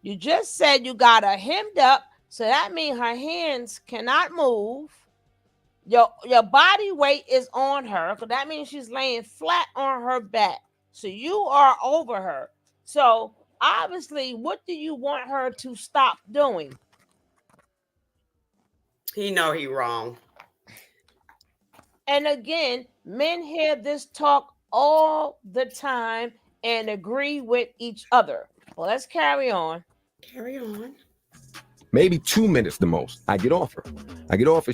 S1: You just said you got her hemmed up. So that means her hands cannot move. Your body weight is on her. So that means she's laying flat on her back. So you are over her. So obviously, what do you want her to stop doing?
S13: He know he wrong.
S1: And again, men hear this talk all the time and agree with each other. Well, let's carry on.
S13: Carry on.
S11: Maybe 2 minutes the most. I get off her.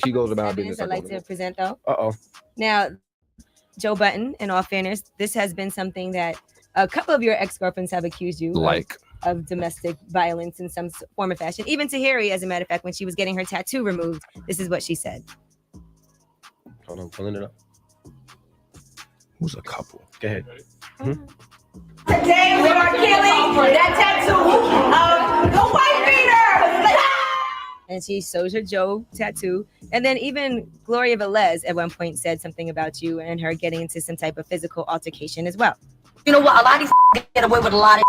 S11: She goes about business.
S5: I'd like to present though.
S11: Uh-oh.
S5: Now, Joe Button, in all fairness, this has been something that a couple of your ex-girlfriends have accused you of domestic violence in some form or fashion. Even Tahiri, as a matter of fact, when she was getting her tattoo removed, this is what she said.
S15: Hold on, pulling it up.
S11: Who's a couple?
S15: Go ahead.
S16: Today we are killing that tattoo of the white beater.
S5: And she shows her Joe tattoo. And then even Gloria Velez at one point said something about you and her getting into some type of physical altercation as well.
S16: You know what? A lot of these get away with a lot of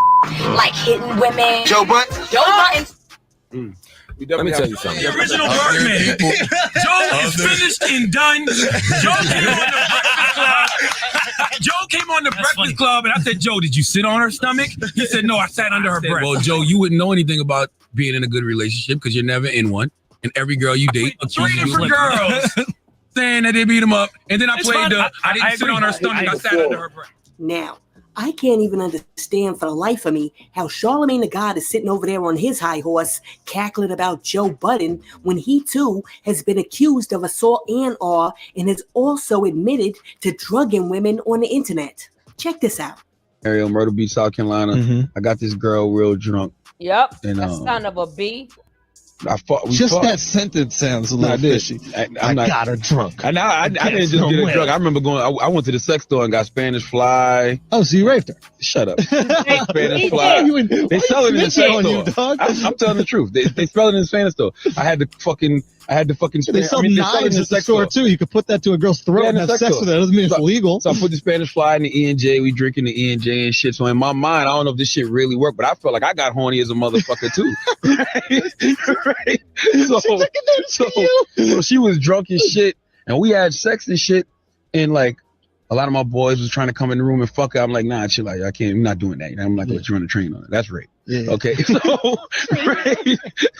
S16: like hitting women. Joe Button.
S11: Let me tell you something.
S17: The original Birdman. Joe is finished and done. Joe came on the Breakfast Club, and I said, Joe, did you sit on her stomach? He said, no, I sat under her breast.
S12: Well, Joe, you wouldn't know anything about being in a good relationship because you're never in one. And every girl you date
S17: Three different girls.
S12: saying that they beat him up. And then I played I didn't sit on her stomach, I sat under her breast.
S3: Now, I can't even understand for the life of me how Charlemagne the God is sitting over there on his high horse cackling about Joe Budden when he too has been accused of assault and has also admitted to drugging women on the internet. Check this out.
S12: Ariel, Myrtle Beach, South Carolina. I got this girl real drunk.
S1: Yep.
S12: And,
S1: a son of a B.
S18: That sentence sounds a little fishy. I got her drunk.
S12: And I didn't just get her drunk. I remember I went to the sex store and got Spanish Fly.
S18: Oh, so you raped her?
S12: Shut up. Spanish Fly. They sell it in the sex store. I'm telling the truth. They sell it in the Spanish store. I had to fucking.
S18: They sell knives in the store too. You could put that to a girl's throat and have sex with her. That doesn't mean it's illegal.
S12: So I put the Spanish Fly in the E&J. We drinking the E&J and shit. So in my mind, I don't know if this shit really worked, but I felt like I got horny as a motherfucker too. Right? So she was drunk as shit, and we had sex and shit, and like a lot of my boys was trying to come in the room and fuck her. I'm like, nah, chill out. I can't. I'm not doing that. I'm not gonna let you run a train on it. That's rape.
S18: Yeah.
S12: Okay.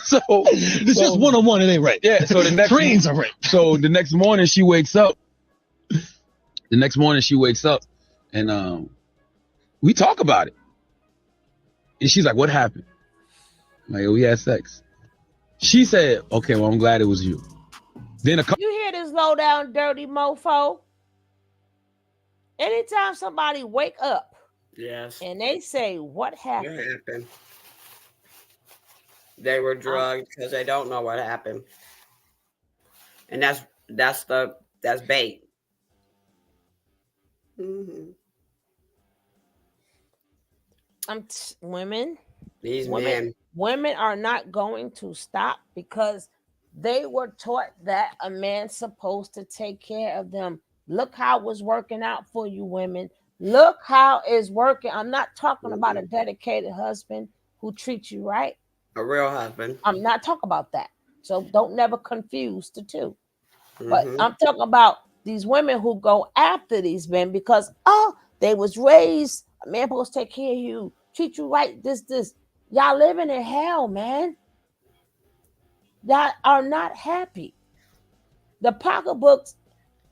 S12: So,
S18: it's just one-on-one. It ain't rape.
S12: Yeah. So the next
S18: trains are rape.
S12: So the next morning she wakes up. And we talk about it. And she's like, "What happened?" I'm like, we had sex. She said, "Okay, well, I'm glad it was you." Then
S1: you hear this low down dirty mofo? Anytime somebody wake up,
S13: yes,
S1: and they say, "What happened?"
S13: What happened? They were drugged because they don't know what happened, and that's bait. Mm-hmm.
S1: Women.
S13: These men.
S1: Women are not going to stop because they were taught that a man's supposed to take care of them. Look how it's working out for you, women. Look how it's working. I'm not talking about a dedicated husband who treats you right.
S13: A real husband.
S1: I'm not talking about that. So don't never confuse the two. But I'm talking about these women who go after these men because, they was raised, a man supposed to take care of you, treat you right, this. Y'all living in hell, man. Y'all are not happy. The pocketbooks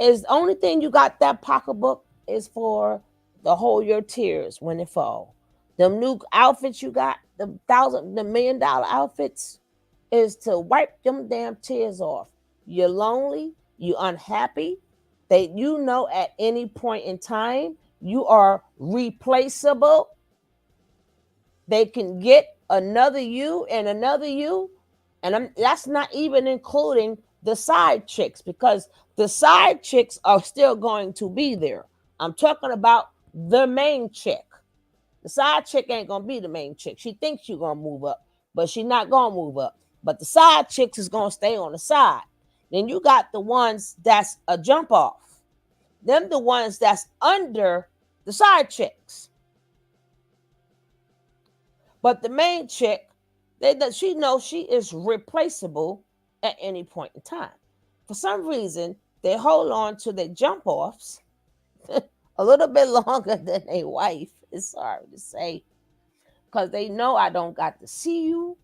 S1: is the only thing you got. That pocketbook is for the hold your tears when it fall. Them new outfits you got, the $1 million outfits, is to wipe them damn tears off. You're lonely, you unhappy, that you know at any point in time you are replaceable. They can get another you and another you. And that's not even including the side chicks, because the side chicks are still going to be there. I'm talking about the main chick. The side chick ain't going to be the main chick. She thinks she's going to move up, but she's not going to move up. But the side chicks is going to stay on the side. Then you got the ones that's a jump off. Them the ones that's under the side chicks. But the main chick, she knows she is replaceable at any point in time. For some reason, they hold on to their jump offs a little bit longer than their wife. It's sorry to say, because they know I don't got to see you.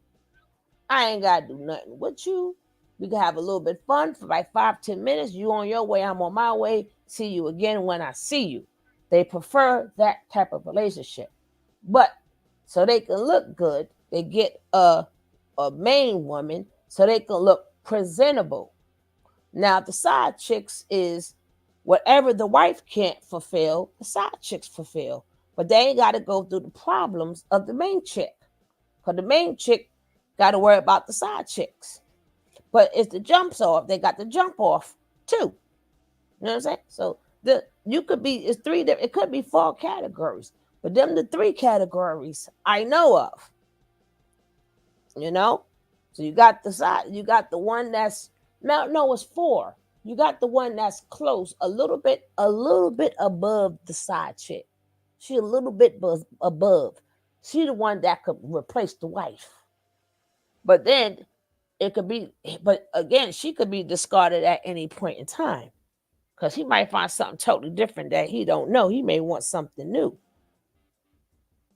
S1: I ain't got to do nothing with you. We can have a little bit fun for like 5-10 minutes. You on your way, I'm on my way. See you again when I see you. They prefer that type of relationship. But so they can look good, they get a main woman so they can look presentable. Now, the side chicks is whatever the wife can't fulfill, the side chicks fulfill. But they ain't got to go through the problems of the main chick. Because the main chick got to worry about the side chicks. But if the jumps off, they got the jump off too. You know what I'm saying? So it could be 4 categories. But them the 3 categories I know of. You know? So you got the side, you got the one that's no, it's 4. You got the one that's close, a little bit above the side chick. She a little bit above. She the one that could replace the wife. But then it could be, but again, she could be discarded at any point in time because he might find something totally different that he don't know. He may want something new.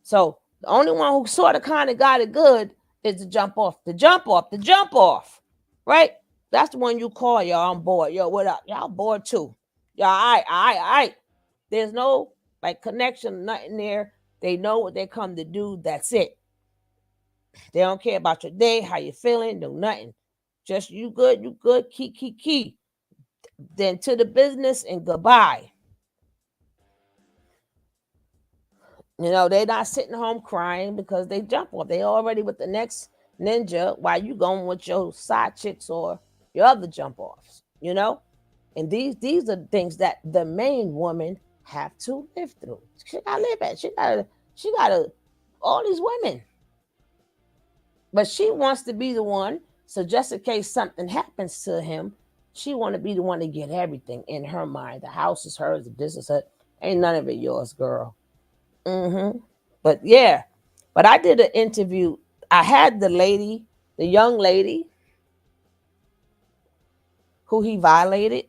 S1: So the only one who sort of kind of got it good is the jump off, right? That's the one you call, y'all. I'm bored. Yo, what up? Y'all bored too. Y'all, all right. There's no like connection, nothing there. They know what they come to do. That's it. They don't care about your day, how you feeling, no nothing. Just you good, key. Then to the business and goodbye. You know, they're not sitting home crying because they jump off. They already with the next ninja while you going with your side chicks or your other jump offs, you know? And these are things that the main woman have to live through. She gotta live at. She gotta all these women. But she wants to be the one. So just in case something happens to him, she want to be the one to get everything in her mind. The house is hers, the business is hers. Ain't none of it yours, girl. But yeah, but I did an interview. I had the young lady who he violated.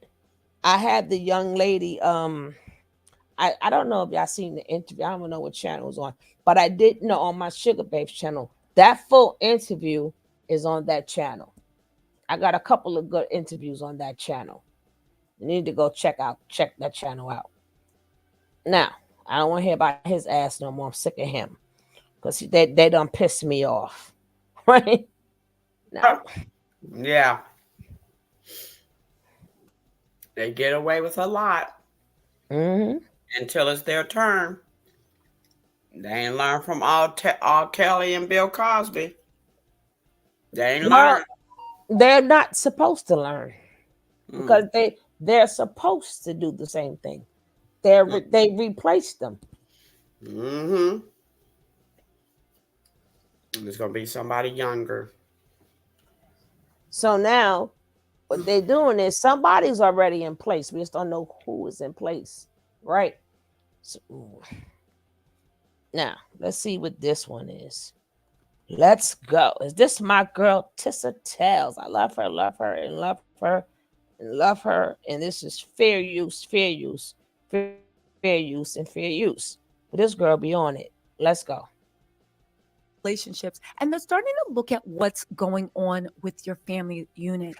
S1: I had the young lady. I don't know if y'all seen the interview. I don't know what channel it was on, but I did know on my Sugar Babes channel. That full interview is on that channel. I got a couple of good interviews on that channel. You need to go check that channel out. Now, I don't want to hear about his ass no more. I'm sick of him. Because they done pissed me off. Right? Now.
S13: Yeah. They get away with a lot. Until it's their turn. They ain't learned from all Kelly and Bill Cosby. They ain't learned.
S1: They're not supposed to learn. Because they're supposed to do the same thing. They replaced them.
S13: There's gonna be somebody younger.
S1: So now what they're doing is somebody's already in place. We just don't know who is in place. Right? So, now let's see what this one is. Let's go. Is this my girl Tissa Tells? I love her, and this is fair use. But this girl be on it. Let's go.
S3: Relationships, and they're starting to look at what's going on with your family unit.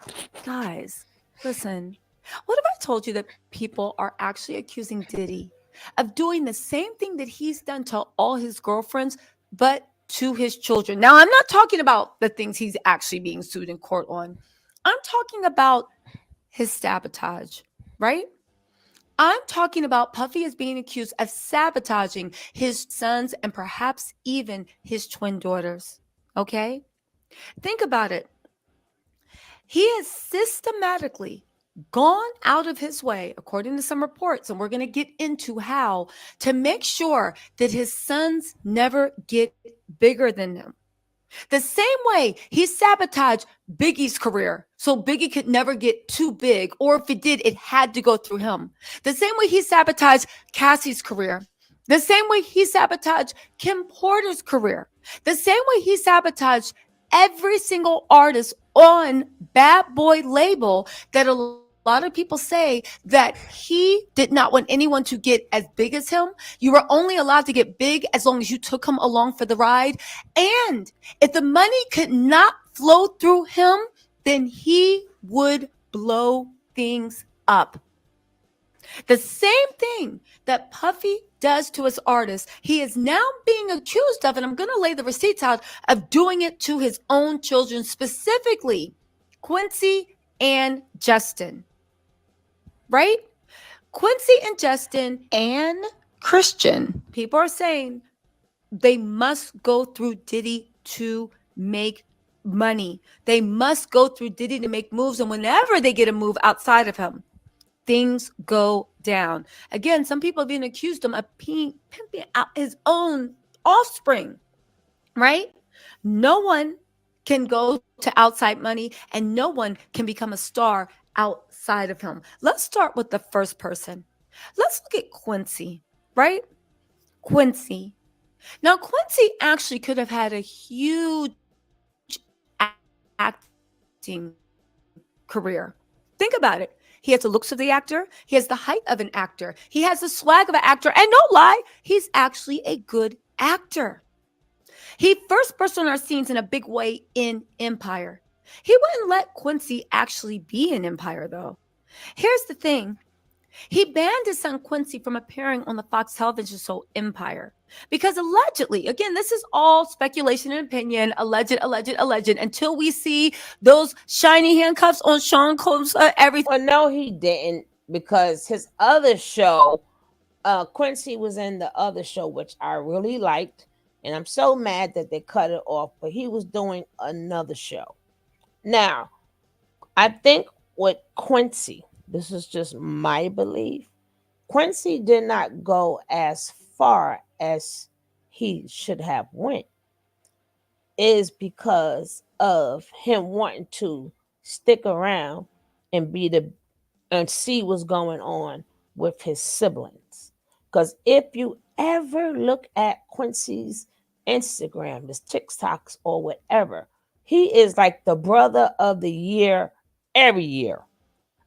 S3: Guys, listen, what if I told you that people are actually accusing Diddy of doing the same thing that he's done to all his girlfriends, but to his children? Now, I'm not talking about the things he's actually being sued in court on. I'm talking about his sabotage, right? I'm talking about Puffy is being accused of sabotaging his sons and perhaps even his twin daughters. Okay? Think about it. He has systematically gone out of his way, according to some reports, and we're going to get into how, to make sure that his sons never get bigger than him. The same way he sabotaged Biggie's career, so Biggie could never get too big, or if it did, it had to go through him. The same way he sabotaged Cassie's career. The same way he sabotaged Kim Porter's career. The same way he sabotaged every single artist on Bad Boy label that a lot of people say that he did not want anyone to get as big as him. You were only allowed to get big as long as you took him along for the ride. And if the money could not flow through him, then he would blow things up. The same thing that Puffy does to his artists, he is now being accused of, and I'm going to lay the receipts out, of doing it to his own children, specifically Quincy and Justin. Right? Quincy and Justin and Christian. People are saying they must go through Diddy to make money. They must go through Diddy to make moves. And whenever they get a move outside of him, things go down. Again, some people have been accused of pimping out his own offspring, right? No one can go to outside money, and no one can become a star outside of him. Let's start with the first person. Let's look at Quincy, right?
S19: Quincy. Now, Quincy actually could have had a huge acting career. Think about it. He has the looks of the actor. He has the height of an actor. He has the swag of an actor. And no lie, he's actually a good actor. He first burst on our scenes in a big way in Empire. He wouldn't let Quincy actually be in Empire, though. Here's the thing. He banned his son Quincy from appearing on the Fox television show Empire because allegedly, again, this is all speculation and opinion, alleged, until we see those shiny handcuffs on Sean Combs, everything.
S1: Well, no, he didn't, because his other show, Quincy was in the other show, which I really liked, and I'm so mad that they cut it off, but he was doing another show. Now, I think with Quincy, this is just my belief, Quincy did not go as far as he should have went, is because of him wanting to stick around and see what's going on with his siblings. Because if you ever look at Quincy's Instagram, his TikToks or whatever, he is like the brother of the year every year.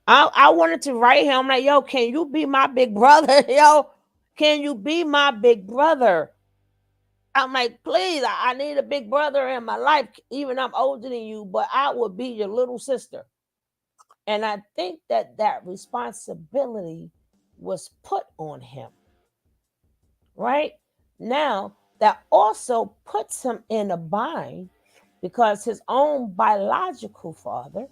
S1: I wanted to write him, I'm like, yo, can you be my big brother? Yo, can you be my big brother? I'm like, please, I need a big brother in my life. Even I'm older than you, but I will be your little sister. And I think that responsibility was put on him. Right? Now, that also puts him in a bind because his own biological father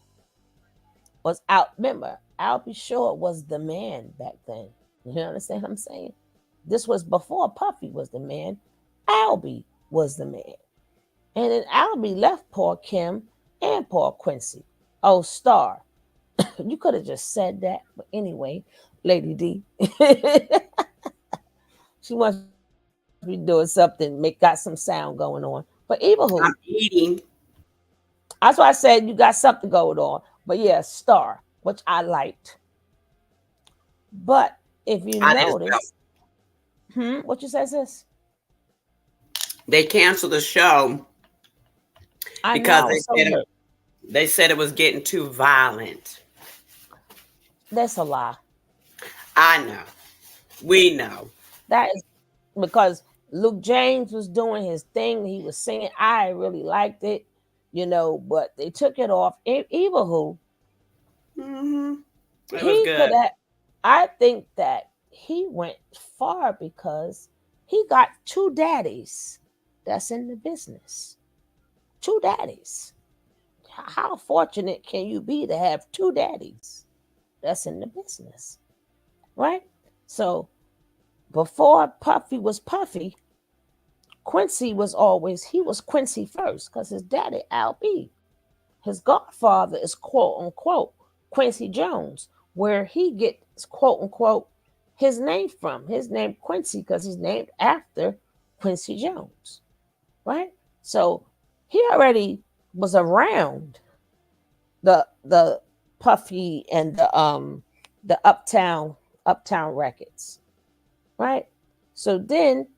S1: was out. Remember, Albie Shore was the man back then. You understand what I'm saying? This was before Puffy was the man. Albie was the man. And then Albie left poor Kim and poor Quincy. Oh, Star. You could have just said that. But anyway, Lady D. She must be doing something, got some sound going on. But Eva who?
S13: I'm eating.
S1: That's why I said you got something going on. But yeah, Star, which I liked. But if you notice, what you say, sis?
S13: They canceled the show because they said it was getting too violent.
S1: That's a lie.
S13: I know. We know.
S1: That is because Luke James was doing his thing. He was singing. I really liked it, but they took it off. Eva who?
S13: It was good.
S1: I think that he went far because he got two daddies that's in the business. Two daddies. How fortunate can you be to have two daddies that's in the business? Right? So before Puffy was Puffy, Quincy was Quincy first because his daddy, Al B. His godfather is quote unquote Quincy Jones, where he gets quote unquote his name from. His name Quincy because he's named after Quincy Jones. Right? So he already was around the Puffy and the Uptown records. Right? So then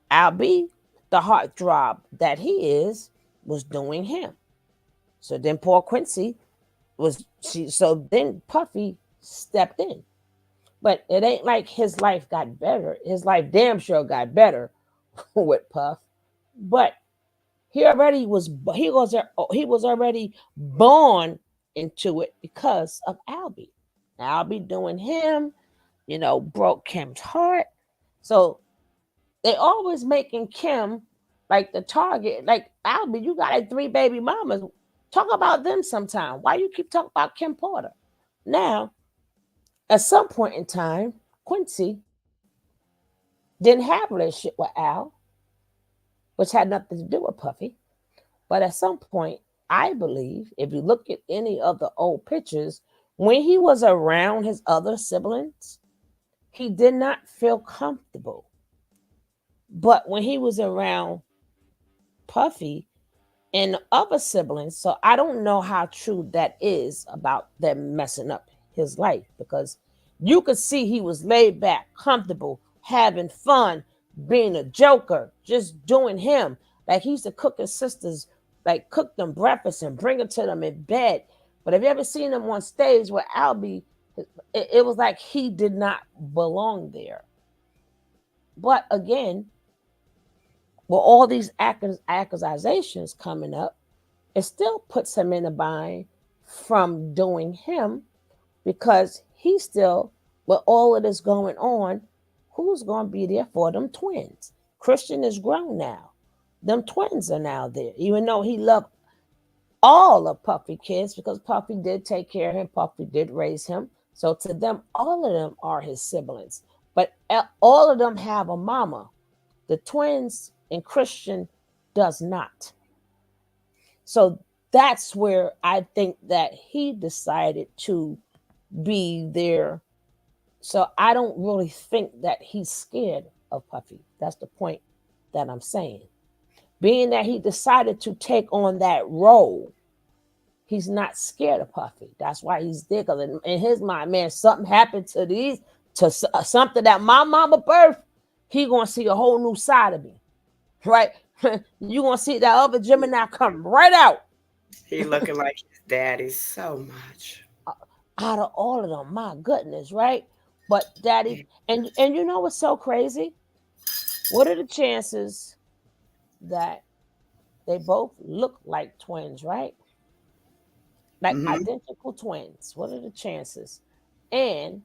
S1: Al B, the heartthrob that he is, was doing him. So then poor Quincy so then Puffy stepped in. But it ain't like his life got better. His life damn sure got better with Puff. But he was already born into it because of Albie. Albie doing him, broke Kim's heart. So they always making Kim like the target. Like, Albie, you got like 3 baby mamas. Talk about them sometime. Why you keep talking about Kim Porter? Now, at some point in time, Quincy didn't have a relationship with Al, which had nothing to do with Puffy. But at some point, I believe, if you look at any of the old pictures, when he was around his other siblings, he did not feel comfortable. But when he was around Puffy and other siblings, so I don't know how true that is about them messing up his life, because you could see he was laid back, comfortable, having fun, being a joker, just doing him. Like he used to cook his sisters, like cook them breakfast and bring it to them in bed. But have you ever seen him on stage with Albie? It was like he did not belong there. But again, with all these accusations coming up, it still puts him in a bind from doing him, because he still, with all of this going on, who's going to be there for them twins? Christian is grown now. Them twins are now there, even though he loved all of Puffy kids, because Puffy did take care of him. Puffy did raise him. So to them, all of them are his siblings. But all of them have a mama. The twins and Christian does not. So that's where I think that he decided to be there. So I don't really think that he's scared of Puffy. That's the point that I'm saying. Being that he decided to take on that role, he's not scared of Puffy. That's why he's there. Because in his mind, man, something happened to something that my mama birthed, he gonna see a whole new side of me, right? You gonna see that other Gemini come right out.
S13: He looking like his daddy so much.
S1: Out of all of them, my goodness, right? But daddy, and you know what's so crazy? What are the chances that they both look like twins, right? Like identical twins. What are the chances? And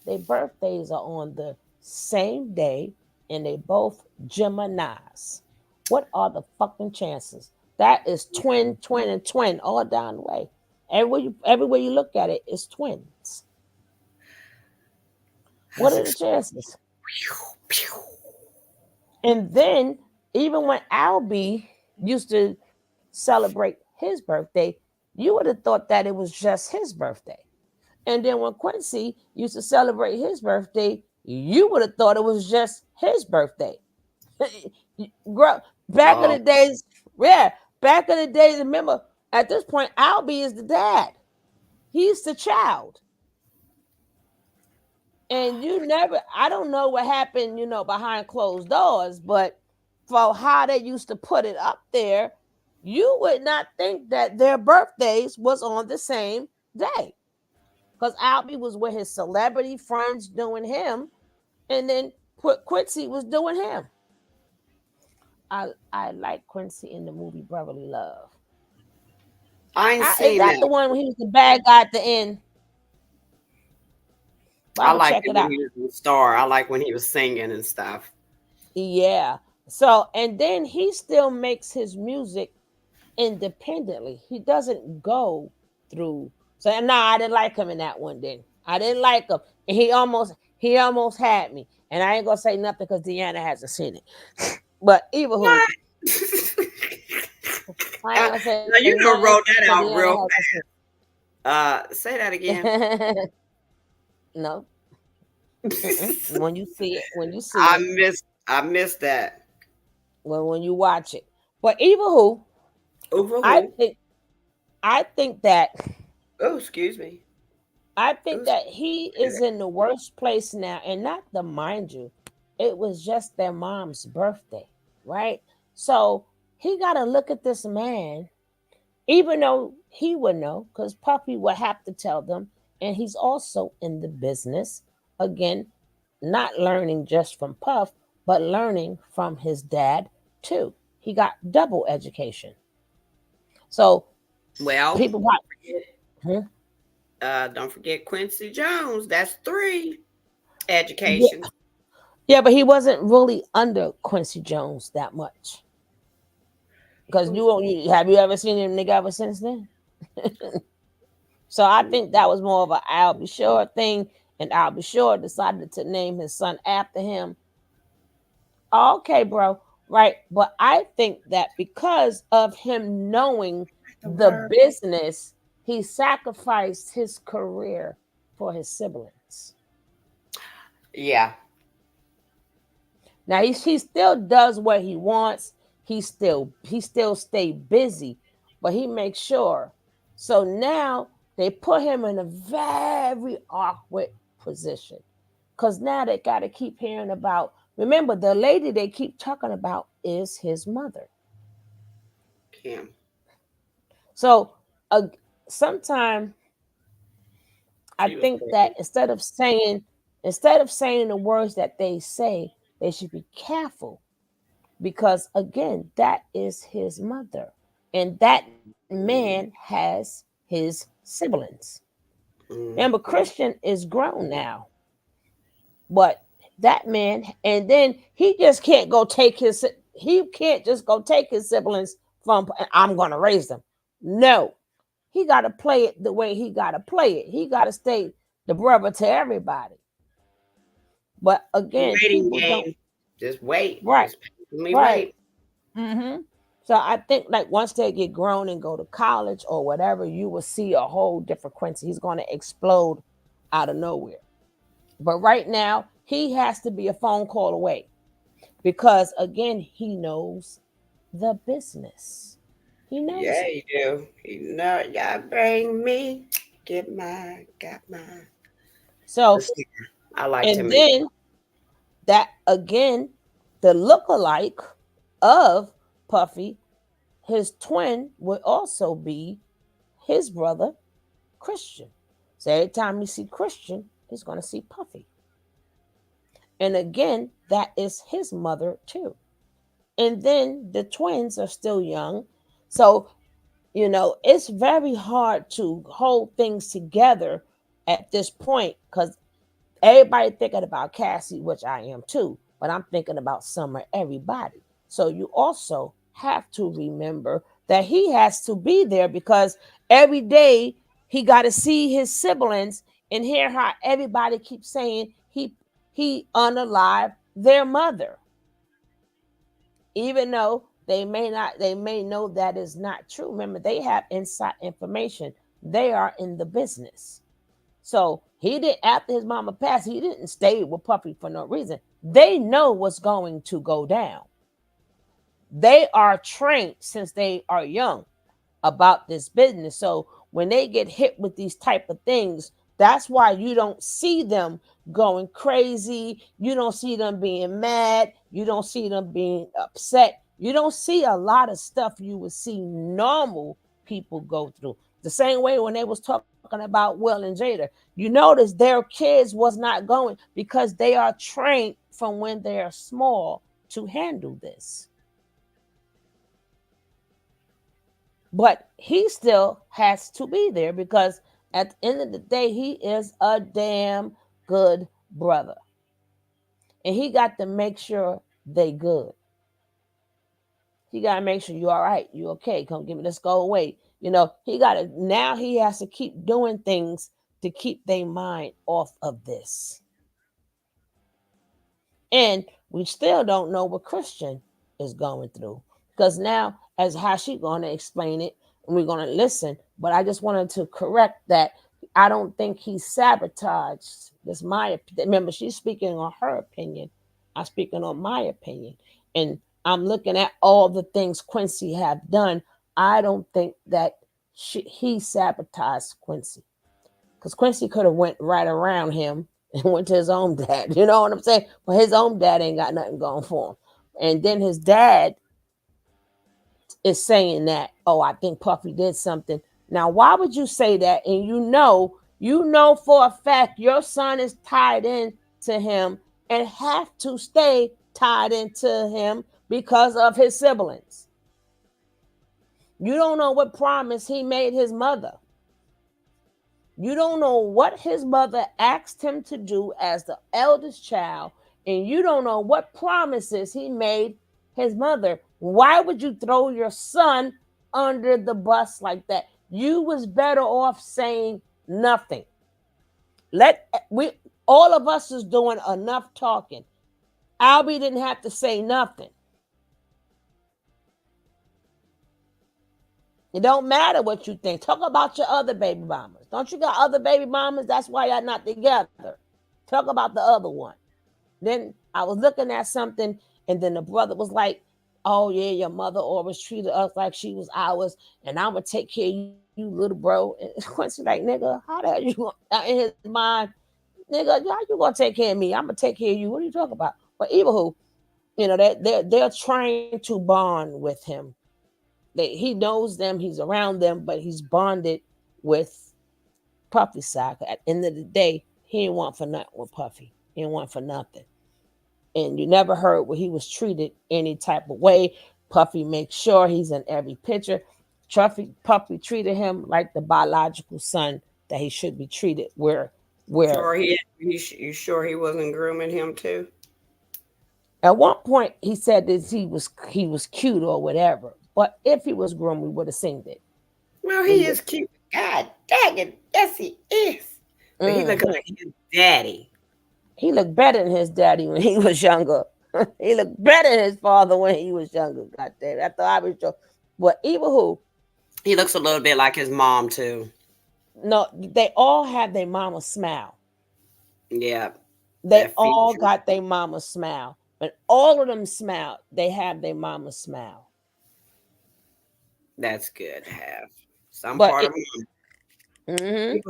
S1: their birthdays are on the same day, and they both Geminis. What are the fucking chances? That is twin, and twin all down the way. Everywhere you look at it, it's twins. What are the chances? And then, even when Albie used to celebrate his birthday, you would have thought that it was just his birthday. And then when Quincy used to celebrate his birthday, you would have thought it was just his birthday. Back in the days, remember, at this point, Albie is the dad. He's the child. And I don't know what happened, behind closed doors, but for how they used to put it up there, you would not think that their birthdays was on the same day. Because Albie was with his celebrity friends doing him, and then Quincy was doing him. I like Quincy in the movie Brotherly Love.
S13: I ain't seen that.
S1: Is that the one when he was the bad guy at the end?
S13: I like it when he was a star. I like when he was singing and stuff.
S1: Yeah. So, and then he still makes his music independently. He doesn't go through. So, I didn't like him in that one. Then I didn't like him. And he almost had me. And I ain't gonna say nothing because Deanna hasn't seen it. But either who.
S13: Now you wrote that out real fast. Say that again.
S1: No. When you see it,
S13: I missed that.
S1: When you watch it. But either who, I think that.
S13: Oh, excuse me.
S1: I think that he is in the worst place now, and not to mind you, it was just their mom's birthday, right? So he got to look at this man, even though he would know, because Puffy would have to tell them, and he's also in the business. Again, not learning just from Puff, but learning from his dad too. He got double education. So, people
S13: don't forget Quincy Jones. That's 3 education.
S1: Yeah, but he wasn't really under Quincy Jones that much. Because have you ever seen him nigga ever since then? So I think that was more of an I'll Be Sure thing, and I'll Be Sure decided to name his son after him. Okay, bro, right? But I think that because of him knowing the business, he sacrificed his career for his siblings.
S13: Yeah.
S1: Now he still does what he wants. He still stay busy, but he makes sure. So now they put him in a very awkward position, because now they got to keep hearing about Remember, the lady they keep talking about is his mother.
S13: Kim.
S1: So sometimes I think that instead of saying the words that they say, they should be careful because again, that is his mother, and that man has his siblings. Remember, Christian is grown now, but that man, and then he just can't go take his. He can't just go take his siblings from. I'm going to raise them. No, he got to play it the way he got to play it. He got to stay the brother to everybody. But again, people don't.
S13: Just wait.
S1: Right.
S13: Just patiently
S1: Right.
S13: wait.
S1: So I think like once they get grown and go to college or whatever, you will see a whole different Quincy. He's going to explode out of nowhere. But right now, he has to be a phone call away because again, he knows the business. He knows.
S13: Yeah,
S1: it.
S13: you do. You know, y'all bring me, get mine, got mine.
S1: So
S13: I like to
S1: and
S13: make.
S1: then that again, the look-alike of Puffy, his twin would also be his brother, Christian. So every time you see Christian, he's going to see Puffy. And again, that is his mother too. And then the twins are still young. So, it's very hard to hold things together at this point because everybody thinking about Cassie, which I am too, but I'm thinking about Summer, everybody. So you also have to remember that he has to be there because every day he got to see his siblings and hear how everybody keeps saying he unalive their mother. Even though they may know that is not true. Remember, they have inside information. They are in the business. So he did after his mama passed, he didn't stay with Puffy for no reason. They know what's going to go down. They are trained since they are young about this business. So when they get hit with these type of things, that's why you don't see them going crazy. You don't see them being mad. You don't see them being upset. You don't see a lot of stuff you would see normal people go through. The same way when they was talking about Will and Jada, you notice their kids was not going because they are trained from when they are small to handle this. But he still has to be there because at the end of the day, he is a damn good brother. And he got to make sure they good. He got to make sure you all right. You okay. Come get me. Let's go away. Now he has to keep doing things to keep their mind off of this. And we still don't know what Christian is going through because now as how she going to explain it and we're going to listen. But I just wanted to correct that. I don't think he sabotaged. That's my opinion. Remember, she's speaking on her opinion. I'm speaking on my opinion. And I'm looking at all the things Quincy have done. I don't think that he sabotaged Quincy because Quincy could have went right around him and went to his own dad. You know what I'm saying? But his own dad ain't got nothing going for him. And then his dad is saying that, oh, I think Puffy did something. Now, why would you say that? And you know for a fact your son is tied in to him and have to stay tied into him because of his siblings. You don't know what promise he made his mother. You don't know what his mother asked him to do as the eldest child, and you don't know what promises he made his mother. Why would you throw your son under the bus like that? You was better off saying nothing. All of us is doing enough talking. Albie didn't have to say nothing. It don't matter what you think. Talk about your other baby mamas. Don't you got other baby mamas? That's why y'all not together. Talk about the other one. Then I was looking at something, and then the brother was like, oh, yeah, your mother always treated us like she was ours, and I'm going to take care of you, little bro. And Quincy like, nigga, how the hell you in his mind? Nigga, how you going to take care of me? I'm going to take care of you. What are you talking about? But even who, they're trying to bond with him. He knows them, he's around them, but he's bonded with Puffy side. At the end of the day, he ain't want for nothing with Puffy. He ain't want for nothing. And you never heard where he was treated any type of way. Puffy makes sure he's in every picture. Puffy treated him like the biological son that he should be treated. Where
S13: you sure he wasn't grooming him too?
S1: At one point he said that he was cute or whatever. But if he was groomed, we would have seen it.
S13: Well, he is cute. God dang it. Yes, he is. But he looked like his daddy.
S1: He looked better than his daddy when he was younger. He looked better than his father when he was younger. God damn it. I thought I was joking. But even who?
S13: He looks a little bit like his mom, too.
S1: No, they all have their mama smile.
S13: Yeah.
S1: They all got their mama smile. When all of them smile, they have their mama smile.
S13: That's good to have. Part of them.
S1: Mm-hmm.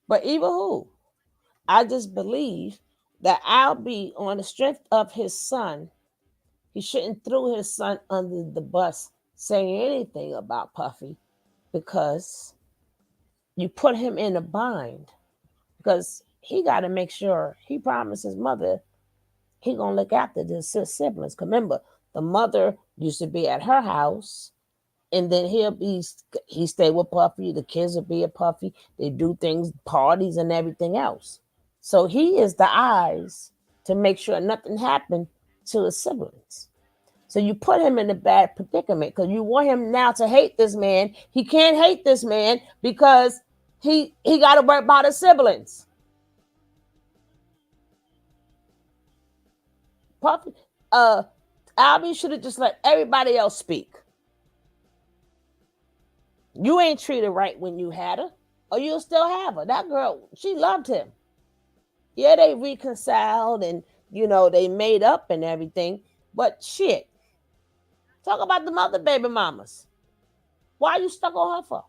S1: But even who? I just believe that I'll be on the strength of his son. He shouldn't throw his son under the bus saying anything about Puffy, because you put him in a bind, because he got to make sure he promised his mother he gonna look after his siblings. Remember, the mother used to be at her house, and then he stay with Puffy. The kids will be at Puffy. They do things, parties and everything else. So he is the eyes to make sure nothing happened to his siblings. So you put him in a bad predicament because you want him now to hate this man. He can't hate this man because he got to worry about his siblings. Puffy, Albie should have just let everybody else speak. You ain't treated right when you had her, or you'll still have her. That girl, she loved him. Yeah, they reconciled and, they made up and everything. But shit, talk about the mother baby mamas. Why are you stuck on her for?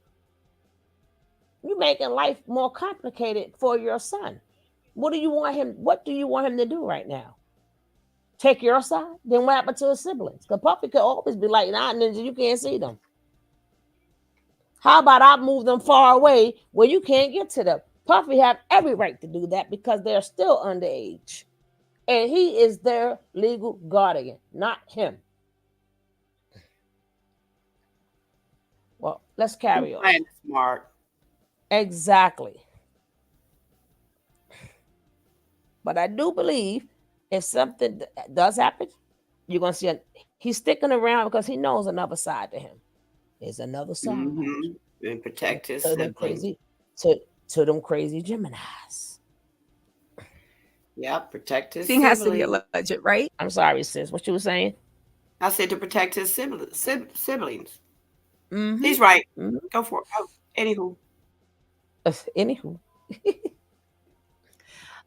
S1: You making life more complicated for your son. What do you want him to do right now? Take your side? Then what happened to his siblings? Because Puffy could always be like, nah, ninja, you can't see them. How about I move them far away where you can't get to them? Puffy have every right to do that because they're still underage. And he is their legal guardian, not him. Well, let's carry on.
S13: Smart.
S1: Exactly. But I do believe if something does happen, you're going to see he's sticking around because he knows another side to him. There's another side.
S13: Mm-hmm. And protect his
S1: to them crazy Geminis.
S13: Yeah, protect his
S19: Thing has to be alleged, right?
S1: I'm sorry, sis. What you were saying?
S13: I said to protect his siblings.
S1: Mm-hmm.
S13: He's right.
S1: Mm-hmm.
S13: Go for it. Oh,
S1: anywho.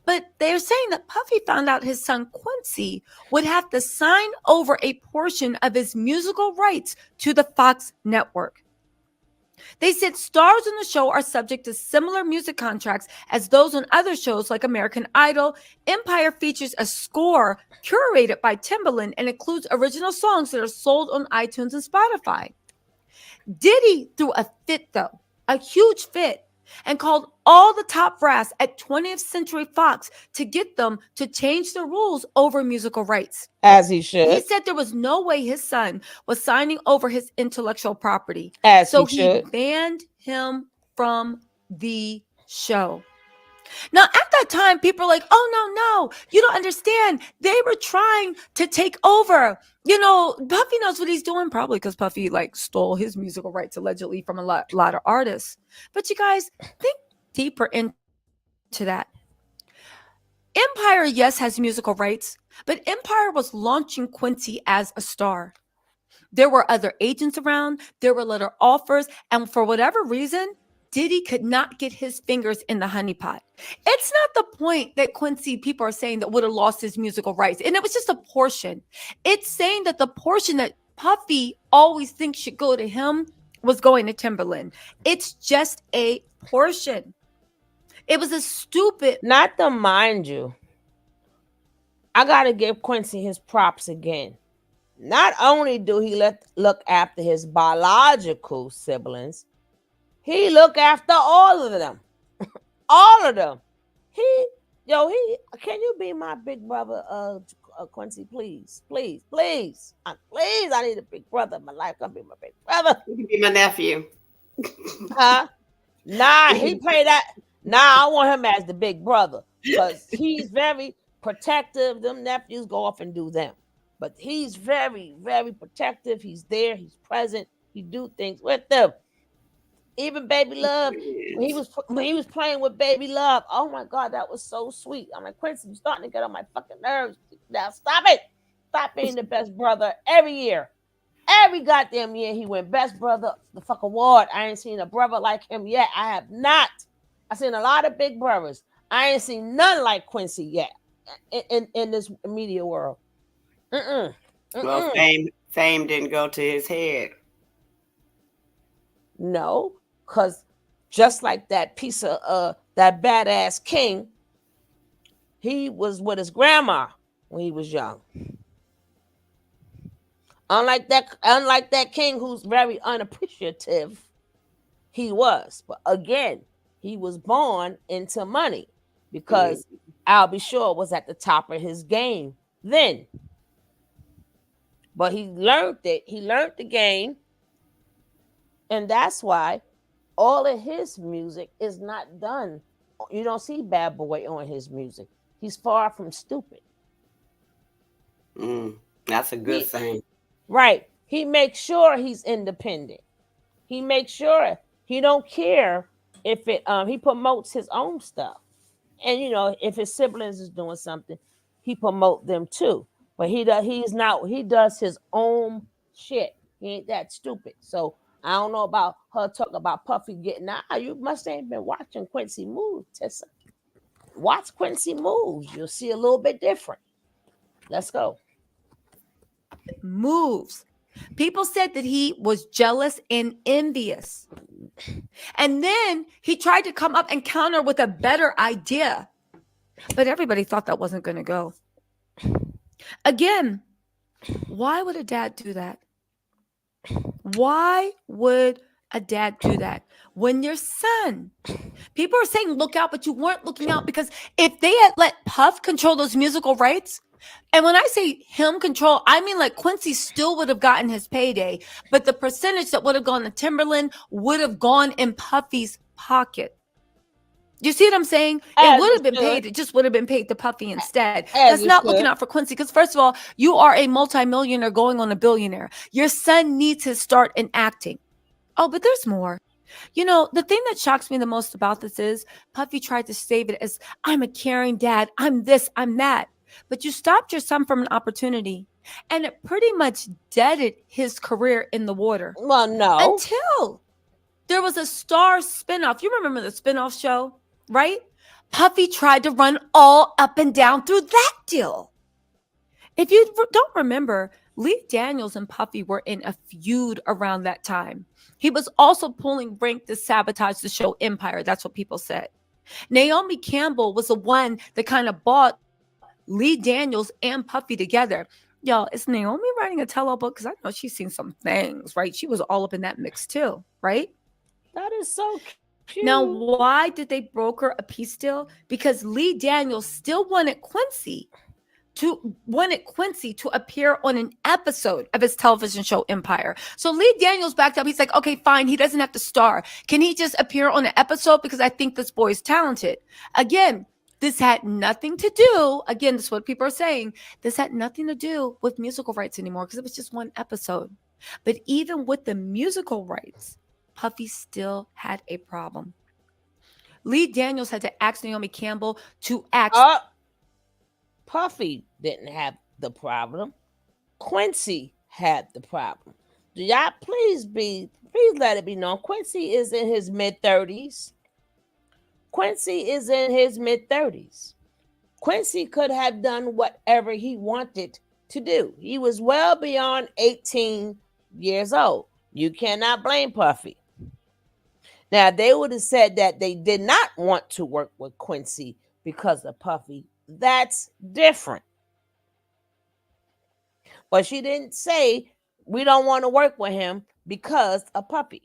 S19: But they're saying that Puffy found out his son Quincy would have to sign over a portion of his musical rights to the Fox network. They said stars on the show are subject to similar music contracts as those on other shows like American Idol. Empire features a score curated by Timbaland and includes original songs that are sold on iTunes and Spotify. Diddy threw a fit, though, a huge fit, and called all the top brass at 20th Century Fox to get them to change the rules over musical rights.
S1: As he should.
S19: He said there was no way his son was signing over his intellectual property.
S1: So he
S19: banned him from the show. Now, at that time, people were like, oh, no, you don't understand. They were trying to take over. Puffy knows what he's doing, probably because Puffy stole his musical rights allegedly from a lot of artists. But you guys, think deeper into that. Empire, yes, has musical rights, but Empire was launching Quincy as a star. There were other agents around. There were letter offers. And for whatever reason, Diddy could not get his fingers in the honeypot. It's not the point that Quincy, people are saying, that would have lost his musical rights. And it was just a portion. It's saying that the portion that Puffy always thinks should go to him was going to Timbaland. It's just a portion. It was a stupid.
S1: Not to mind you, I gotta give Quincy his props again. Not only do he look after his biological siblings, he look after all of them. All of them. He can you be my big brother, Quincy, please, please, please, please. I need a big brother in my life. Come be my big brother.
S13: You can be my nephew.
S1: Huh? Nah, he play that. Nah, I want him as the big brother because he's very protective. Them nephews go off and do them, but he's very, very protective. He's there. He's present. He do things with them. Even Baby Love, when he was playing with Baby Love, oh my God, that was so sweet. I'm like, Quincy, you're starting to get on my fucking nerves. Now stop it. Stop being the best brother every year. Every goddamn year he went best brother the fuck award. I ain't seen a brother like him yet. I have not. I seen a lot of big brothers. I ain't seen none like Quincy yet in this media world.
S13: Well, fame didn't go to his head.
S1: No, because just like that piece of that badass king, he was with his grandma when he was young. Unlike that king who's very unappreciative, he was. But again, he was born into money because Al B. Sure was at the top of his game then. But he learned it. He learned the game. And that's why all of his music is not done. You don't see Bad Boy on his music. He's far from stupid.
S13: That's a good thing.
S1: Right. He makes sure he's independent. He makes sure he don't care if it he promotes his own stuff. And if his siblings is doing something, he promote them too. But he does his own shit. He ain't that stupid. So I don't know about her talking about Puffy getting out. You must ain't been watching Quincy move, Tessa. Watch Quincy moves. You'll see a little bit different. Let's go.
S19: Moves. People said that he was jealous and envious. And then he tried to come up and counter with a better idea. But everybody thought that wasn't going to go. Again, why would a dad do that? Why would a dad do that? When your son, people are saying look out, but you weren't looking out because if they had let Puff control those musical rights, and when I say him control, I mean like Quincy still would have gotten his payday, but the percentage that would have gone to Timberland would have gone in Puffy's pocket. You see what I'm saying? It would have been paid. It just would have been paid to Puffy instead. That's not looking out for Quincy because first of all, you are a multimillionaire going on a billionaire. Your son needs to start in acting. Oh, but there's more. The thing that shocks me the most about this is Puffy tried to save it as I'm a caring dad. I'm this, I'm that. But you stopped your son from an opportunity and it pretty much deaded his career in the water.
S1: Well, no.
S19: Until there was a Star spinoff. You remember the spinoff show, right? Puffy tried to run all up and down through that deal. If you don't remember, Lee Daniels and Puffy were in a feud around that time. He was also pulling rank to sabotage the show Empire. That's what people said. Naomi Campbell was the one that kind of bought Lee Daniels and Puffy together. Y'all, is Naomi writing a tell-all book? Because I know she's seen some things, right? She was all up in that mix too, right?
S1: That is so cute.
S19: Now, why did they broker a peace deal? Because Lee Daniels still wanted Quincy to appear on an episode of his television show Empire. So Lee Daniels backed up. He's like, okay, fine. He doesn't have to star. Can he just appear on an episode? Because I think this boy is talented. Again, this had nothing to do. Again, this is what people are saying. This had nothing to do with musical rights anymore because it was just one episode. But even with the musical rights, Puffy still had a problem. Lee Daniels had to ask Naomi Campbell to act.
S1: Puffy didn't have the problem. Quincy had the problem. Do y'all please let it be known. Quincy is in his mid-30s. Quincy is in his mid-30s. Quincy could have done whatever he wanted to do. He was well beyond 18 years old. You cannot blame Puffy. Now, they would have said that they did not want to work with Quincy because of Puffy. That's different. But she didn't say we don't want to work with him because of Puffy.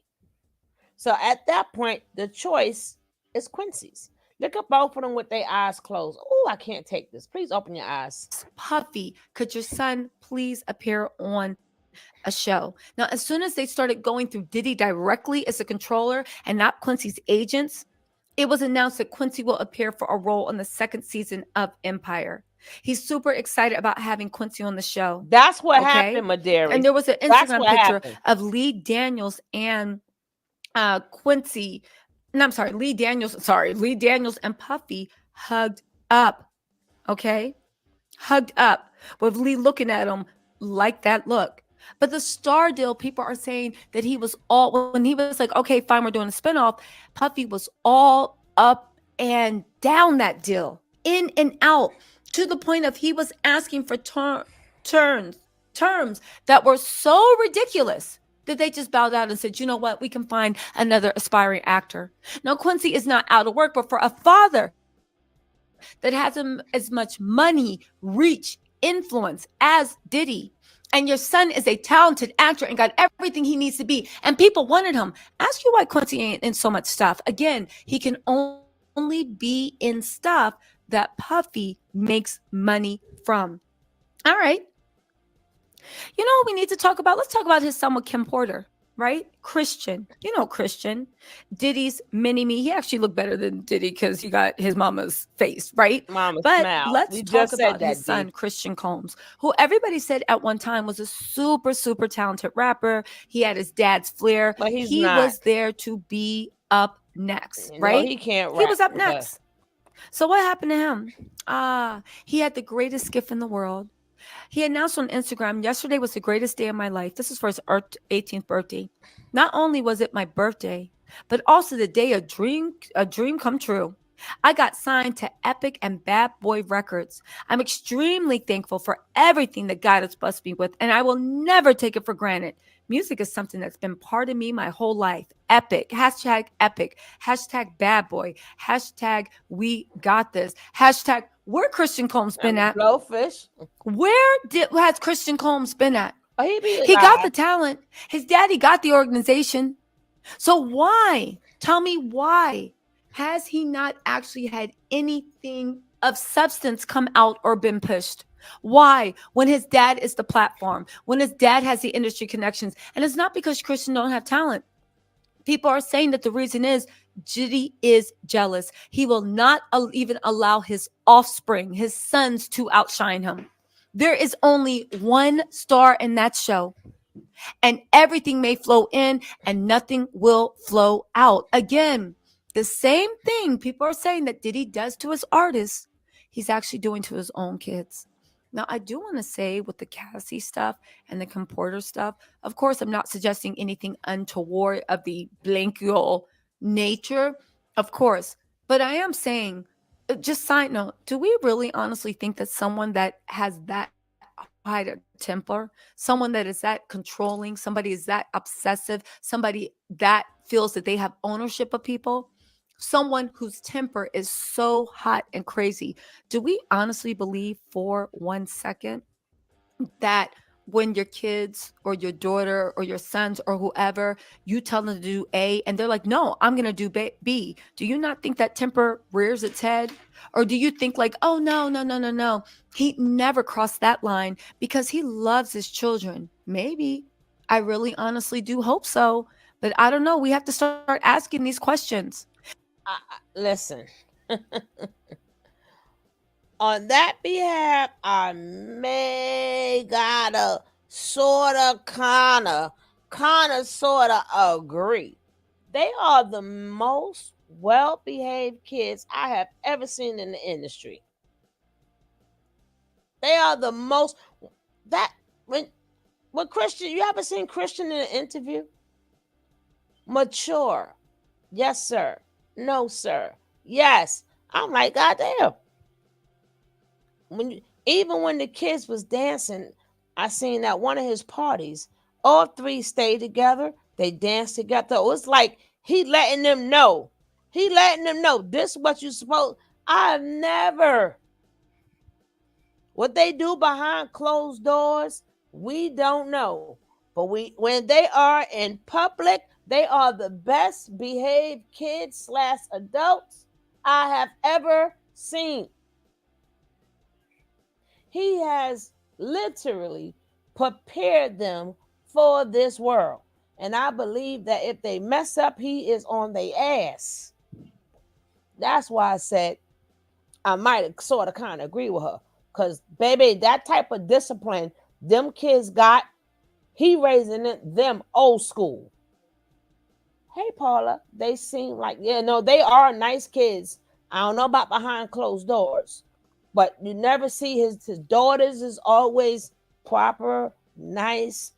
S1: So at that point, the choice is Quincy's. Look at both of them with their eyes closed. Oh, I can't take this. Please open your eyes.
S19: Puffy, could your son please appear on a show? Now, as soon as they started going through Diddy directly as a controller and not Quincy's agents, it was announced that Quincy will appear for a role on the second season of Empire. He's super excited about having Quincy on the show.
S1: That's what happened, Madera.
S19: And there was an Instagram picture of Lee Daniels and Quincy. No, I'm sorry, Lee Daniels. Sorry, Lee Daniels and Puffy hugged up. Okay, hugged up with Lee looking at him like that look. But the Star deal, people are saying that he was all, when he was like, okay, fine, we're doing a spinoff, Puffy was all up and down that deal, in and out, to the point of he was asking for terms that were so ridiculous that they just bowed out and said, you know what, we can find another aspiring actor. Now, Quincy is not out of work, but for a father that has as much money, reach, influence as Diddy, and your son is a talented actor and got everything he needs to be, and people wanted him, ask you why Quincy ain't in so much stuff. Again, he can only be in stuff that Puffy makes money from. All right. You know what we need to talk about? Let's talk about his son with Kim Porter, right? Christian. You know Christian. Diddy's mini-me. He actually looked better than Diddy because he got his mama's face, right?
S1: Mama's
S19: but
S1: smile.
S19: Let's talk about his son, Christian Combs, who everybody said at one time was a super, super talented rapper. He had his dad's flair.
S1: But he
S19: was there to be up next, right?
S1: No, he can't rap.
S19: He was up next. So what happened to him? He had the greatest gift in the world. He announced on Instagram, yesterday was the greatest day of my life. This is for his 18th birthday. Not only was it my birthday, but also the day a dream come true. I got signed to Epic and Bad Boy Records. I'm extremely thankful for everything that God has blessed me with, and I will never take it for granted. Music is something that's been part of me my whole life. Epic, hashtag epic, hashtag bad boy, hashtag we got this, hashtag where Christian Combs been at?
S1: Blowfish.
S19: Where has Christian Combs been at?
S1: Oh,
S19: he got the talent. His daddy got the organization. So why? Tell me why has he not actually had anything of substance come out or been pushed? Why? When his dad is the platform, when his dad has the industry connections, and it's not because Christian don't have talent. People are saying that the reason is Diddy is jealous. He will not even allow his offspring, his sons, to outshine him. There is only one star in that show, and everything may flow in and nothing will flow out. Again, the same thing people are saying that Diddy does to his artists, he's actually doing to his own kids. Now, I do want to say with the Cassie stuff and the Kim Porter stuff, of course, I'm not suggesting anything untoward of the blankial nature, of course. But I am saying, just side note, do we really honestly think that someone that has that high a temper, someone that is that controlling, somebody is that obsessive, somebody that feels that they have ownership of people, someone whose temper is so hot and crazy, do we honestly believe for 1 second that when your kids or your daughter or your sons or whoever, you tell them to do A and they're like, no, I'm going to do B. Do you not think that temper rears its head? Or do you think like, oh, no. He never crossed that line because he loves his children. Maybe. I really honestly do hope so. But I don't know. We have to start asking these questions.
S1: Listen. On that behalf, I may gotta sorta, sorta agree. They are the most well-behaved kids I have ever seen in the industry. They are the most when Christian, you ever seen Christian in an interview? Mature. Yes, sir. No, sir. Yes. I'm like, goddamn. Even when the kids was dancing, I seen at one of his parties, all three stayed together. They danced together. It was like he letting them know. This is what you supposed. I've never. What they do behind closed doors, We don't know. But when they are in public, they are the best behaved kids / adults I have ever seen. He has literally prepared them for this world. And I believe that if they mess up, he is on their ass. That's why I said I might sort of kind of agree with her. Because, baby, that type of discipline them kids got, he raising them old school. Hey, Paula, they seem like, they are nice kids. I don't know about behind closed doors, but you never see his daughters is always proper, nice,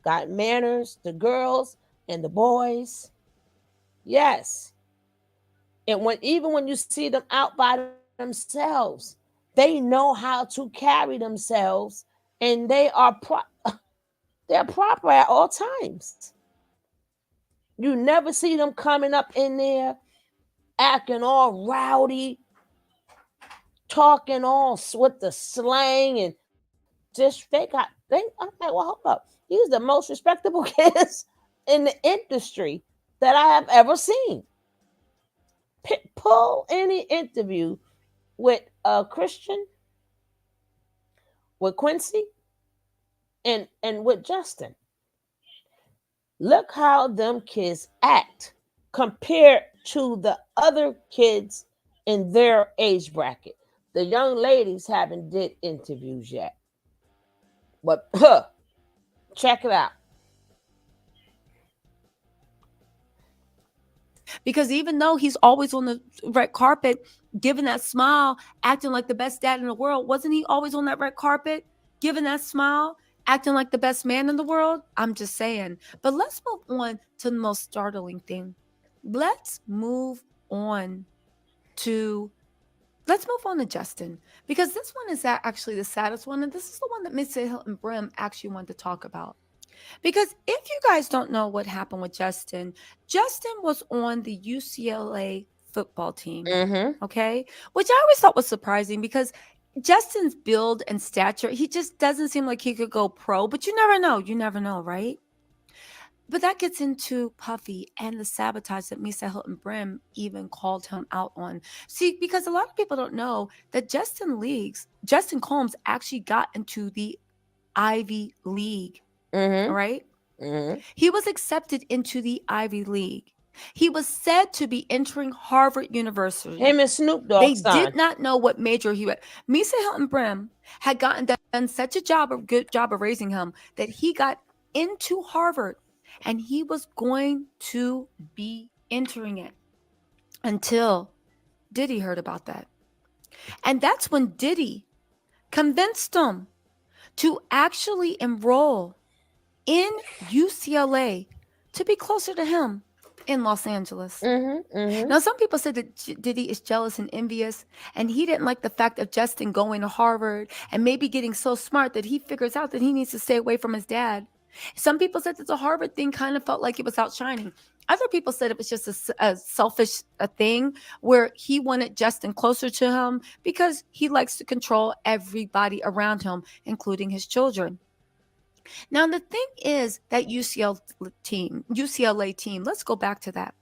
S1: got manners, the girls and the boys. Yes. And even when you see them out by themselves, they know how to carry themselves, and they're proper at all times. You never see them coming up in there acting all rowdy, talking all with the slang, and just I'm like, well, hold up. These are the most respectable kids in the industry that I have ever seen. Pull any interview with Christian, with Quincy, and with Justin. Look how them kids act compared to the other kids in their age bracket. The young ladies haven't did interviews yet. But check it out.
S19: Because even though he's always on the red carpet, giving that smile, acting like the best dad in the world, wasn't he always on that red carpet, giving that smile, acting like the best man in the world? I'm just saying. But let's move on to the most startling thing. Let's move on to Justin, because this one is actually the saddest one, and this is the one that Mr. Hilton Brim actually wanted to talk about. Because if you guys don't know what happened with Justin was on the UCLA football team, okay? Which I always thought was surprising because Justin's build and stature, he just doesn't seem like he could go pro, but you never know, right? But that gets into Puffy and the sabotage that Misa Hilton Brim even called him out on. See, because a lot of people don't know that Justin Combs actually got into the Ivy League. Right? He was accepted into the Ivy League. He was said to be entering Harvard University.
S1: Him and Snoop Dogg.
S19: They did not know what major he was. Misa Hilton Brim had done such a good job of raising him that he got into Harvard, and he was going to be entering it until Diddy heard about that. And that's when Diddy convinced him to actually enroll in UCLA to be closer to him in Los Angeles. Now, some people said that Diddy is jealous and envious, and he didn't like the fact of Justin going to Harvard and maybe getting so smart that he figures out that he needs to stay away from his dad. Some people said that the Harvard thing kind of felt like it was outshining. Other people said it was just a selfish thing where he wanted Justin closer to him because he likes to control everybody around him, including his children. Now, the thing is that UCLA team, let's go back to that.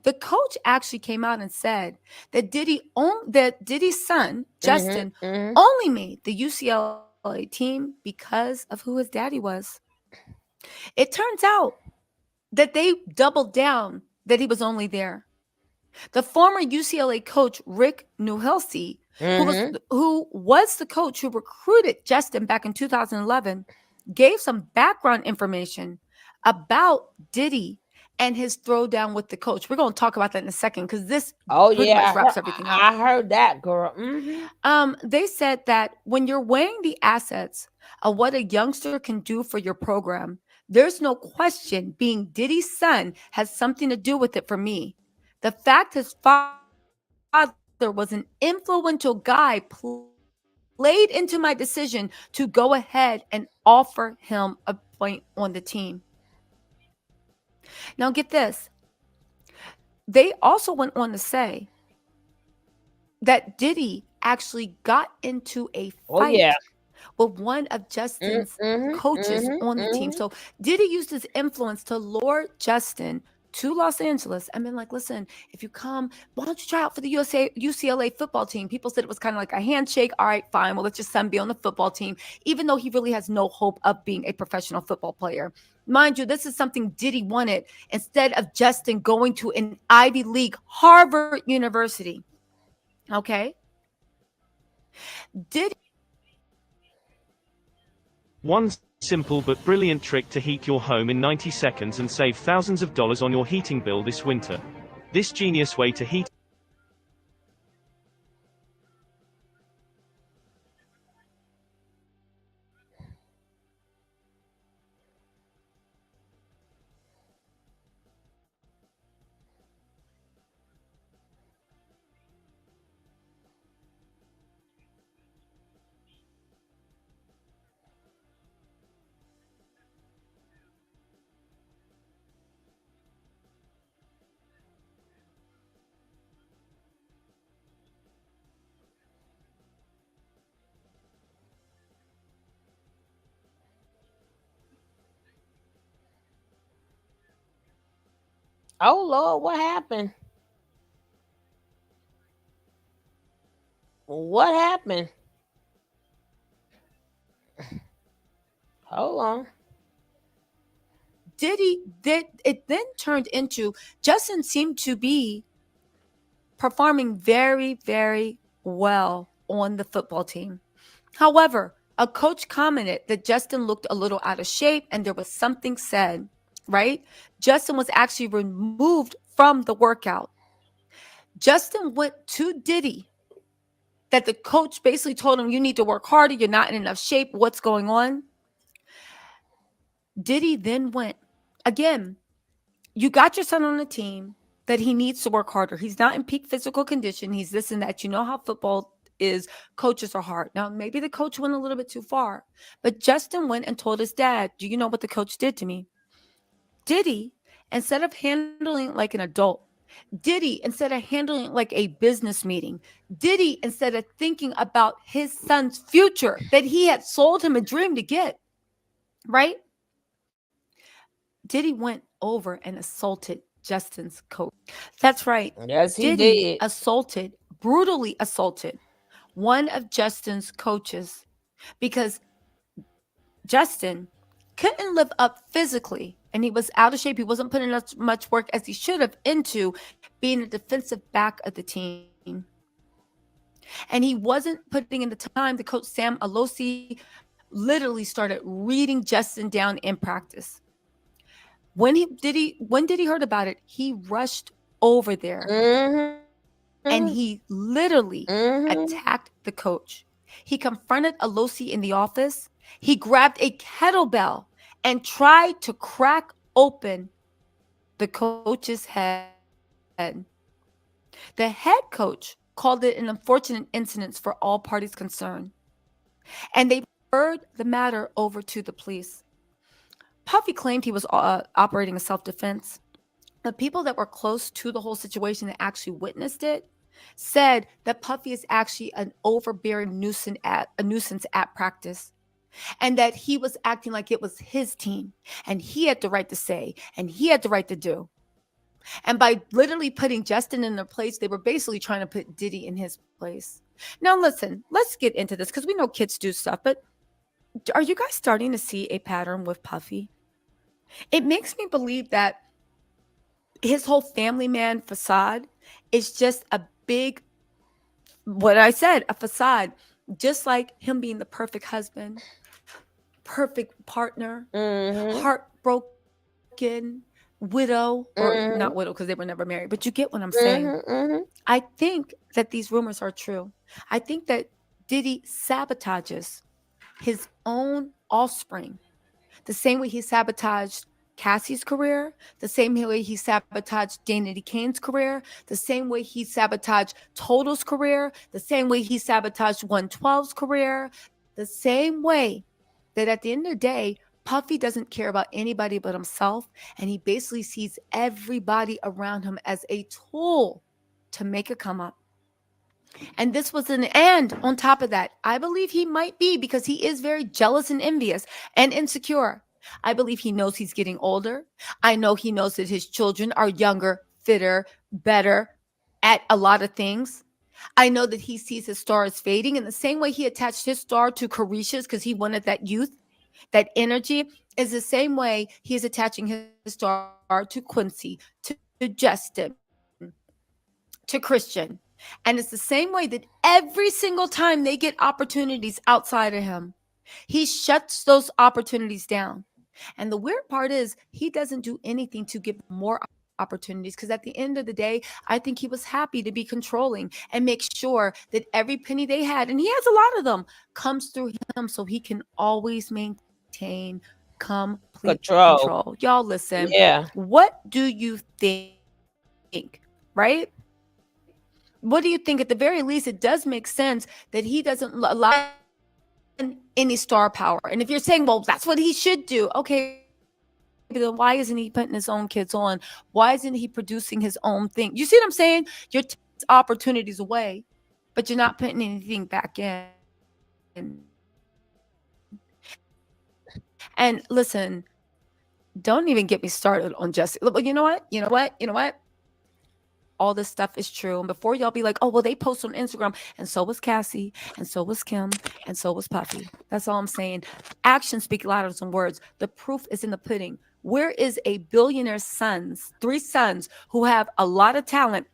S19: The coach actually came out and said that Diddy's son, Justin, only made the UCLA team because of who his daddy was. It turns out that they doubled down that he was only there. The former UCLA coach, Rick Newhelsey, who was the coach who recruited Justin back in 2011, gave some background information about Diddy and his throwdown with the coach. We're going to talk about that in a second because this pretty much wraps everything up.
S1: I heard that, girl.
S19: They said that when you're weighing the assets of what a youngster can do for your program, there's no question being Diddy's son has something to do with it for me. The fact his father was an influential guy played into my decision to go ahead and offer him a point on the team. Now get this. They also went on to say that Diddy actually got into a fight with one of Justin's coaches on the team. So Diddy used his influence to lure Justin to Los Angeles and been like, listen, if you come, why don't you try out for the UCLA football team? People said it was kind of like a handshake. All right, fine. Well, let your son be on the football team, even though he really has no hope of being a professional football player. Mind you, this is something Diddy wanted instead of Justin going to an Ivy League, Harvard University. Okay? Diddy.
S20: One simple but brilliant trick to heat your home in 90 seconds and save thousands of dollars on your heating bill this winter. This genius way to heat
S1: Oh Lord, what happened? What happened? Hold on.
S19: Diddy did it then turned into Justin seemed to be performing very, very well on the football team. However, a coach commented that Justin looked a little out of shape and there was something said, right? Justin was actually removed from the workout. Justin went to Diddy that the coach basically told him, you need to work harder. You're not in enough shape. What's going on? Diddy then went, again, you got your son on the team that he needs to work harder. He's not in peak physical condition. He's this and that. You know how football is. Coaches are hard. Now, maybe the coach went a little bit too far, but Justin went and told his dad, do you know what the coach did to me? Diddy, instead of handling like an adult, Diddy, instead of handling like a business meeting, Diddy, instead of thinking about his son's future that he had sold him a dream to get, right? Diddy went over and assaulted Justin's coach. That's right.
S1: Yes, he
S19: Diddy
S1: did.
S19: brutally assaulted one of Justin's coaches because Justin couldn't live up physically and he was out of shape. He wasn't putting as much work as he should have into being a defensive back of the team. And he wasn't putting in the time. The coach, Sam Alosi, literally started reading Justin down in practice. When Diddy heard about it, he rushed over there and he literally attacked the coach. He confronted Alosi in the office. He grabbed a kettlebell and tried to crack open the coach's head. The head coach called it an unfortunate incident for all parties concerned, and they referred the matter over to the police. Puffy claimed he was operating in self-defense. The people that were close to the whole situation that actually witnessed it said that Puffy is actually an overbearing nuisance at practice, and that he was acting like it was his team, and he had the right to say, and he had the right to do. And by literally putting Justin in their place, they were basically trying to put Diddy in his place. Now, listen, let's get into this because we know kids do stuff, but are you guys starting to see a pattern with Puffy? It makes me believe that his whole family man facade is just a big, what I said, a facade, just like him being the perfect husband, perfect partner, heartbroken, widow, or not widow because they were never married, but you get what I'm saying. I think that these rumors are true. I think that Diddy sabotages his own offspring the same way he sabotaged Cassie's career, the same way he sabotaged Danity Kane's career, the same way he sabotaged Total's career, the same way he sabotaged 112's career, the same way that at the end of the day, Puffy doesn't care about anybody but himself, and he basically sees everybody around him as a tool to make a come up. And this was and on top of that, I believe he might be, because he is very jealous and envious and insecure. I believe he knows he's getting older. I know he knows that his children are younger, fitter, better at a lot of things. I know that he sees his star is fading in the same way he attached his star to Carisha's because he wanted that youth, that energy, is the same way he is attaching his star to Quincy, to Justin, to Christian. And it's the same way that every single time they get opportunities outside of him, he shuts those opportunities down. And the weird part is he doesn't do anything to get more opportunities, because at the end of the day, I think he was happy to be controlling and make sure that every penny they had, and he has a lot of them, comes through him so he can always maintain complete control. Y'all listen.
S1: Yeah.
S19: What do you think? Right? What do you think? At the very least, it does make sense that he doesn't allow any star power. And if you're saying, well, that's what he should do, okay, then why isn't he putting his own kids on? Why isn't he producing his own thing? You see what I'm saying? You're taking opportunities away, but you're not putting anything back in. And listen, don't even get me started on Jesse. You know what? All this stuff is true. And before y'all be like, oh, well, they post on Instagram, and so was Cassie, and so was Kim, and so was Puffy. That's all I'm saying. Actions speak louder than words. The proof is in the pudding. Where is a billionaire's sons, 3 sons who have a lot of talent?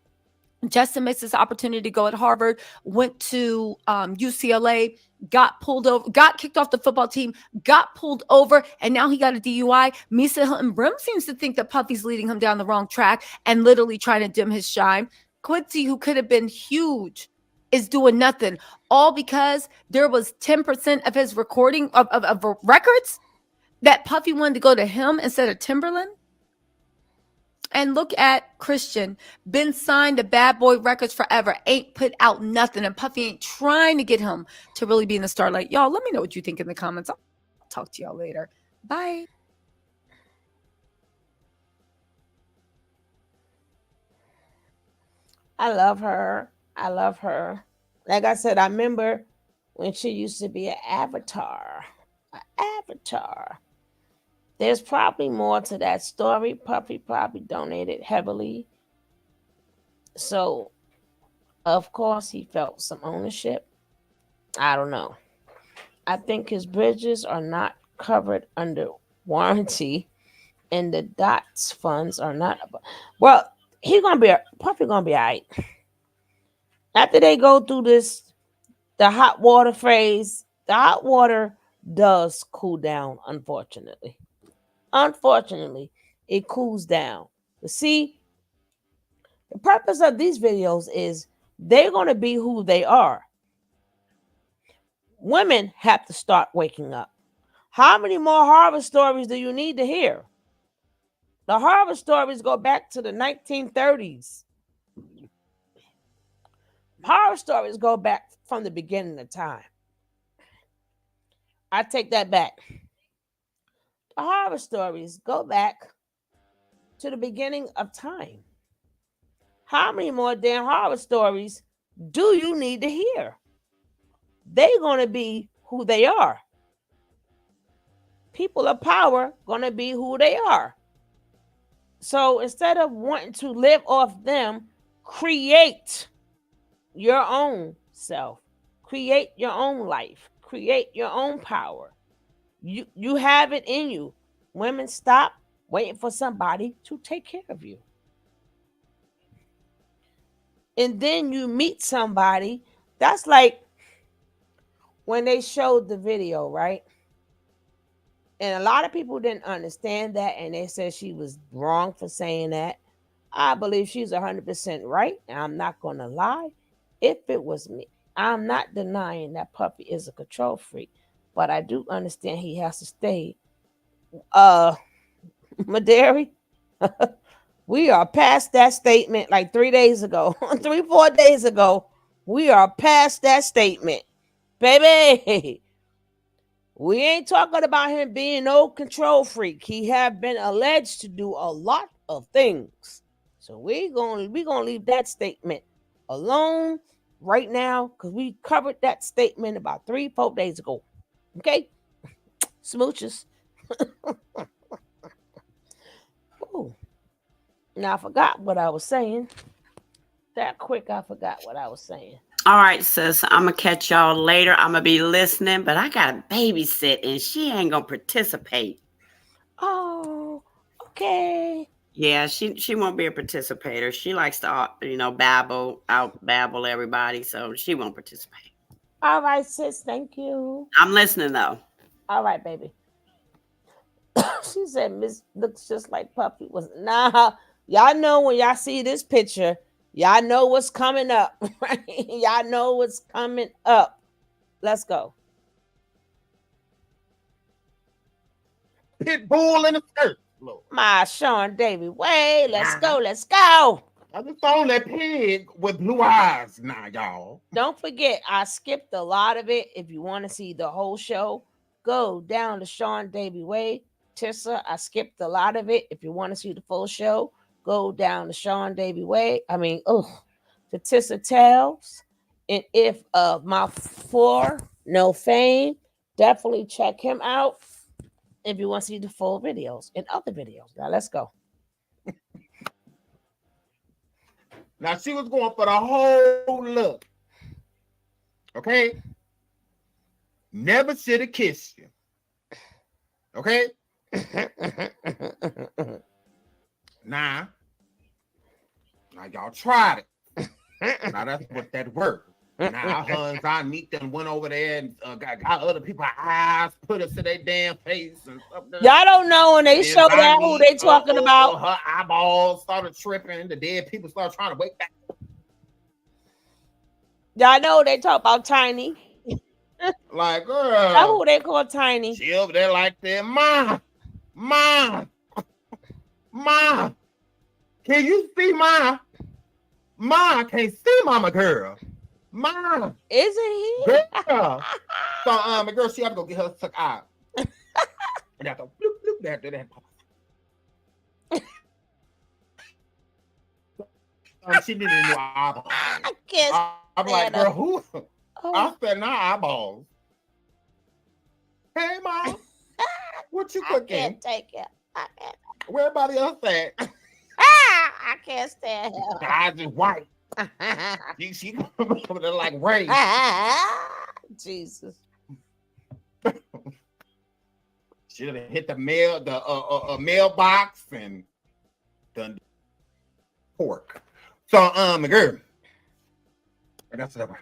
S19: Justin missed his opportunity to go at Harvard, went to UCLA, got pulled over, got kicked off the football team, got pulled over, and now he got a DUI. Misa Hilton Brim seems to think that Puffy's leading him down the wrong track and literally trying to dim his shine. Quincy, who could have been huge, is doing nothing, all because there was 10% of his recording of records that Puffy wanted to go to him instead of Timberland. And look at Christian, been signed to Bad Boy Records forever, ain't put out nothing, and Puffy ain't trying to get him to really be in the starlight. Y'all, let me know what you think in the comments. I'll talk to y'all later. Bye.
S1: I love her. I love her. Like I said, I remember when she used to be an avatar. An avatar. There's probably more to that story. Puffy probably donated heavily. So, of course, he felt some ownership. I don't know. I think his bridges are not covered under warranty, and the DOTS funds are not. Well, Puffy gonna be all right. After they go through this, the hot water phase, the hot water does cool down, unfortunately. Unfortunately, it cools down. But see, the purpose of these videos is they're going to be who they are. Women have to start waking up. How many more horror stories do you need to hear? The horror stories go back to the 1930s. Horror stories go back from the beginning of time. I take that back. The horror stories go back to the beginning of time. How many more damn horror stories do you need to hear? They're going to be who they are. People of power going to be who they are. So instead of wanting to live off them, create your own self. Create your own life. Create your own power. You have it in you. Women, stop waiting for somebody to take care of you. And then you meet somebody. That's like when they showed the video, right? And a lot of people didn't understand that, and they said she was wrong for saying that. I believe she's 100% right, and I'm not going to lie. If it was me, I'm not denying that Puffy is a control freak, but I do understand he has to stay. Maderi, we are past that statement like 3 days ago, 4 days ago. We are past that statement, baby. We ain't talking about him being no control freak. He have been alleged to do a lot of things. So we gonna leave that statement alone. right now because we covered that statement about 3-4 days ago. Okay? Smooches. Ooh. Now I forgot what I was saying. That quick, I forgot what I was saying.
S13: All right, sis. I'm gonna catch y'all later. I'm gonna be listening, but I gotta babysit, and she ain't gonna participate.
S1: Oh, okay.
S13: Yeah, she won't be a participator. She likes to, out babble everybody, so she won't participate.
S1: All right, sis. Thank you.
S13: I'm listening though.
S1: All right, baby. She said, "Miss looks just like Puppy." Was nah. Y'all know when y'all see this picture, y'all know what's coming up. Right? Y'all know what's coming up. Let's go.
S21: Pitbull in the skirt.
S1: My Sean Davy Way. Let's go. Let's go.
S21: I just saw that pig with blue eyes now, y'all.
S1: Don't forget, I skipped a lot of it. If you want to see the whole show, go down to Sean Davy Way. Tissa, I skipped a lot of it. If you want to see the full show, go down to Sean Davy Way. To Tissa Tales. And if Mouth 4, No Fame, definitely check him out if you want to see the full videos and other videos. Now let's go.
S21: Now she was going for the whole look. Okay? Never should have kissed you. Okay? Now y'all tried it. Now that's what that word. Now Hans, I meet them, went over there and got other people's eyes put us to their damn face and stuff.
S1: Y'all don't know when they show that who they talking about.
S21: Her eyeballs started tripping. The dead people started trying to wake back.
S1: Y'all know they talk about Tiny.
S21: Like, girl.
S1: That's who they call Tiny.
S21: She over there like that. Ma. Can you see Ma? Ma can't see Mama girl. Ma.
S1: Isn't he?
S21: Girl. So, my girl, she have to go get her took out. And have to bloop, bloop, that. She didn't know eyeballs.
S1: I can't
S21: I'm like, girl, who? I said, nah, eyeballs. Hey, Mom. What you cooking?
S1: I can't take it.
S21: Where everybody else at?
S1: I can't stand her.
S21: The eyes is white. She over there like Ray.
S1: Jesus.
S21: Should have hit the mailbox and done pork. So girl. That's whatever.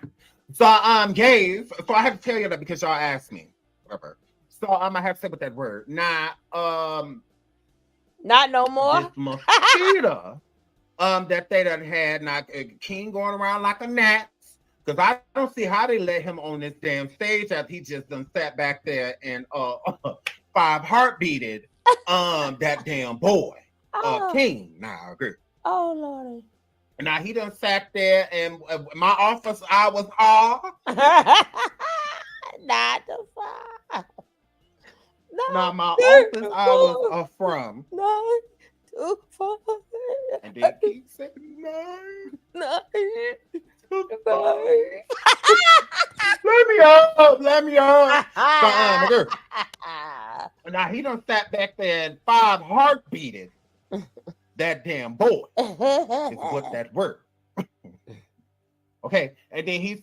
S21: So gays. So I have to tell you that because y'all asked me. Whatever. So I have to say with that word. Not
S1: no more.
S21: This mosquito that they done had not King going around like a gnat. Because I don't see how they let him on this damn stage after he just done sat back there and 5 heartbeated that damn boy. King. Nah, agree.
S1: Oh Lord.
S21: Now he done sat there and my office hours are
S1: not the 5.
S21: Now my office hours are from
S1: 9 to 5.
S21: And then keep saying 9 to 5. Let me up. So, now he done sat back there and 5 heartbeated that damn boy. Is what that word. Okay, and then he's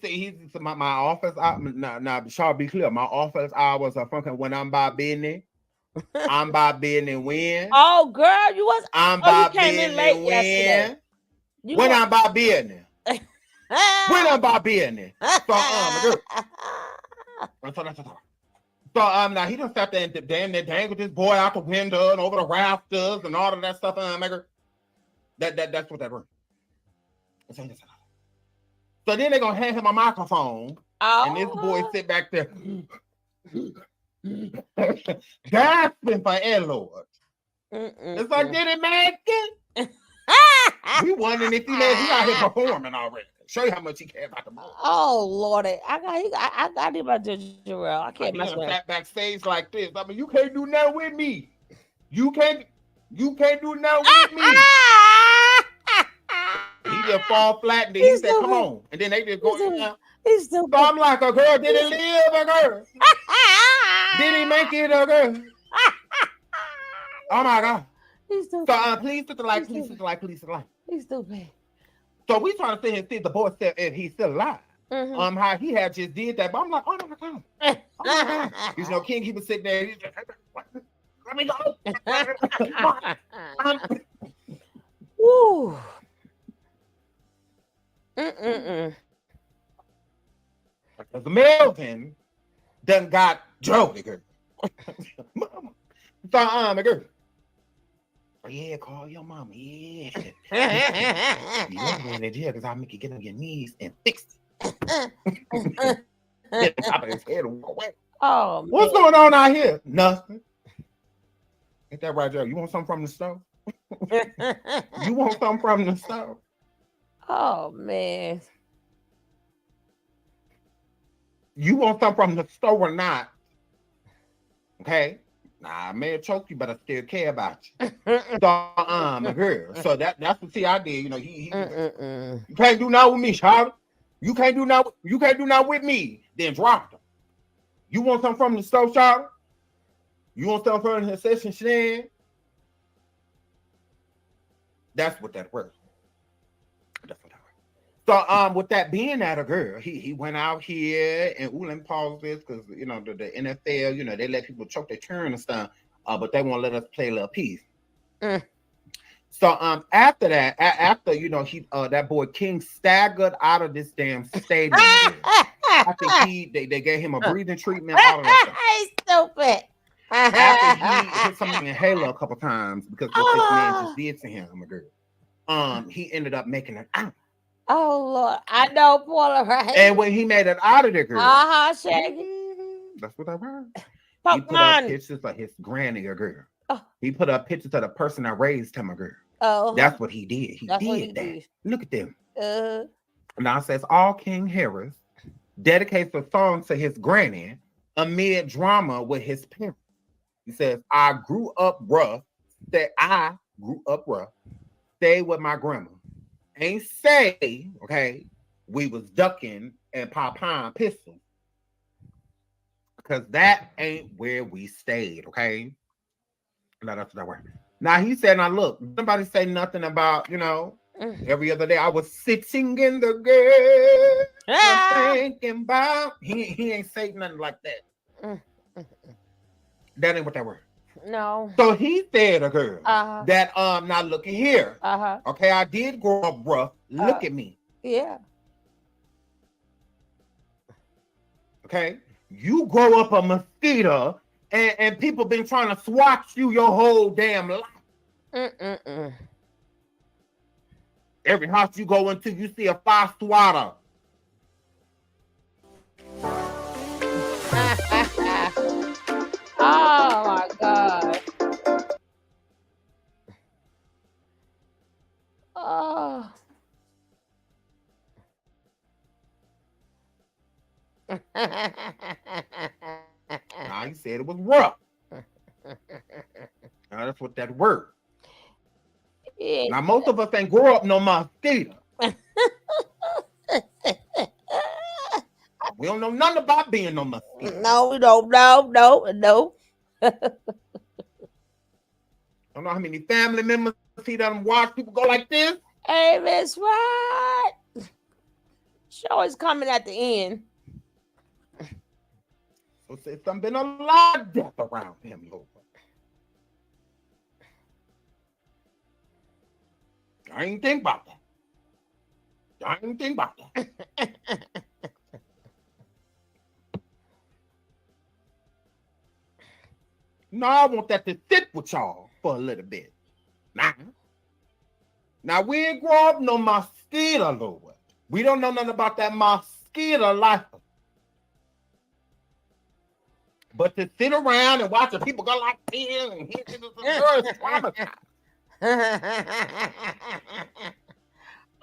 S21: my office. Now, shall be clear. My office hours are from when I'm by business. I'm by business when.
S1: Oh, girl, you was.
S21: I'm by
S1: you came in late yesterday.
S21: When I'm by business. When I'm by business. So now he done sat there and dangled this boy out the window and over the rafters and all of that stuff. That's what that word. So then they're gonna hand him a microphone, and this boy sit back there, gasping for air, Lord. It's like, did it make it? We wondering if he out here performing already. Show you how much he cares about the movie.
S1: Oh Lord, I got him about Jarrell. I can't mess with him.
S21: Sat backstage like this. I mean, you can't do nothing with me. You can't do nothing with me. He just fall flat, and then he said, "Come on," and then they just go in there. So I'm like, a girl, did it live, a girl? Did he make it, a girl? Oh my God. So please hit the like, please hit the like, please hit the like.
S1: He's stupid.
S21: So we trying to sit here and see if the boy said if he's still alive. How he had just did that, but I'm like, oh my God. Oh my God. You know, King, he was sitting there, he's just, let me go.
S1: Woo.
S21: Because Melvin done got Joe, nigga. So, nigga. Oh, yeah, call your mama. Yeah. You don't go in jail because I'll make you get on your knees and fix it. Top of his head and walk away.
S1: Oh,
S21: what's going on out here? Nothing. Ain't that right, Joe? You want something from the stove? You want something from the stove?
S1: Oh, man.
S21: You want something from the store or not? Okay. Nah, I may have choked you, but I still care about you. So, girl. So that's the see I did. You know, he you can't do nothing with me, Charlotte. You can't do nothing with me. Then drop them. You want something from the store, Charlotte? You want something from the session stand? That's what that was. So with that being that a girl, he went out here and Ulan paused this because you know the NFL, you know, they let people choke their turn and stuff, but they won't let us play a little piece. So after that, after you know he that boy King staggered out of this damn stadium. I think they gave him a breathing treatment. All of that stuff.
S1: He's stupid.
S21: After he hit something in Halo a couple times because what this man just did to him, a girl. He ended up making it out.
S1: Oh Lord, I know Paula, right?
S21: And when he made it out of there, girl.
S1: Shaggy.
S21: That's what I heard.
S1: Pokemon.
S21: He put up pictures of his granny, a girl. He put up pictures of the person that raised him, a girl. That's what he did. He did that. Look at them. Now it says all King Harris dedicates a song to his granny amid drama with his parents. He says, I grew up rough. Stayed with my grandma. Ain't say, okay, we was ducking and popping pistols. Because that ain't where we stayed, okay? No, that's not where. Now he said, now look, nobody say nothing about, you know, every other day I was sitting in the girl thinking about. He ain't say nothing like that. That ain't what that word.
S1: No.
S21: So he said, a girl, that now look at here. Okay, I did grow up rough. Look at me.
S1: Yeah.
S21: Okay, you grow up a mosquito, and people been trying to swat you your whole damn life. Every house you go into, you see a fire swatter.
S1: Oh my God. Oh.
S21: Now he said it was rough. Now that's what that word. Yeah. Now most of us ain't grow up no mosquito. We don't know nothing about being no mosquito.
S1: No, we don't. No.
S21: I don't know how many family members see them watch people go like this.
S1: Hey, Miss White. She always coming at the end.
S21: So it's been a lot of death around him, Lord. I ain't think about that. No, I want that to sit with y'all for a little bit. Now we ain't grow up no mosquito, Lord. We don't know nothing about that mosquito life. But to sit around and watch the people go like this and hit this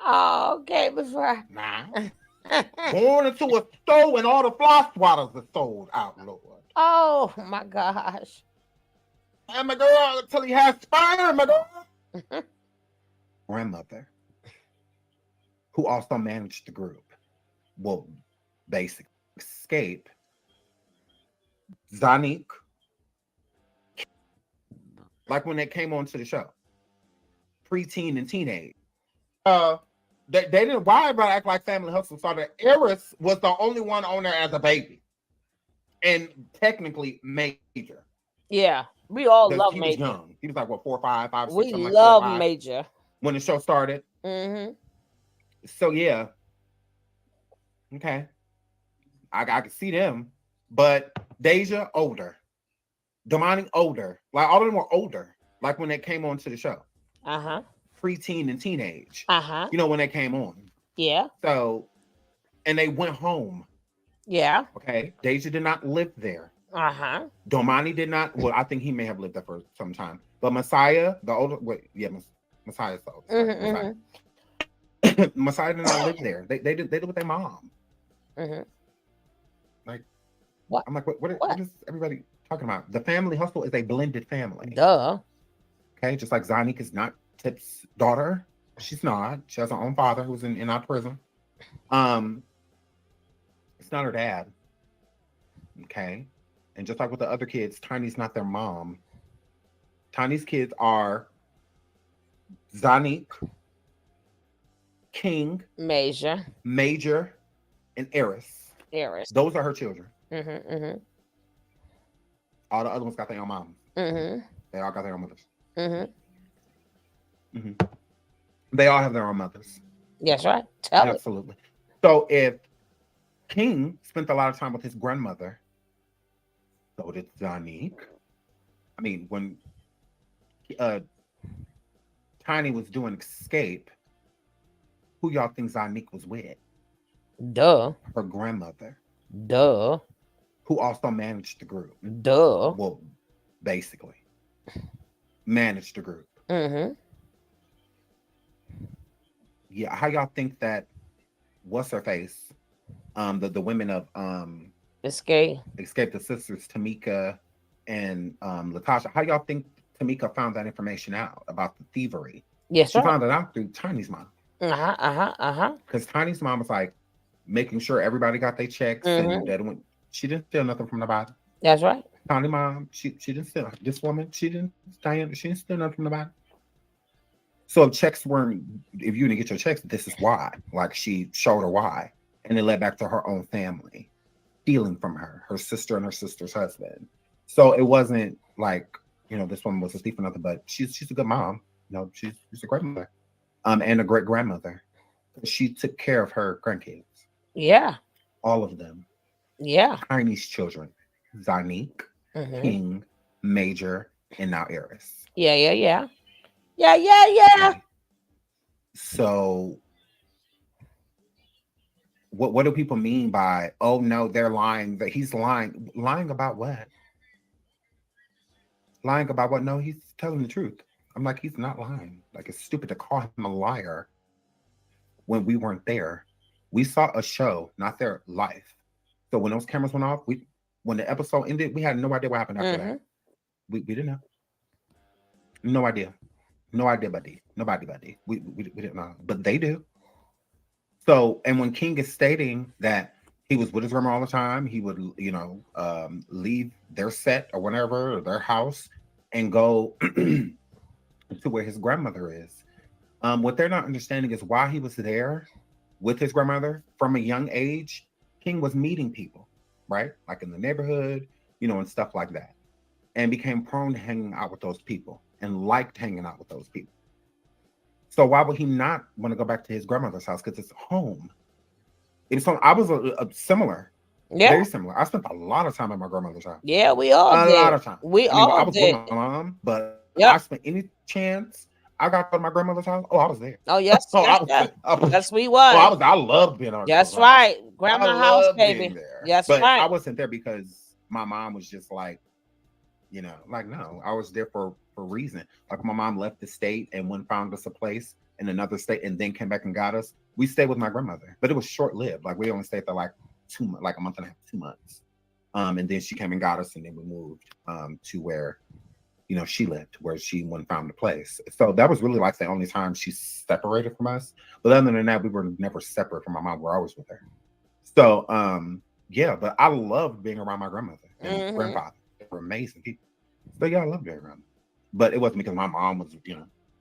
S1: Oh, okay, before.
S21: Going into a store and all the fly swatters are sold out, Lord.
S1: Oh my gosh.
S21: And my girl, until he has sperm, my girl. Grandmother. who also managed the group, will basically escape. Zanique, like when they came onto the show, preteen and teenage. They didn't. Why everybody act like Family Hustle started? Eris was the only one on there as a baby, and technically Major.
S1: Yeah, we all love
S21: He
S1: Major.
S21: was young. He was like what 4 or 5, 5 6.
S1: We
S21: something
S1: love
S21: like 4 or 5
S1: Major
S21: when the show started.
S1: Mm-hmm.
S21: So yeah, okay, I can see them, but Deja older, Damani older, like all of them were older, like when they came on to the show. Preteen and teenage. You know when they came on.
S1: Yeah.
S21: So, and they went home.
S1: Yeah.
S21: Okay. Deja did not live there. Domani did not. Well, I think he may have lived there for some time. But Messiah, the older, Messiah's the oldest. Messiah. Messiah did not live there. They lived with their mom. Like
S1: what?
S21: I'm like, what is everybody talking about? The Family Hustle is a blended family.
S1: Duh.
S21: Okay, just like Zanique is not Tip's daughter. She's not. She has her own father who's in our prison. It's not her dad. Okay. And just like with the other kids, Tiny's not their mom. Tiny's kids are Zanique, King,
S1: Major,
S21: and Eris. Those are her children. All the other ones got their own mom. They all got their own mothers. They all have their own mothers.
S1: That's right.
S21: Absolutely. So if King spent a lot of time with his grandmother, so did Zanique. I mean, when Tiny was doing Escape, who y'all think Zanique was with?
S1: Duh.
S21: Her grandmother.
S1: Duh.
S21: Who also managed the group.
S1: Duh.
S21: Well, basically. Managed the group. Yeah, how y'all think that what's her face? The women of
S1: Escape,
S21: the sisters Tamika and Latasha. How y'all think Tamika found that information out about the thievery?
S1: Yes,
S21: she found it out through Tiny's mom.
S1: Because
S21: Tiny's mom was like making sure everybody got their checks and that she didn't steal nothing from nobody.
S1: That's right.
S21: Tiny mom, she didn't steal. This woman, she didn't steal nothing from nobody. So if you didn't get your checks, this is why. Like she showed her why. And it led back to her own family stealing from her sister and her sister's husband. So it wasn't like, this woman was a thief or nothing, but she's a good mom. She's a great mother. And a great grandmother. She took care of her grandkids.
S1: Yeah.
S21: All of them.
S1: Yeah.
S21: Tiny's children. Zanique, King, Major, and now Eris.
S1: Yeah.
S21: So what do people mean by, oh no, they're lying, that he's lying? Lying about what? Lying about what? No, he's telling the truth. I'm like, he's not lying. Like, it's stupid to call him a liar when we weren't there. We saw a show, not their life. So when those cameras went off, when the episode ended, we had no idea what happened after that. We didn't know. No idea. No idea, buddy. Nobody, buddy. We didn't know, but they do. So, and when King is stating that he was with his grandma all the time, he would, leave their set or whatever, or their house, and go to where his grandmother is. What they're not understanding is why he was there with his grandmother from a young age. King was meeting people, right? Like in the neighborhood, and stuff like that, and became prone to hanging out with those people and liked hanging out with those people. So why would he not want to go back to his grandmother's house? Because it's home. It's home. I was a similar, very similar. I spent a lot of time at my grandmother's house.
S1: Yeah, we all did.
S21: A lot of time.
S1: I
S21: was
S1: did.
S21: with my mom, but I spent any chance I got to go to my grandmother's house. Oh, I was there.
S1: Oh yes, yes, we was.
S21: I loved being on.
S1: That's right, grandma house, baby. Yes,
S21: but
S1: right.
S21: I wasn't there because my mom was just like, no, I was there for a reason. Like my mom left the state and went found us a place in another state and then came back and got us. We stayed with my grandmother, but it was short lived. Like we only stayed there like a month and a half, 2 months. And then she came and got us, and then we moved to where, she lived, where she went found a place. So that was really like the only time she separated from us. But other than that, we were never separate from my mom. We're always with her. So yeah, but I loved being around my grandmother and grandfather. They were amazing people. So yeah, I love being around them. But it wasn't because my mom was,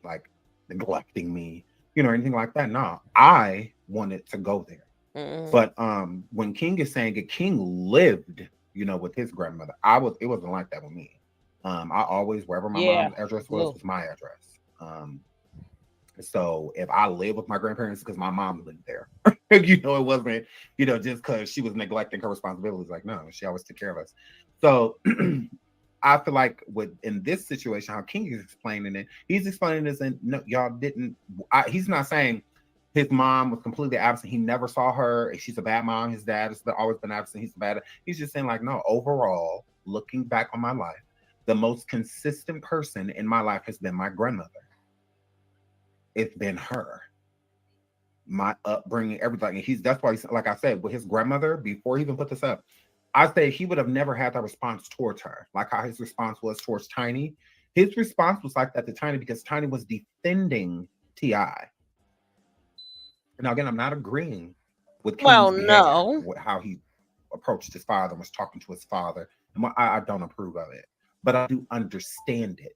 S21: like neglecting me, or anything like that. No, I wanted to go there. But when King is saying it, King lived, with his grandmother. It wasn't like that with me. I always, wherever my mom's address was my address. So if I live with my grandparents, because my mom lived there, it wasn't, just because she was neglecting her responsibilities. Like, no, she always took care of us. So I feel like in this situation, how King is explaining it, he's explaining this, and no, y'all didn't. He's not saying his mom was completely absent. He never saw her. She's a bad mom. His dad has always been absent. He's bad. He's just saying, like, no, overall, looking back on my life, the most consistent person in my life has been my grandmother. It's been her. My upbringing, everything. And that's why like I said, with his grandmother, before he even put this up, I say he would have never had that response towards her, like how his response was towards Tiny. His response was like that to Tiny because Tiny was defending T.I. Now, again, I'm not agreeing with King's behavior, how he approached his father and was talking to his father. And I don't approve of it, but I do understand it.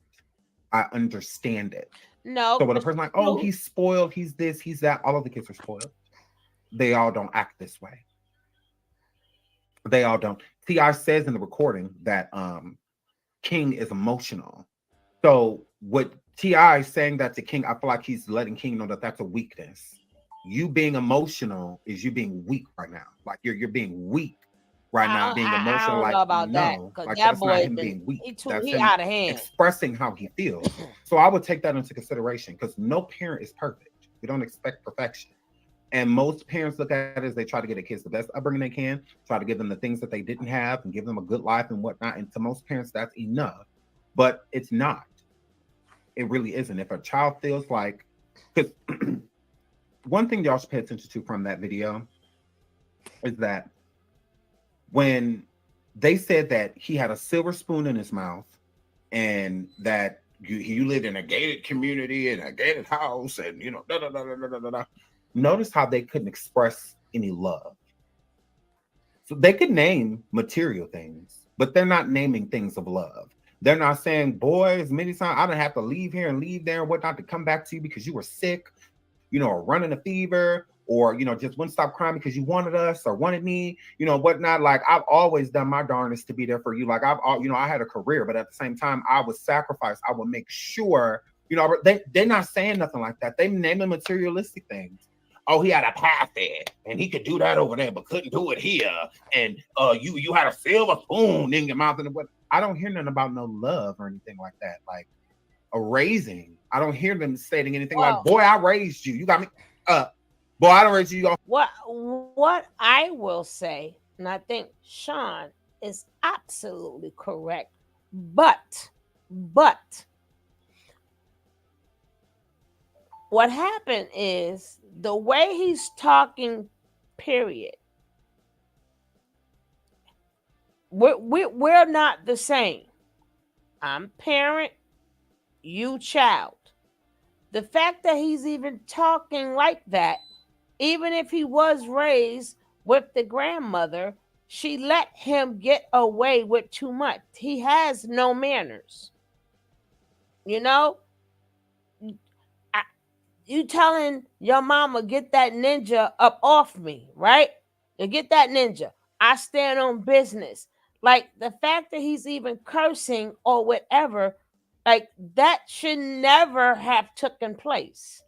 S21: I understand it.
S1: No.
S21: So when a person like, oh, he's spoiled, he's this, he's that, all of the kids are spoiled. They all don't act this way. They all don't. T.I. says in the recording that King is emotional. So what T.I. is saying that to King, I feel like he's letting King know that that's a weakness. You being emotional is you being weak right now. Like you're being weak right now, being emotional.
S1: I don't know about that,
S21: like
S1: that
S21: that's
S1: boy
S21: not him being weak. That's
S1: he
S21: him
S1: out of hand.
S21: expressing how he feels. So I would take that into consideration because no parent is perfect. We don't expect perfection. And most parents look at it as they try to get their kids the best upbringing they can, try to give them the things that they didn't have and give them a good life and whatnot. And to most parents, that's enough. But it's not. It really isn't. If a child feels like, because one thing y'all should pay attention to from that video is that when they said that he had a silver spoon in his mouth and that you lived in a gated community in a gated house and notice how they couldn't express any love. So they could name material things, but they're not naming things of love. They're not saying, boy, as many times I didn't have to leave here and leave there and whatnot to come back to you because you were sick, or running a fever, or just wouldn't stop crying because you wanted us or wanted me, whatnot. Like I've always done my darndest to be there for you. Like I had a career, but at the same time, I would sacrifice. I would make sure, they're not saying nothing like that. They naming materialistic things. Oh, he had a path there, and he could do that over there, but couldn't do it here. And you had a silver spoon in your mouth, and what? I don't hear nothing about no love or anything like that. Like a raising, I don't hear them stating anything like, "Boy, I raised you. You got me up. Boy, I don't raise you."
S1: What I will say, and I think Sean is absolutely correct, but what happened is the way he's talking, period. We're not the same. I'm parent, you child. The fact that he's even talking like that, even if he was raised with the grandmother, she let him get away with too much. He has no manners. You telling your mama, get that ninja up off me, right? You get that ninja. I stand on business. Like the fact that he's even cursing or whatever, like that should never have taken place.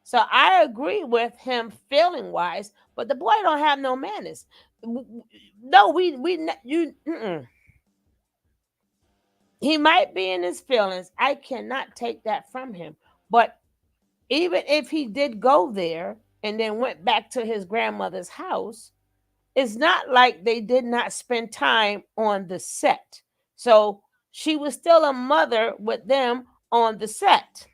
S1: So I agree with him feeling wise, but the boy don't have no manners. No, he might be in his feelings. I cannot take that from him. But even if he did go there and then went back to his grandmother's house, it's not like they did not spend time on the set. So she was still a mother with them on the set.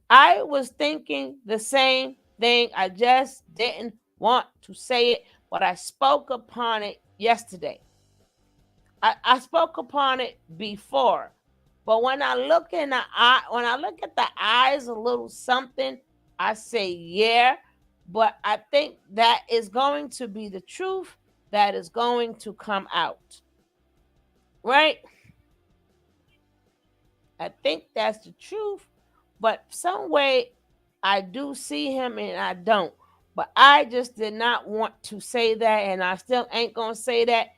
S1: I was thinking the same thing. I just didn't want to say it, but I spoke upon it yesterday. I spoke upon it before, but when I look in the eye, when I look at the eyes, a little something, I say yeah. But I think that is going to be the truth that is going to come out, right? I think that's the truth, but some way I do see him and I don't. But I just did not want to say that, and I still ain't gonna say that.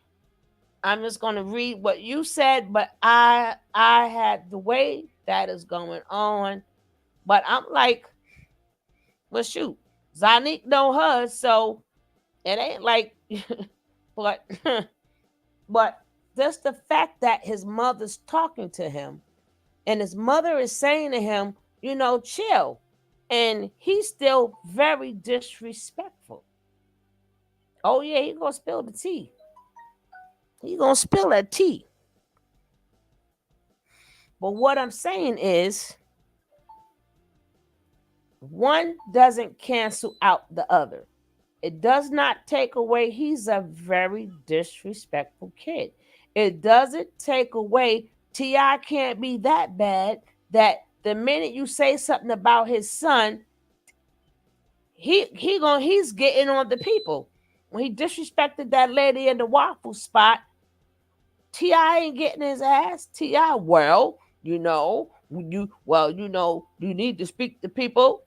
S1: I'm just gonna read what you said, but I had the way that is going on. But I'm like, well, shoot, Zanique know her, so it ain't like, but but just the fact that his mother's talking to him, and his mother is saying to him, chill, and he's still very disrespectful. Oh yeah, he gonna spill the tea. He gonna spill that tea. But what I'm saying is, one doesn't cancel out the other. It does not take away he's a very disrespectful kid. It doesn't take away T.I. can't be that bad that the minute you say something about his son, he's getting on the people. When he disrespected that lady in the waffle spot, T.I. ain't getting his ass. T.I., you need to speak to people.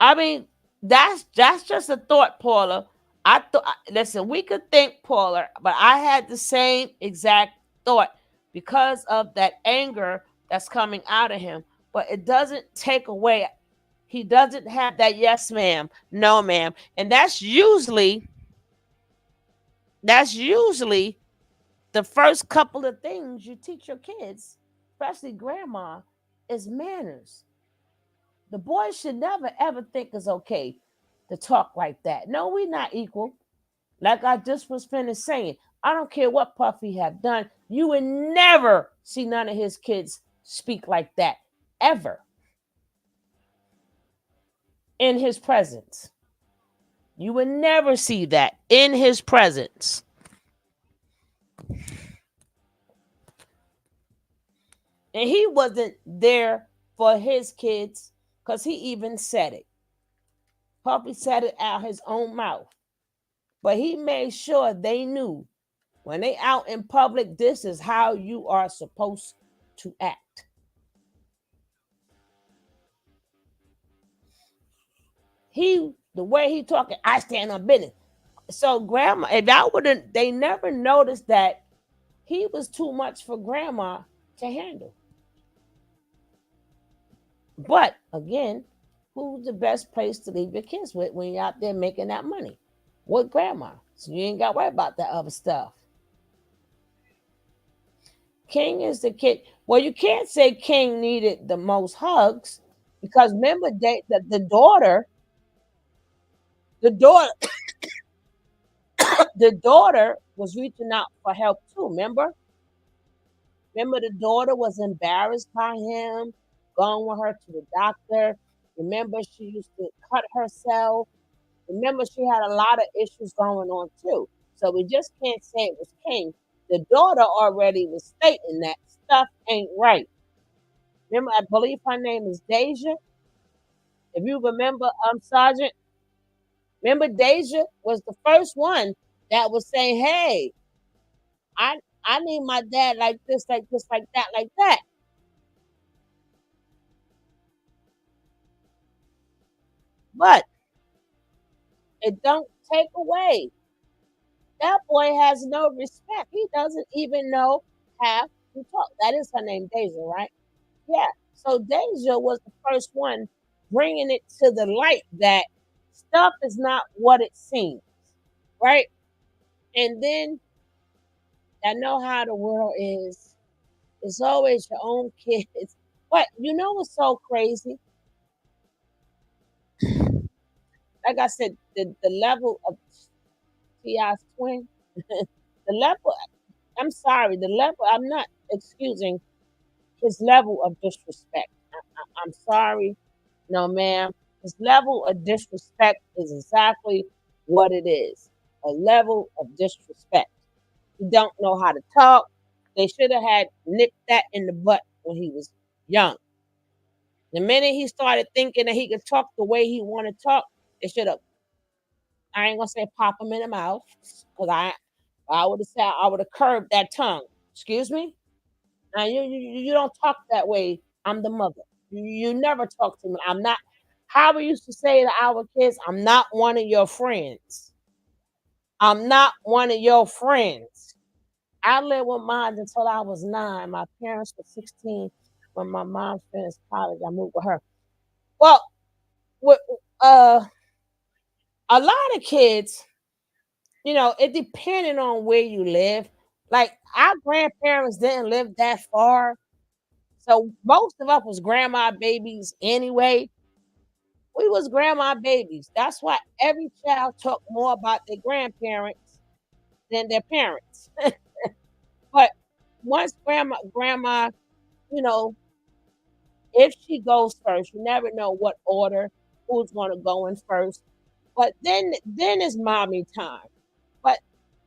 S1: I mean, that's just a thought, Paula. I thought, listen, we could think, Paula, but I had the same exact thought because of that anger that's coming out of him. But it doesn't take away. He doesn't have that yes, ma'am, no, ma'am, and that's usually the first couple of things you teach your kids, especially grandma, is manners. The boys should never ever think it's okay to talk like that. No, we're not equal. Like I just was finished saying, I don't care what Puffy have done. You would never see none of his kids speak like that ever in his presence. You would never see that in his presence. And he wasn't there for his kids because he even said it. Puffy said it out his own mouth. But he made sure they knew when they out in public, this is how you are supposed to act. The way he talking, I stand on business. So grandma, if I wouldn't, they never noticed that he was too much for grandma to handle. But again, who's the best place to leave your kids with when you're out there making that money? With grandma. So you ain't got to worry about that other stuff. King is the kid. Well, you can't say King needed the most hugs because remember the daughter, the daughter was reaching out for help too. Remember the daughter was embarrassed by him, going with her to the doctor. Remember she used to cut herself. Remember she had a lot of issues going on too. So we just can't say it was King. The daughter already was stating that stuff ain't right. Remember, I believe her name is Deja. If you remember, Sergeant, remember Deja was the first one that was saying, "Hey, I need my dad like this, like this, like that, like that." But it don't take away. That boy has no respect. He doesn't even know how to talk. That is her name, Deja, right? Yeah. So Deja was the first one bringing it to the light that stuff is not what it seems, right? And then I know how the world is. It's always your own kids. But you know what's so crazy? Like I said, the level of T.I.'s twin, the level, I'm sorry, the level, I'm not excusing his level of disrespect. I'm sorry. No, ma'am. His level of disrespect is exactly what it is. a level of disrespect. He don't know how to talk. They should have had nipped that in the butt when he was young. The minute he started thinking that he could talk the way he want to talk, they should have. I ain't gonna say pop him in the mouth, because I would have said I would have curbed that tongue. Excuse me. Now you don't talk that way. I'm the mother. You never talk to me. I'm not. How we used to say to our kids, I'm not one of your friends. I'm not one of your friends. I lived with mine until I was 9. My parents were 16 when my mom finished college. I moved with her. Well, with, a lot of kids, it depended on where you live. Like our grandparents didn't live that far, so most of us was grandma babies anyway. We was grandma babies. That's why every child talked more about their grandparents than their parents. But once grandma, you know, if she goes first, you never know what order, who's going to go in first. But then it's mommy time. But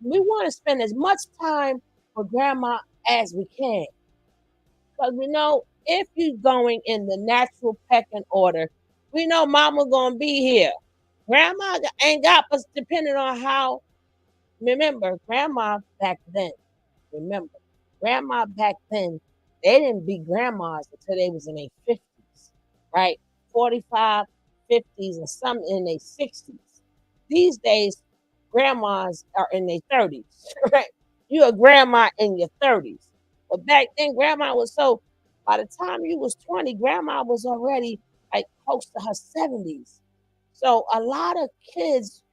S1: we want to spend as much time with grandma as we can. Because we know if you're going in the natural pecking order, we know mama gonna be here. Grandma ain't got us depending on how. Remember, grandma back then. Remember, grandma back then, they didn't be grandmas until they was in their 50s, right? 45, 50s, and some in their 60s. These days, grandmas are in their 30s, right? You a grandma in your 30s. But back then, grandma was by the time you was 20, grandma was already like close to her 70s. So a lot of kids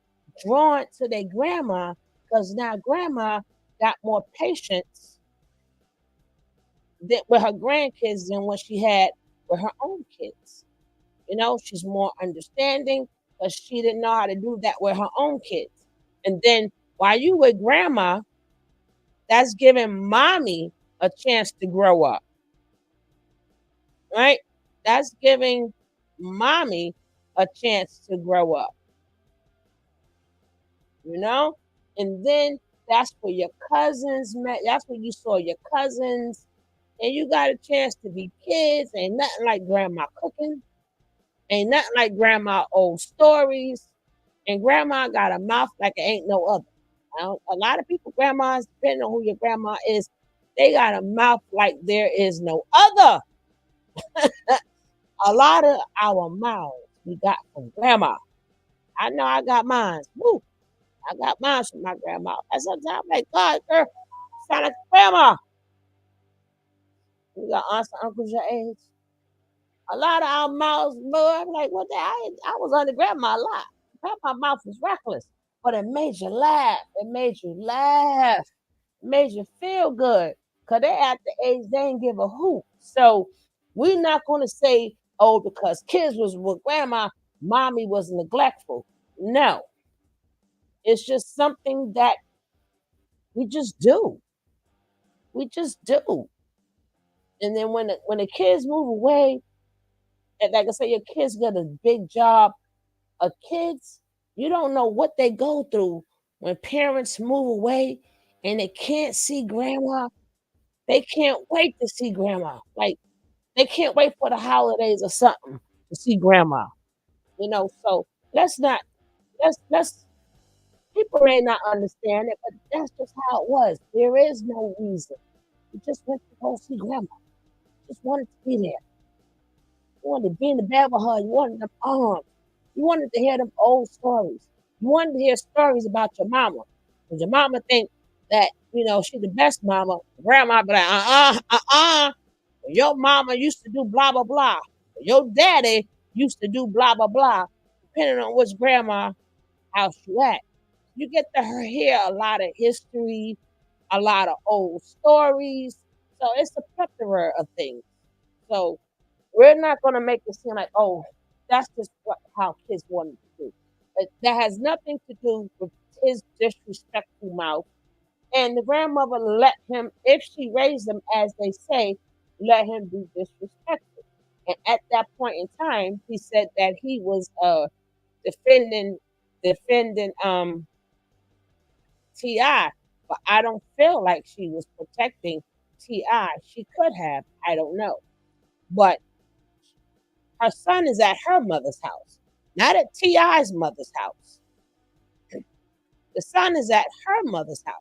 S1: drawn to their grandma because now grandma got more patience with her grandkids than what she had with her own kids. She's more understanding because she didn't know how to do that with her own kids. And then while you with grandma, that's giving mommy a chance to grow up, right? That's giving mommy a chance to grow up, And then that's where your cousins met. That's where you saw your cousins. And you got a chance to be kids. Ain't nothing like grandma cooking. Ain't nothing like grandma old stories. And grandma got a mouth like it ain't no other. A lot of people, grandmas, depending on who your grandma is, they got a mouth like there is no other. A lot of our mouths we got from grandma. I know I got mine. Woo! I got mine from my grandma. And sometimes I'm like, God, girl, sound like grandma. You got aunts and uncles your age. A lot of our mouths, boy, I'm like, what the I was under grandma a lot. Grandma mouth was reckless, but it made you laugh. It made you laugh. It made you feel good. Because they at the age they ain't give a hoot. So we're not going to say, oh, because kids was with grandma, mommy was neglectful. No. It's just something that we just do. We just do. And then when the kids move away, and like I say, your kids get a big job. Kids, you don't know what they go through when parents move away and they can't see grandma. They can't wait to see grandma. Like they can't wait for the holidays or something to see grandma. So let's people may not understand it, but that's just how it was. There is no reason. You just went to go see grandma. Just wanted to be there. You wanted to be in the bed with her. You wanted them arms. You wanted to hear them old stories. You wanted to hear stories about your mama. Because your mama think that, she's the best mama. Grandma be like, your mama used to do blah, blah, blah. Your daddy used to do blah, blah, blah. Depending on which grandma house you at. You get to hear a lot of history, a lot of old stories. So it's a plethora of things. So we're not going to make it seem like, oh, that's just how kids wanted to do. That has nothing to do with his disrespectful mouth. And the grandmother let him, if she raised him, as they say, let him be disrespectful. And at that point in time, he said that he was defending T.I., but I don't feel like she was protecting T.I. She could have. I don't know. But her son is at her mother's house, not at T.I.'s mother's house. The son is at her mother's house.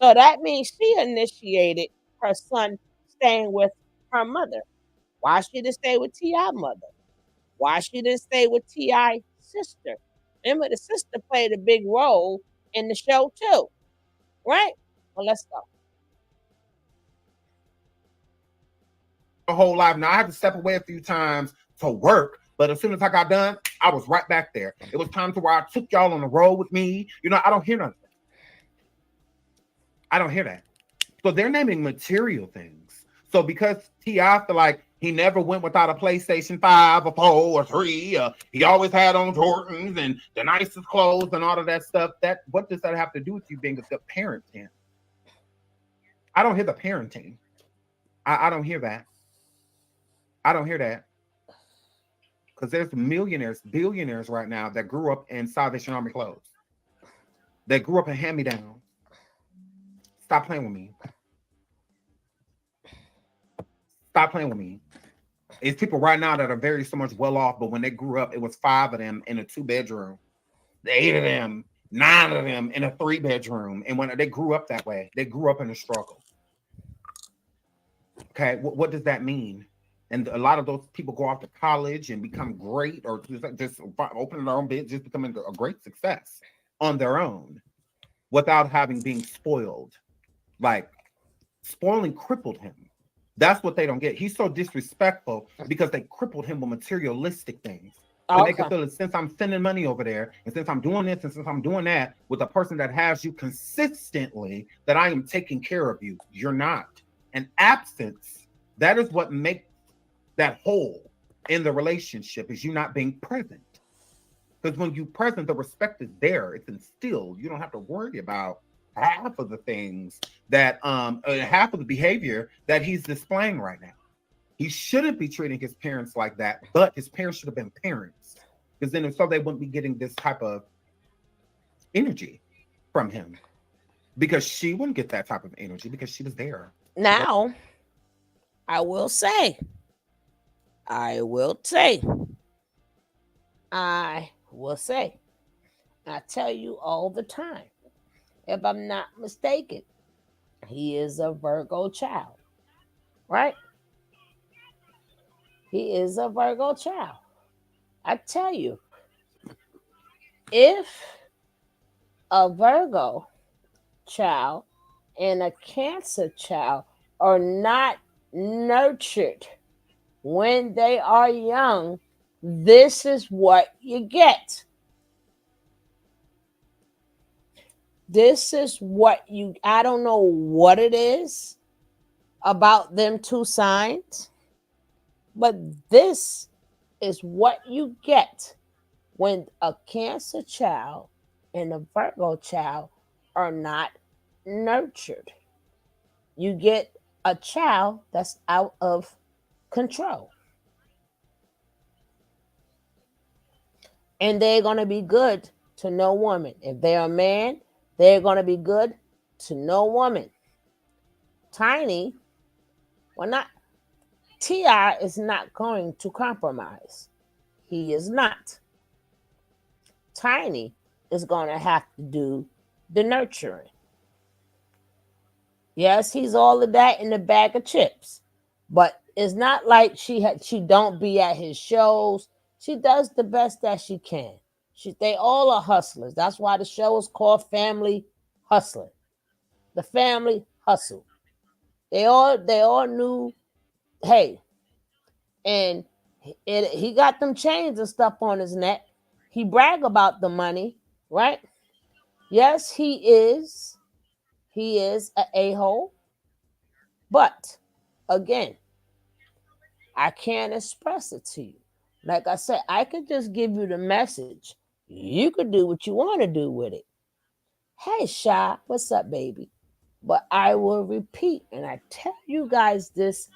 S1: So that means she initiated her son staying with her mother. Why she didn't stay with T.I. mother? Why she didn't stay with T.I. sister? Remember, the sister played a big role in the show too, right? Well, let's go.
S21: A whole life. Now I had to step away a few times to work, but as soon as I got done, I was right back there. It was time to where I took y'all on the road with me. You know, I don't hear nothing. I don't hear that. So they're naming material things. So because T.I. feel like he never went without a PlayStation 5 or 4 or 3, he always had on Jordans and the nicest clothes and all of that stuff. That what does that have to do with you being a good parent, Tim? I don't hear the parenting. I don't hear that. I don't hear that. Because there's millionaires, billionaires right now that grew up in Salvation Army clothes. They grew up in hand-me-down. Stop playing with me. Stop playing with me. It's people right now that are very so much well off, but when they grew up, it was 5 of them in a 2-bedroom, 8 of them, 9 of them in a 3-bedroom. And when they grew up that way, they grew up in a struggle. Okay, what does that mean? And a lot of those people go off to college and become great, or just opening their own business, just becoming a great success on their own without having been spoiled. Like, spoiling crippled him. That's what they don't get. He's so disrespectful because they crippled him with materialistic things. To make it feel that since I'm sending money over there, and since I'm doing this, and since I'm doing that with a person that has you consistently, that I am taking care of you. You're not. And absence, that is what makes that hole in the relationship, is you not being present. Because when you're present, the respect is there. It's instilled. You don't have to worry about half of the things that half of the behavior that he's displaying right now. He shouldn't be treating his parents like that, but his parents should have been parents, because then if so, they wouldn't be getting this type of energy from him, because she wouldn't get that type of energy because she was there.
S1: Now, I will say, I tell you all the time, if I'm not mistaken, he is a Virgo child, right? He is a Virgo child. I tell you, if a Virgo child and a Cancer child are not nurtured when they are young, this is what you get. This is what you, I don't know what it is about them two signs, but this is what you get when a Cancer child and a Virgo child are not nurtured. You get a child that's out of control. And they're going to be good to no woman. If they're a man, they're going to be good to no woman. Tiny, well, not, T.I. is not going to compromise. He is not. Tiny is going to have to do the nurturing. Yes, he's all of that in a bag of chips, but it's not like she don't be at his shows. She does the best that she can. They all are hustlers. That's why the show is called Family Hustling. The family hustle. They all knew, hey, and he got them chains and stuff on his neck. He brag about the money, right? Yes, he is an a-hole. But again, I can't express it to you. Like I said, I could just give you the message. You could do what you want to do with it. Hey, Shy, what's up, baby? But I will repeat, and I tell you guys this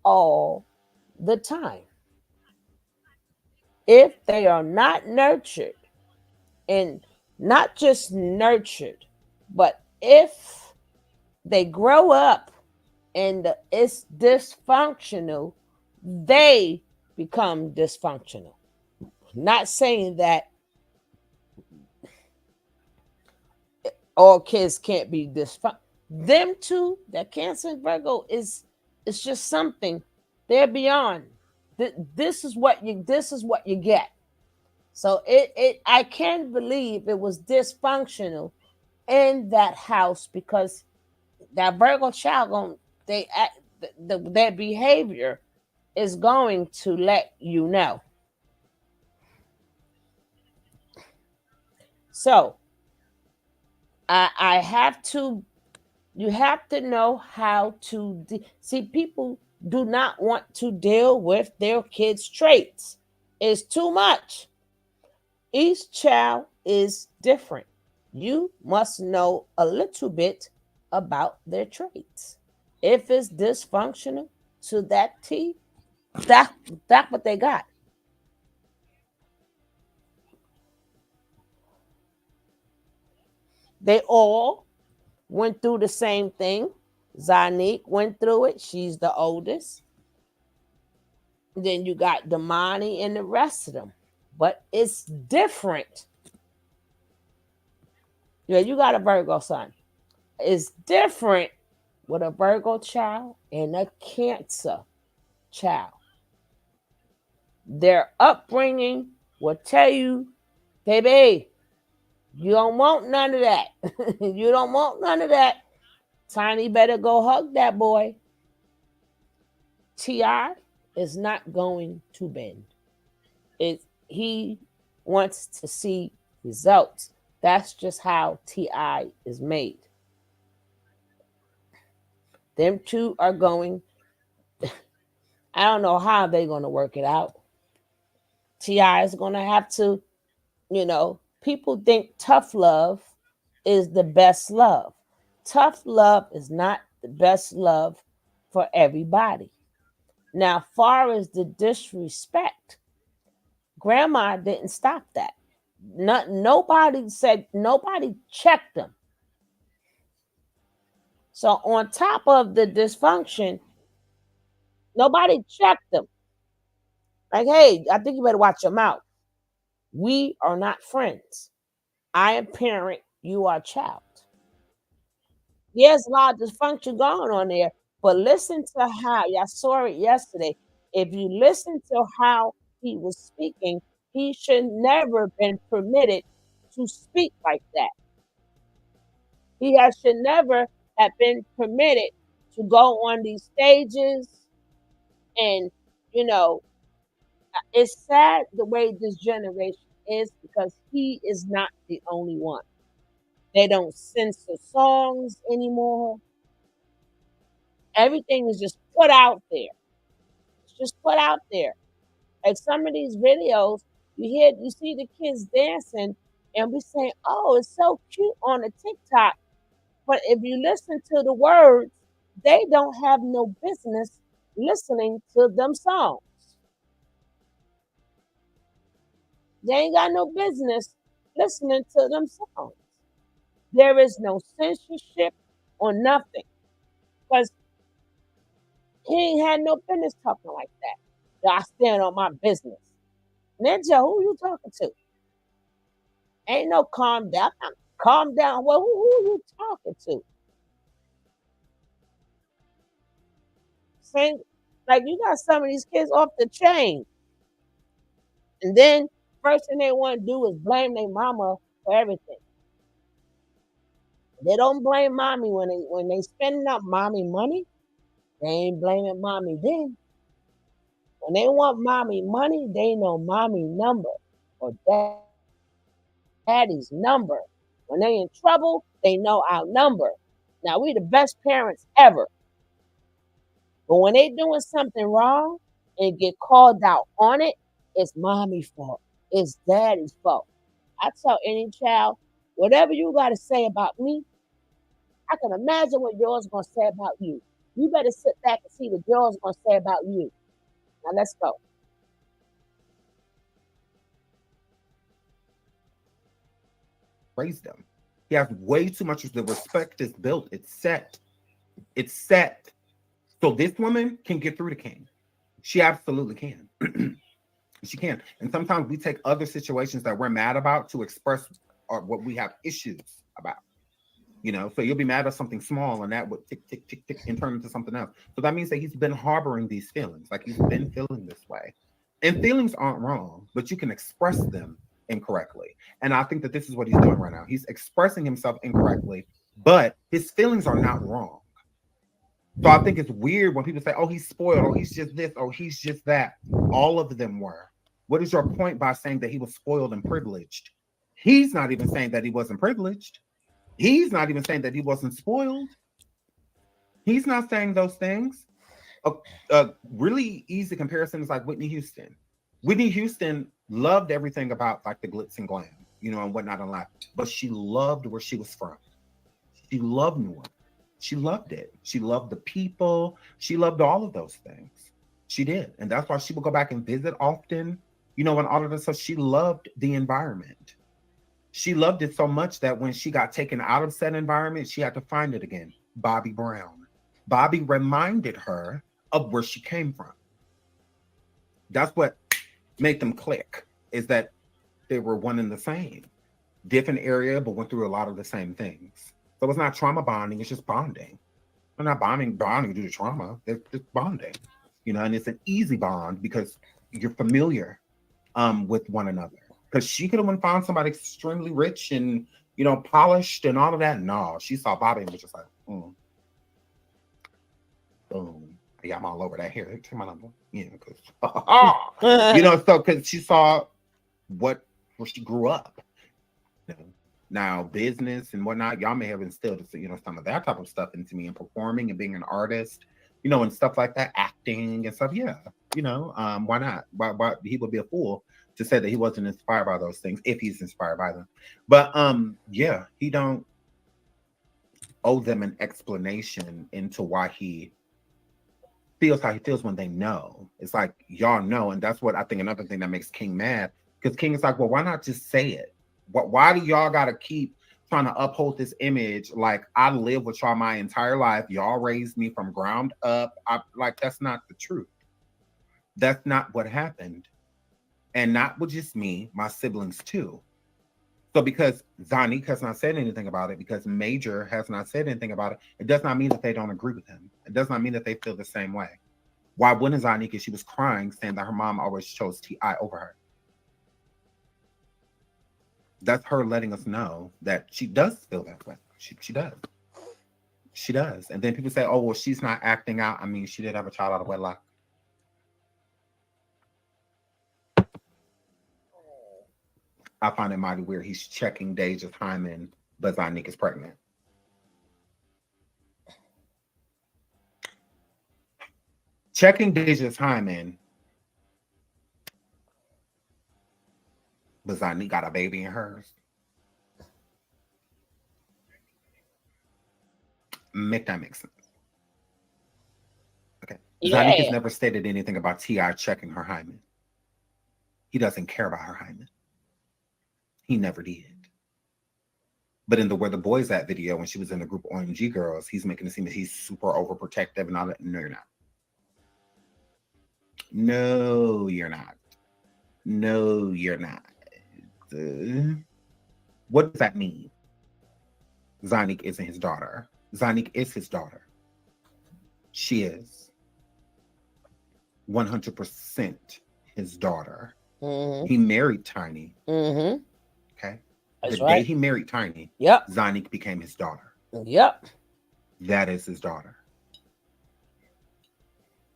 S1: all the time. If they are not nurtured, and not just nurtured, But if they grow up and it's dysfunctional, they become dysfunctional. Not saying that all kids can't be dysfunctional. Them two, that Cancer and Virgo it's just something. They're beyond. This is what you get. So it I can't believe it was dysfunctional in that house because that Virgo child their behavior is going to let you know. So I have to you have to know how to see. People do not want to deal with their kids' traits. It's too much. Each child is different. You must know a little bit about their traits. If it's dysfunctional to that T, that's what they got. They all went through the same thing. Zanique went through it. She's the oldest. Then you got Damani and the rest of them. But it's different. Yeah, you got a Virgo son. It's different with a Virgo child and a Cancer child. Their upbringing will tell you, baby, you don't want none of that. You don't want none of that. Tiny better go hug that boy. T.I. is not going to bend. He wants to see results. That's just how T.I. is made. Them two are going. I don't know how they're going to work it out. T.I. is going to have to, people think tough love is the best love. Tough love is not the best love for everybody. Now, far as the disrespect, grandma didn't stop that. Nobody checked them. So on top of the dysfunction, nobody checked them. Like, hey, I think you better watch your mouth. We are not friends. I am parent, you are child. There's a lot of dysfunction going on there, but listen to how, y'all saw it yesterday. If you listen to how he was speaking, he should never been permitted to speak like that. Should never have been permitted to go on these stages. And, it's sad the way this generation is because he is not the only one. They don't censor songs anymore. Everything is just put out there. It's just put out there. Like some of these videos, you see the kids dancing, and we saying, "Oh, it's so cute" on the TikTok. But if you listen to the words, they don't have no business listening to them songs. They ain't got no business listening to them songs. There is no censorship or nothing. Because he ain't had no business talking like that. I stand on my business. Ninja, who you talking to? Ain't no calm down. Calm down. Well, who you talking to? Saying, like, you got some of these kids off the chain. And then first thing they want to do is blame their mama for everything. They don't blame mommy when they spending up mommy money. They ain't blaming mommy then. When they want mommy money, they know mommy number or daddy's number. When they in trouble, they know our number. Now we the best parents ever. But when they doing something wrong and get called out on it, it's mommy's fault. It's daddy's fault. I tell any child, whatever you got to say about me, I can imagine what yours gonna say about you. You better sit back and see what yours gonna say about you. Now let's go.
S21: Raise them. He has way too much. The respect is built. It's set. It's set. So this woman can get through to King. She absolutely can. She can. And sometimes we take other situations that we're mad about to express what we have issues about. You know, so you'll be mad at something small and that would tick, tick, tick, tick and turn into something else. So that means that he's been harboring these feelings, like he's been feeling this way. And feelings aren't wrong, but you can express them incorrectly. And I think that this is what he's doing right now. He's expressing himself incorrectly, but his feelings are not wrong. So I think it's weird when people say, oh, he's spoiled, or he's just this, or he's just that. All of them were. What is your point by saying that he was spoiled and privileged? He's not even saying that he wasn't privileged. He's not even saying that he wasn't spoiled. He's not saying those things. A really easy comparison is like Whitney Houston. Whitney Houston loved everything about like the glitz and glam, you know, and whatnot in life. But she loved where she was from. She loved New Orleans. She loved it. She loved the people. She loved all of those things. She did. And that's why she would go back and visit often, you know, and all of this. So she loved the environment. She loved it so much that when she got taken out of said environment, she had to find it again. Bobby Brown. Bobby reminded her of where she came from. That's what made them click, is that they were one and the same. Different area, but went through a lot of the same things. So it's not trauma bonding, it's just bonding. We're not bonding due to trauma. It's just bonding. You know, and it's an easy bond because you're familiar with one another. Because she could have found somebody extremely rich and, you know, polished and all of that. No, she saw Bobby and was just like, boom. Yeah, I'm all over that here. Take my number. Yeah, because you know, so because she saw where she grew up. You know? Now, business and whatnot, y'all may have instilled, you know, some of that type of stuff into me, and performing and being an artist, you know, and stuff like that, acting and stuff. Yeah, you know, why not? Why he would be a fool to say that he wasn't inspired by those things if he's inspired by them. But yeah, he don't owe them an explanation into why he feels how he feels when they know. It's like, y'all know, and that's what I think another thing that makes King mad, because King is like, well, why not just say it? Why do y'all gotta keep trying to uphold this image? Like, I live with y'all my entire life. Y'all raised me from ground up. Like, that's not the truth. That's not what happened. And not with just me, my siblings too. So because Zanique has not said anything about it, because Major has not said anything about it, it does not mean that they don't agree with him. It does not mean that they feel the same way. Why wouldn't Zanique, if she was crying, saying that her mom always chose T.I. over her? That's her letting us know that she does feel that way. She does. She does. And then people say, oh, well, she's not acting out. I mean, she did have a child out of wedlock. I find it mighty weird. He's checking Deja's hymen, but Zanique is pregnant. Checking Deja's hymen, but Zanique got a baby in hers. Make that make sense. Okay. Yeah. Zanique has never stated anything about T.I. checking her hymen. He doesn't care about her hymen. He never did. But in the Where the Boys At video, when she was in the group OMG Girls, he's making it seem that he's super overprotective and all that. No, you're not. No, you're not. No, you're not. What does that mean? Zanique isn't his daughter. Zanique is his daughter. She is 100% his daughter. Mm-hmm. He married Tiny. Mm-hmm. Okay. That's the day he married Tiny, Zanique became his daughter. Yep. That is his daughter.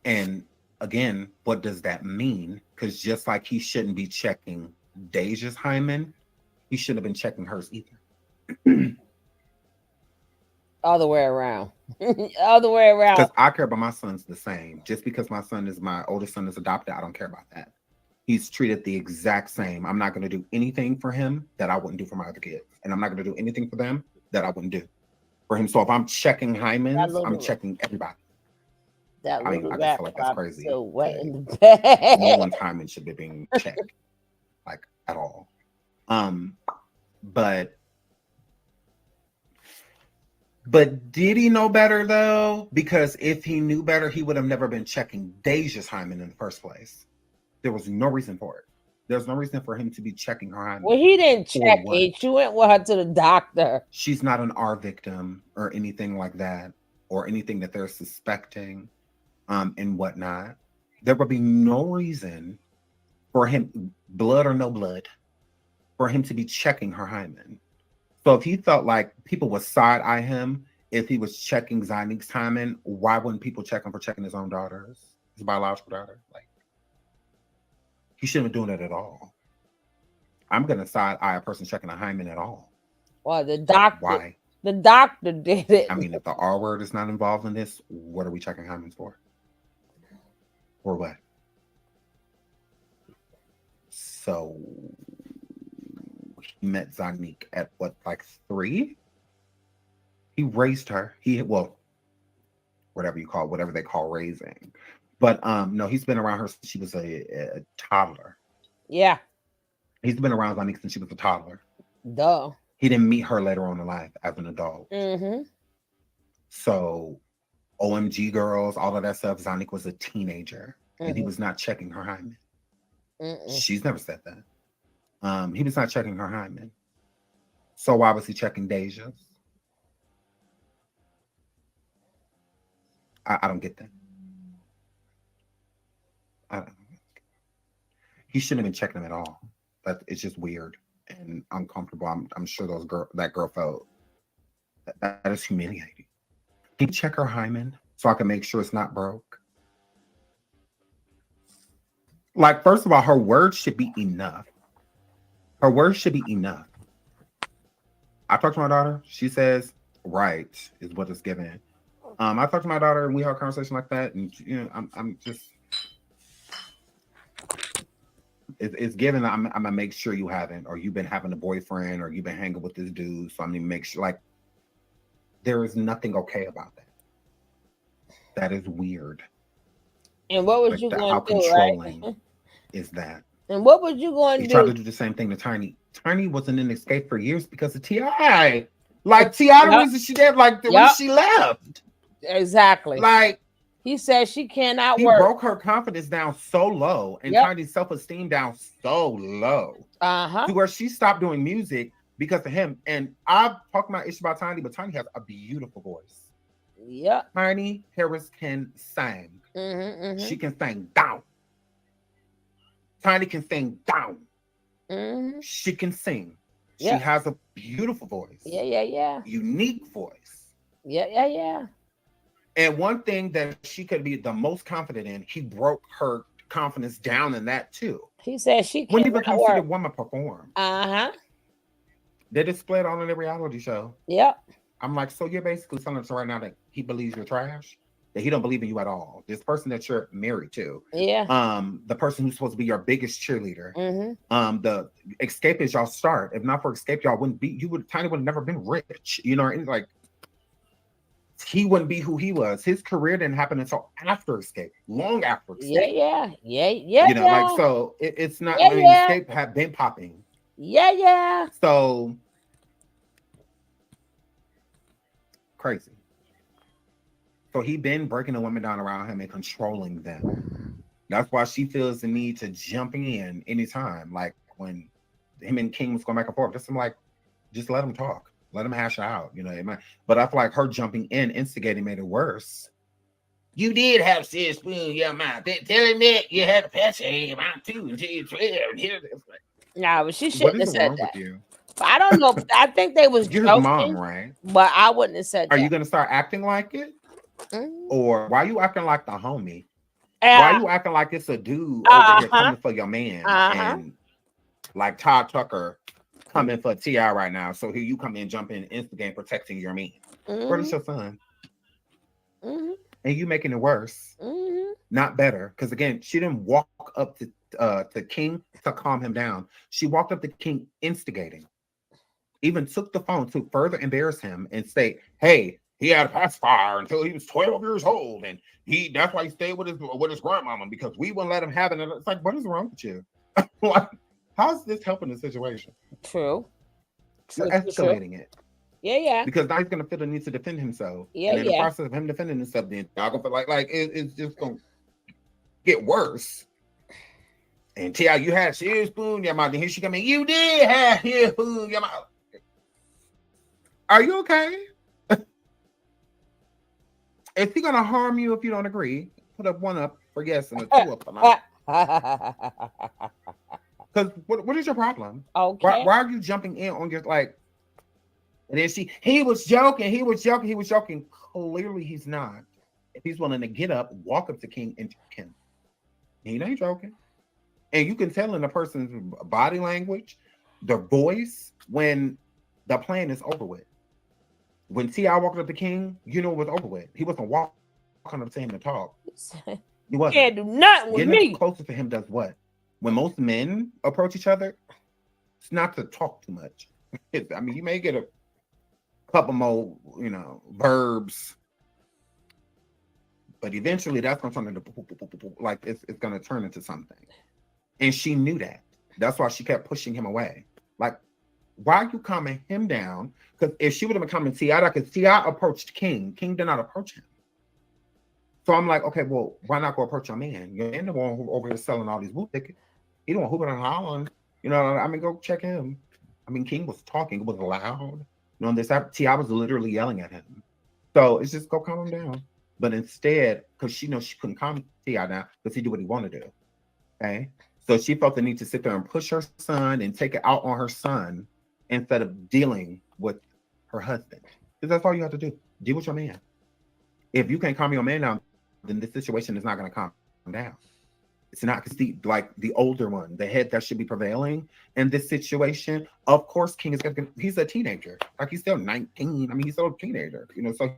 S21: And again, what does that mean? Because just like he shouldn't be checking Deja's hymen, he shouldn't have been checking hers either.
S1: All the way around. All the way around.
S21: Because I care about my sons the same. Just because my oldest son is adopted, I don't care about that. He's treated the exact same. I'm not going to do anything for him that I wouldn't do for my other kids. And I'm not going to do anything for them that I wouldn't do for him. So if I'm checking hymens, I'm checking everybody. I just feel like that's crazy. So wet in the bed. No one's hymen should be being checked, like, at all. But But did he know better though? Because if he knew better, he would have never been checking Deja's hymen in the first place. There was no reason for it. There's no reason for him to be checking her hymen.
S1: Well, he didn't check it. She went with her to the doctor.
S21: She's not an R victim or anything like that, or anything that they're suspecting, and whatnot. There would be no reason for him, blood or no blood, for him to be checking her hymen. So if he felt like people would side-eye him if he was checking Zanique's hymen, why wouldn't people check him for checking his own daughters, his biological daughter? Like, he shouldn't be doing it at all. I'm gonna side-eye a person checking a hymen at all.
S1: Well, the doctor.
S21: Why?
S1: The doctor did it.
S21: I mean, if the R word is not involved in this, what are we checking hymens for? Or what? So he met Zanique at what, like 3? He raised her. Whatever they call raising. But no, he's been around her since she was a toddler.
S1: Yeah.
S21: He's been around Zanique since she was a toddler.
S1: Duh.
S21: He didn't meet her later on in life as an adult.
S1: Mm-hmm.
S21: So, OMG girls, all of that stuff, Zanique was a teenager. And he was not checking her hymen. She's never said that. He was not checking her hymen. So why was he checking Deja's? I don't get that. He shouldn't have been checking them at all. But it's just weird and uncomfortable. I'm sure that girl felt that is humiliating. Can you check her hymen so I can make sure it's not broke? Like, first of all, her words should be enough. Her words should be enough. I talked to my daughter. She says, right is what it's given. I talked to my daughter and we had a conversation like that. And, I'm just, it's given. I'm going to make sure you haven't, or you've been having a boyfriend, or you've been hanging with this dude. So I'm going to make sure, like, there is nothing okay about that. That is weird.
S1: And what was you going to do? How
S21: controlling is that?
S1: And what was you going to do?
S21: He tried to do the same thing to Tiny. Tiny wasn't in Escape for years because of T.I. Like, T.I. the reason she did, like, the reason she left.
S1: Exactly.
S21: Like,
S1: he said she cannot
S21: he
S1: work.
S21: He broke her confidence down so low, and Tiny's self-esteem down so low. To where she stopped doing music because of him. And I've talked my issue about Tiny, but Tiny has a beautiful voice.
S1: Yeah.
S21: Tiny Harris can sing. She can sing down. Tiny can sing down. She can sing. She has a beautiful voice.
S1: Yeah.
S21: Unique voice.
S1: Yeah.
S21: And one thing that she could be the most confident in, he broke her confidence down in that too.
S1: He said she can't.
S21: When even come see the woman perform. They display it on a reality show.
S1: Yep.
S21: I'm like, so you're basically telling us right now that he believes you're trash? That he don't believe in you at all. This person that you're married to.
S1: Yeah.
S21: The person who's supposed to be your biggest cheerleader. The Escape is y'all start. If not for Escape, y'all wouldn't be, Tiny would have never been rich. You know, and like, he wouldn't be who he was. His career didn't happen until after Escape, long after Escape.
S1: Yeah.
S21: You know, like, so it's not, Escape had been popping.
S1: Yeah.
S21: So, crazy. So he been breaking the women down around him and controlling them. That's why she feels the need to jump in anytime. Like when him and King was going back and forth, just let him talk. Let him hash it out. You know, but I feel like her jumping in, instigating, made it worse. You did have serious spoon in your mouth. Tell him that you had a passion in your mouth too until you're 12.
S1: Nah, but she shouldn't have said that. I don't know. I think they was
S21: You're
S1: joking,
S21: his mom, right?
S1: But I wouldn't have said that.
S21: Are you gonna start acting like it? Or why you acting like the homie? Why you acting like it's a dude over here coming for your man? And like Todd Tucker coming for T.I. right now. So here you come in, jump in, instigate, protecting your man. Where is your son? And you making it worse, not better. Because again, she didn't walk up to King to calm him down. She walked up to King instigating. Even took the phone to further embarrass him and say, hey, he had a pacifier until he was 12 years old. And that's why he stayed with his grandmama, because we wouldn't let him have it. And it's like, what is wrong with you? Like, how's this helping the situation?
S1: True.
S21: You're escalating it.
S1: Yeah.
S21: Because now he's gonna feel the need to defend himself.
S1: Yeah,
S21: and in the process of him defending himself, then y'all gonna feel like it's just gonna get worse. And T.I., you had serious spoon in your mouth. Then here she come in. You did have his spoon in your mouth. Are you okay? Is he gonna harm you if you don't agree? Put up one up for yes and a 2 up for no. Because what is your problem?
S1: Okay.
S21: Why are you jumping in on your like? And then he was joking. Clearly, he's not. If he's willing to get up, walk up to King and choke him, he ain't joking. And you can tell in a person's body language, their voice, when the plan is over with. When T.I. walked up to King, you know it was over with. He wasn't walking up to him to talk. He wasn't.
S1: Can't do nothing with
S21: Getting
S1: me.
S21: closer to him does what? When most men approach each other, it's not to talk too much. I mean, you may get a couple more, verbs, but eventually that's gonna turn into like it's gonna turn into something. And she knew that. That's why she kept pushing him away. Like, why are you calming him down? Because if she would have been calming T.I., because T.I. approached King did not approach him. So I'm like, okay, well, why not go approach your man? Your man the one who over here selling all these whoop tickets. He don't hooping and hollering. Go check him. I mean, King was talking. It was loud. This T.I. was literally yelling at him. So it's just go calm him down. But instead, because she knows she couldn't calm T.I. down because he did what he wanted to do. Okay? So she felt the need to sit there and push her son and take it out on her son instead of dealing with her husband. Because that's all you have to do. Deal with your man. If you can't calm your man down, then this situation is not going to calm down. It's not because the older one, the head that should be prevailing in this situation. Of course, King he's a teenager. Like he's still 19. I mean, he's still a teenager. So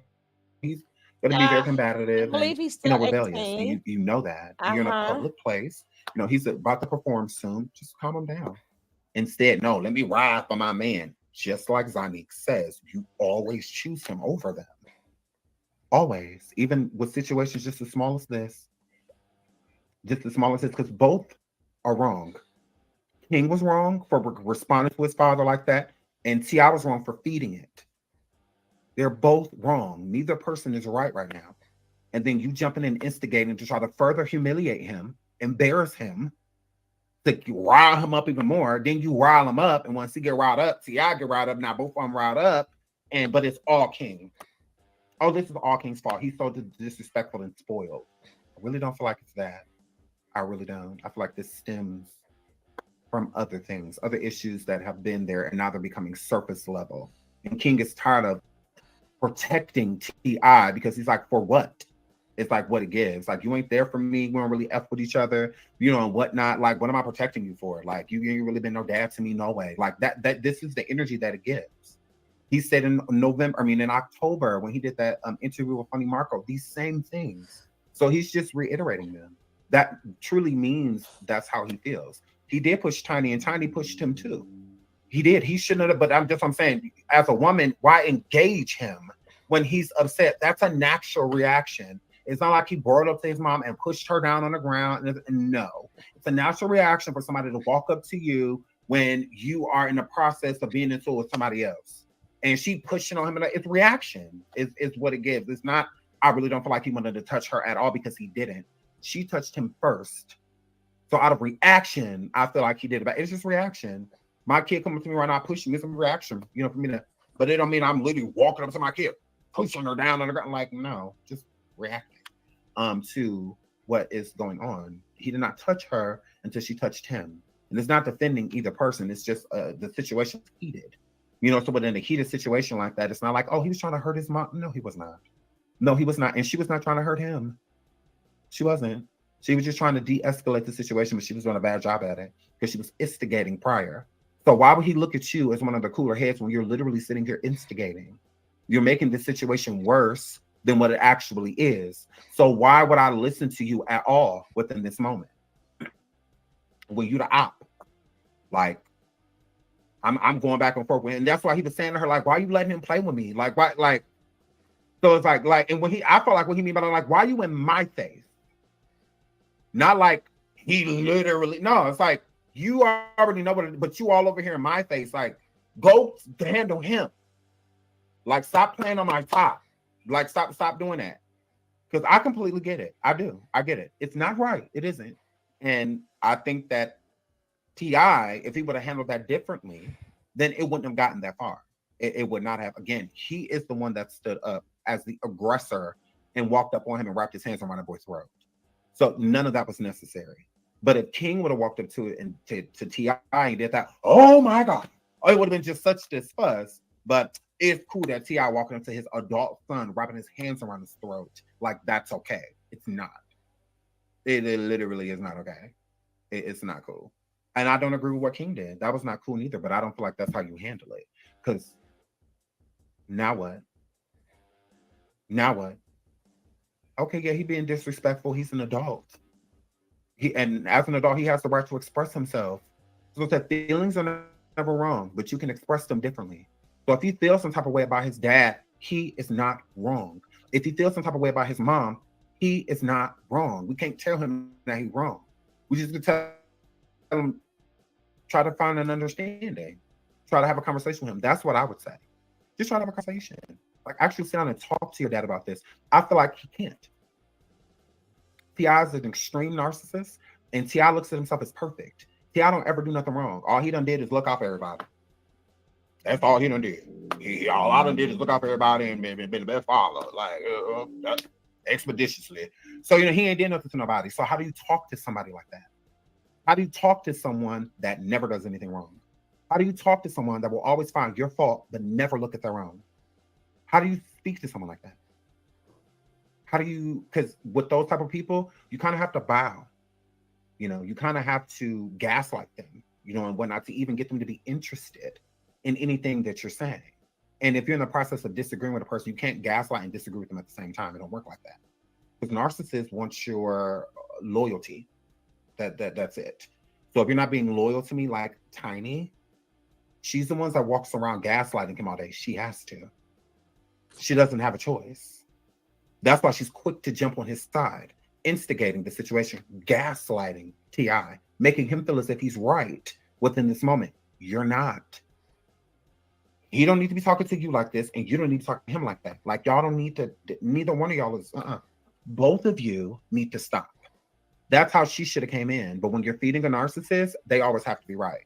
S21: he's going to be very combative.
S1: I believe he's still
S21: rebellious.
S1: 18.
S21: You know that. You're in a public place. He's about to perform soon. Just calm him down. Instead, no, let me ride for my man. Just like Zanique says, you always choose him over them. Always. Even with situations just as small as this. Just as small as this, because both are wrong. King was wrong for responding to his father like that, and T.I. was wrong for feeding it. They're both wrong. Neither person is right now. And then you jumping and instigating to try to further humiliate him, embarrass him, to rile him up even more. Then you rile him up, and once he get riled up, T.I. get riled up. Now both of them riled up, but it's all King. Oh, this is all King's fault. He's so disrespectful and spoiled. I really don't feel like it's that. I really don't. I feel like this stems from other things, other issues that have been there, and now they're becoming surface level. And King is tired of protecting T.I. because he's like, for what? It's like what it gives. Like, you ain't there for me. We don't really F with each other, and whatnot. Like, what am I protecting you for? Like, you ain't really been no dad to me, no way. Like that this is the energy that it gives. He said in October, when he did that interview with Funny Marco, these same things. So he's just reiterating them. That truly means that's how he feels. He did push Tiny, and Tiny pushed him too. He did. He shouldn't have, but I'm saying, as a woman, why engage him when he's upset? That's a natural reaction. It's not like he brought up to his mom and pushed her down on the ground. No, it's a natural reaction for somebody to walk up to you when you are in the process of being into it with somebody else. And she pushing on him, and it's reaction is what it gives. It's not, I really don't feel like he wanted to touch her at all because he didn't. She touched him first. So out of reaction, I feel like he did it. But it's just reaction. My kid coming to me right now, pushing me, some reaction, for me to, but it don't mean I'm literally walking up to my kid, pushing her down on the ground. Like, no, just reacting to what is going on. He did not touch her until she touched him. And it's not defending either person. It's just the situation is heated. So within a heated situation like that, it's not like, oh, he was trying to hurt his mom. No, he was not. No, he was not. And she was not trying to hurt him. She wasn't. She was just trying to de-escalate the situation, but she was doing a bad job at it because she was instigating prior. So why would he look at you as one of the cooler heads when you're literally sitting here instigating? You're making the situation worse than what it actually is. So why would I listen to you at all within this moment? Well, you the op. Like, I'm going back and forth with him. And that's why he was saying to her, like, why are you letting him play with me? Like, why? Like, so it's like, and I felt like what he mean by like, why are you in my face? Not like he literally, no, it's like, you already know what, but you all over here in my face, like, go to handle him. Like, stop playing on my top. Like, stop doing that. Because I completely get it. I do. I get it. It's not right. It isn't. And I think that T.I., if he would have handled that differently, then it wouldn't have gotten that far. It would not have. Again, he is the one that stood up as the aggressor and walked up on him and wrapped his hands around that boy's throat. So none of that was necessary. But if King would have walked up to it and to T.I. and did that, oh my God, it would have been just such this fuzz. But it's cool that T.I. walking up to his adult son, wrapping his hands around his throat. Like, that's okay. It's not. It literally is not okay. It's not cool. And I don't agree with what King did. That was not cool either, but I don't feel like that's how you handle it. Because now what? Now what? Okay, yeah, he being disrespectful. He's an adult. And as an adult, he has the right to express himself. So that feelings are never wrong, but you can express them differently. So if he feels some type of way about his dad, he is not wrong. If he feels some type of way about his mom, he is not wrong. We can't tell him that he's wrong. We just tell him, try to find an understanding. Try to have a conversation with him. That's what I would say. Just try to have a conversation. Like, actually sit down and talk to your dad about this. I feel like he can't. T.I. is an extreme narcissist, and T.I. looks at himself as perfect. T.I. don't ever do nothing wrong. All he done did is look out for everybody. That's all he done did. All I done did is look out for everybody and been the best father, like expeditiously. So, he ain't did nothing to nobody. So how do you talk to somebody like that? How do you talk to someone that never does anything wrong? How do you talk to someone that will always find your fault but never look at their own? How do you speak to someone like that? How do you, because with those type of people, you kind of have to bow. You kind of have to gaslight them, and whatnot, to even get them to be interested in anything that you're saying. And if you're in the process of disagreeing with a person, you can't gaslight and disagree with them at the same time. It don't work like that. Because narcissists want your loyalty. That's it. So if you're not being loyal to me, like Tiny, she's the one that walks around gaslighting him all day. She has to. She doesn't have a choice. That's why she's quick to jump on his side, instigating the situation, gaslighting T.I., making him feel as if he's right within this moment. You're not. He don't need to be talking to you like this, and you don't need to talk to him like that. Like, y'all don't need to, neither one of y'all is, both of you need to stop. That's how she should have came in. But when you're feeding a narcissist, they always have to be right.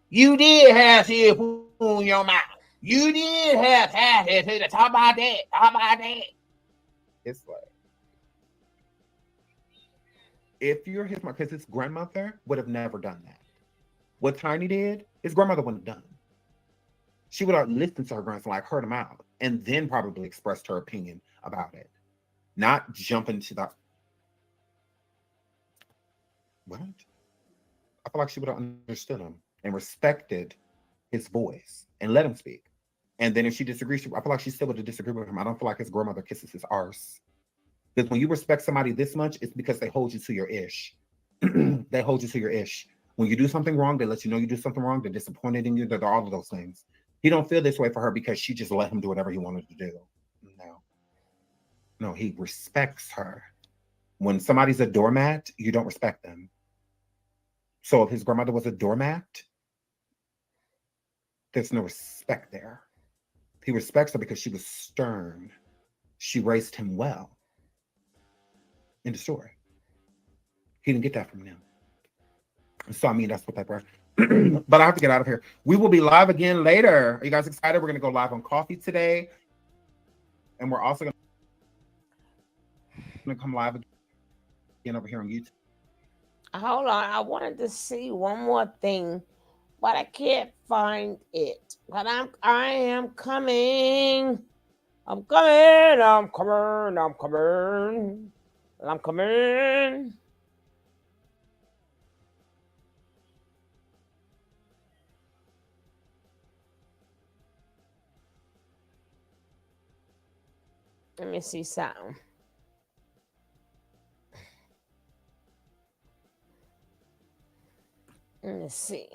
S21: You did have to in your mouth. You did have to talk about that. Talk about that. It's like, if you're his mom, because his grandmother would have never done that. What Tiny did, his grandmother wouldn't have done. She would have listened to her grandson, like heard him out, and then probably expressed her opinion about it. Not jump into that. What? I feel like she would have understood him and respected his voice and let him speak. And then if she disagrees, I feel like she still would have disagreed with him. I don't feel like his grandmother kisses his arse. Because when you respect somebody this much, it's because they hold you to your ish. They hold you to your ish. When you do something wrong, they let you know you do something wrong. They're disappointed in you. They're all of those things. He don't feel this way for her because she just let him do whatever he wanted to do. No, he respects her. When somebody's a doormat, you don't respect them. So if his grandmother was a doormat, there's no respect there. He respects her because she was stern. She raised him well. In the story. He didn't get that from them. So, I mean, that's what that brought. But I have to get out of here. We will be live again later. Are you guys excited? We're going to go live on Coffee today. And we're also going to come live again over here on YouTube.
S1: Hold on. I wanted to see one more thing, but I can't find it. But I am coming. I'm coming. I'm coming. I'm coming. I'm coming. Let me see something. Let me see.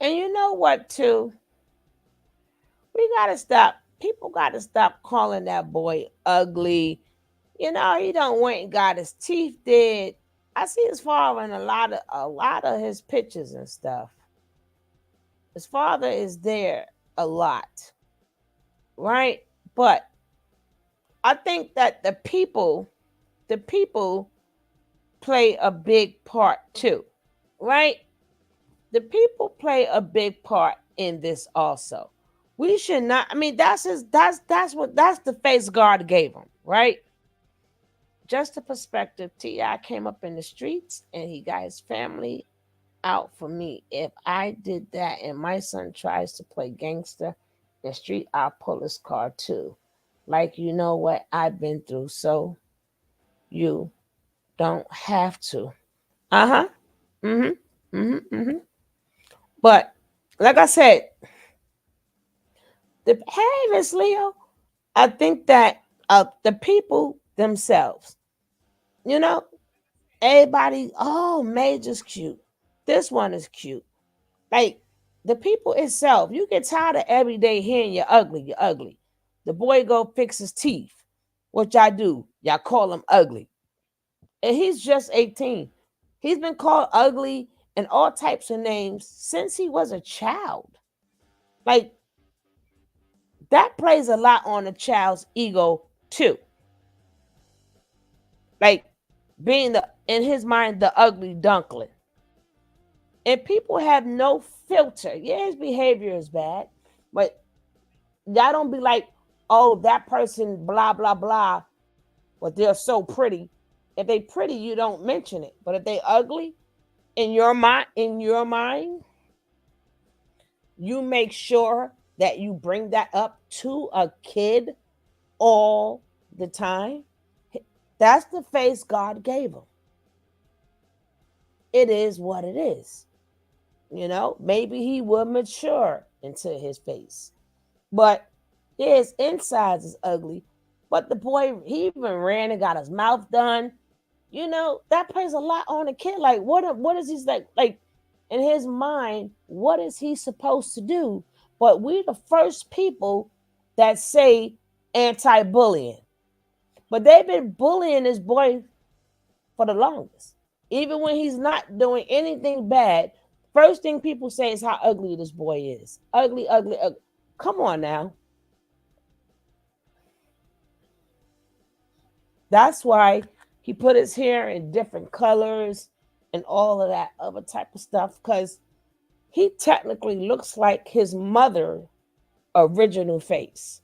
S1: And you know what, too? We gotta stop. People gotta stop calling that boy ugly. You know, he don't went and got his teeth did. I see his father in a lot of his pictures and stuff. His father is there a lot, right? But I think that the people play a big part too, right? The people play a big part in this also. We should not. I mean, that's the face God gave him, right? Just a perspective. Ti came up in the streets and he got his family out for me. If I did that and my son tries to play gangster in the street, I'll pull his car too. Like, you know what I've been through, so you don't have to. Uh-huh. Mm-hmm. Mm-hmm. Mm-hmm. But like I said, hey, Miss Leo, I think that the people themselves, you know, everybody, oh, Major's cute. This one is cute. Like the people itself, you get tired of every day hearing you're ugly, you're ugly. The boy go fix his teeth. What y'all do? Y'all call him ugly. And he's just 18. He's been called ugly and all types of names since he was a child. Like that plays a lot on a child's ego too. Like being the in his mind the ugly dunkling. And people have no filter. Yeah, his behavior is bad, but y'all don't be like, oh, that person, blah, blah, blah, but they're so pretty. If they pretty, you don't mention it. But if they ugly, in your mind, you make sure that you bring that up to a kid all the time. That's the face God gave him. It is what it is. You know, maybe he will mature into his face. But yeah, his insides is ugly. But the boy, he even ran and got his mouth done. You know, that plays a lot on a kid. Like, what is he like in his mind, what is he supposed to do? But we're the first people that say anti-bullying. But they've been bullying this boy for the longest. Even when he's not doing anything bad, first thing people say is how ugly this boy is. Ugly, ugly, ugly. Come on now. That's why he put his hair in different colors and all of that other type of stuff, because he technically looks like his mother original face.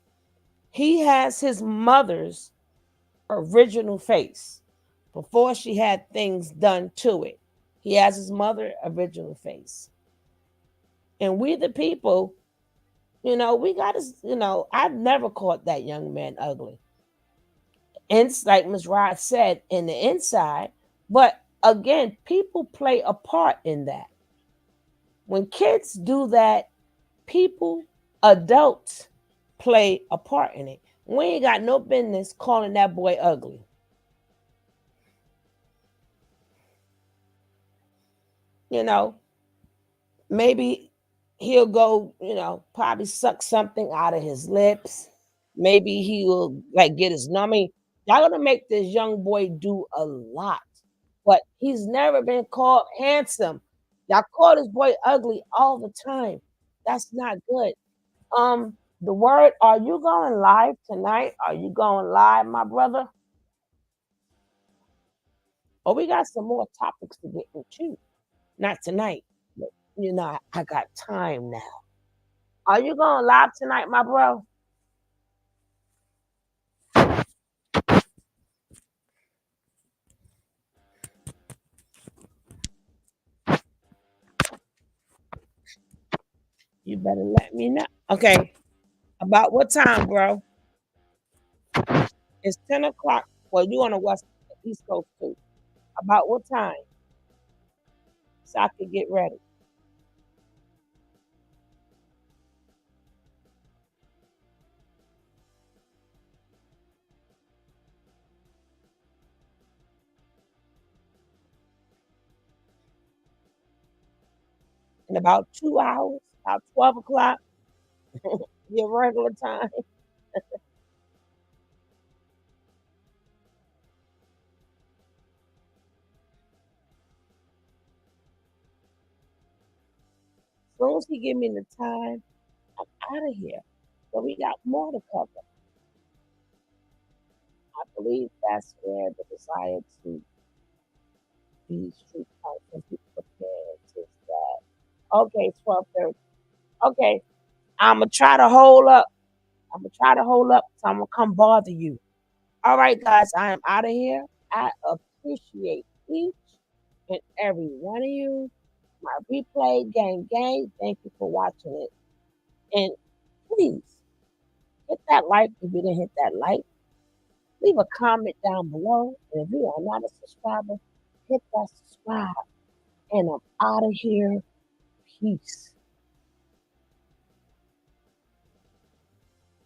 S1: He has his mother's original face before she had things done to it. He has his mother original face. And we the people, we got to, I've never called that young man ugly. And like Ms. Rod said, in the inside. But again, people play a part in that. When kids do that, people, adults, play a part in it. We ain't got no business calling that boy ugly. Maybe he'll go, probably suck something out of his lips. Maybe he will like get his numbing. Y'all gonna make this young boy do a lot, but he's never been called handsome. Y'all call this boy ugly all the time. That's not good. The word, are you going live tonight? Are you going live, my brother? Oh, we got some more topics to get into. Not tonight, but I got time now. Are you going live tonight, my bro? You better let me know. Okay. About what time, bro? It's 10 o'clock. Well, you on the East Coast too. About what time? So I can get ready. In about 2 hours, about 12 o'clock, your regular time. As soon as he give me the time, I'm out of here. But we got more to cover. I believe that's where the desire to be street fights and be prepared is that. Okay, 12:30. Okay, I'm gonna try to hold up. So I'm gonna come bother you. All right, guys, I am out of here. I appreciate each and every one of you. My replay gang, thank you for watching it. And please hit that like if you didn't hit that like. Leave a comment down below. And if you are not a subscriber, hit that subscribe. And I'm out of here. Peace.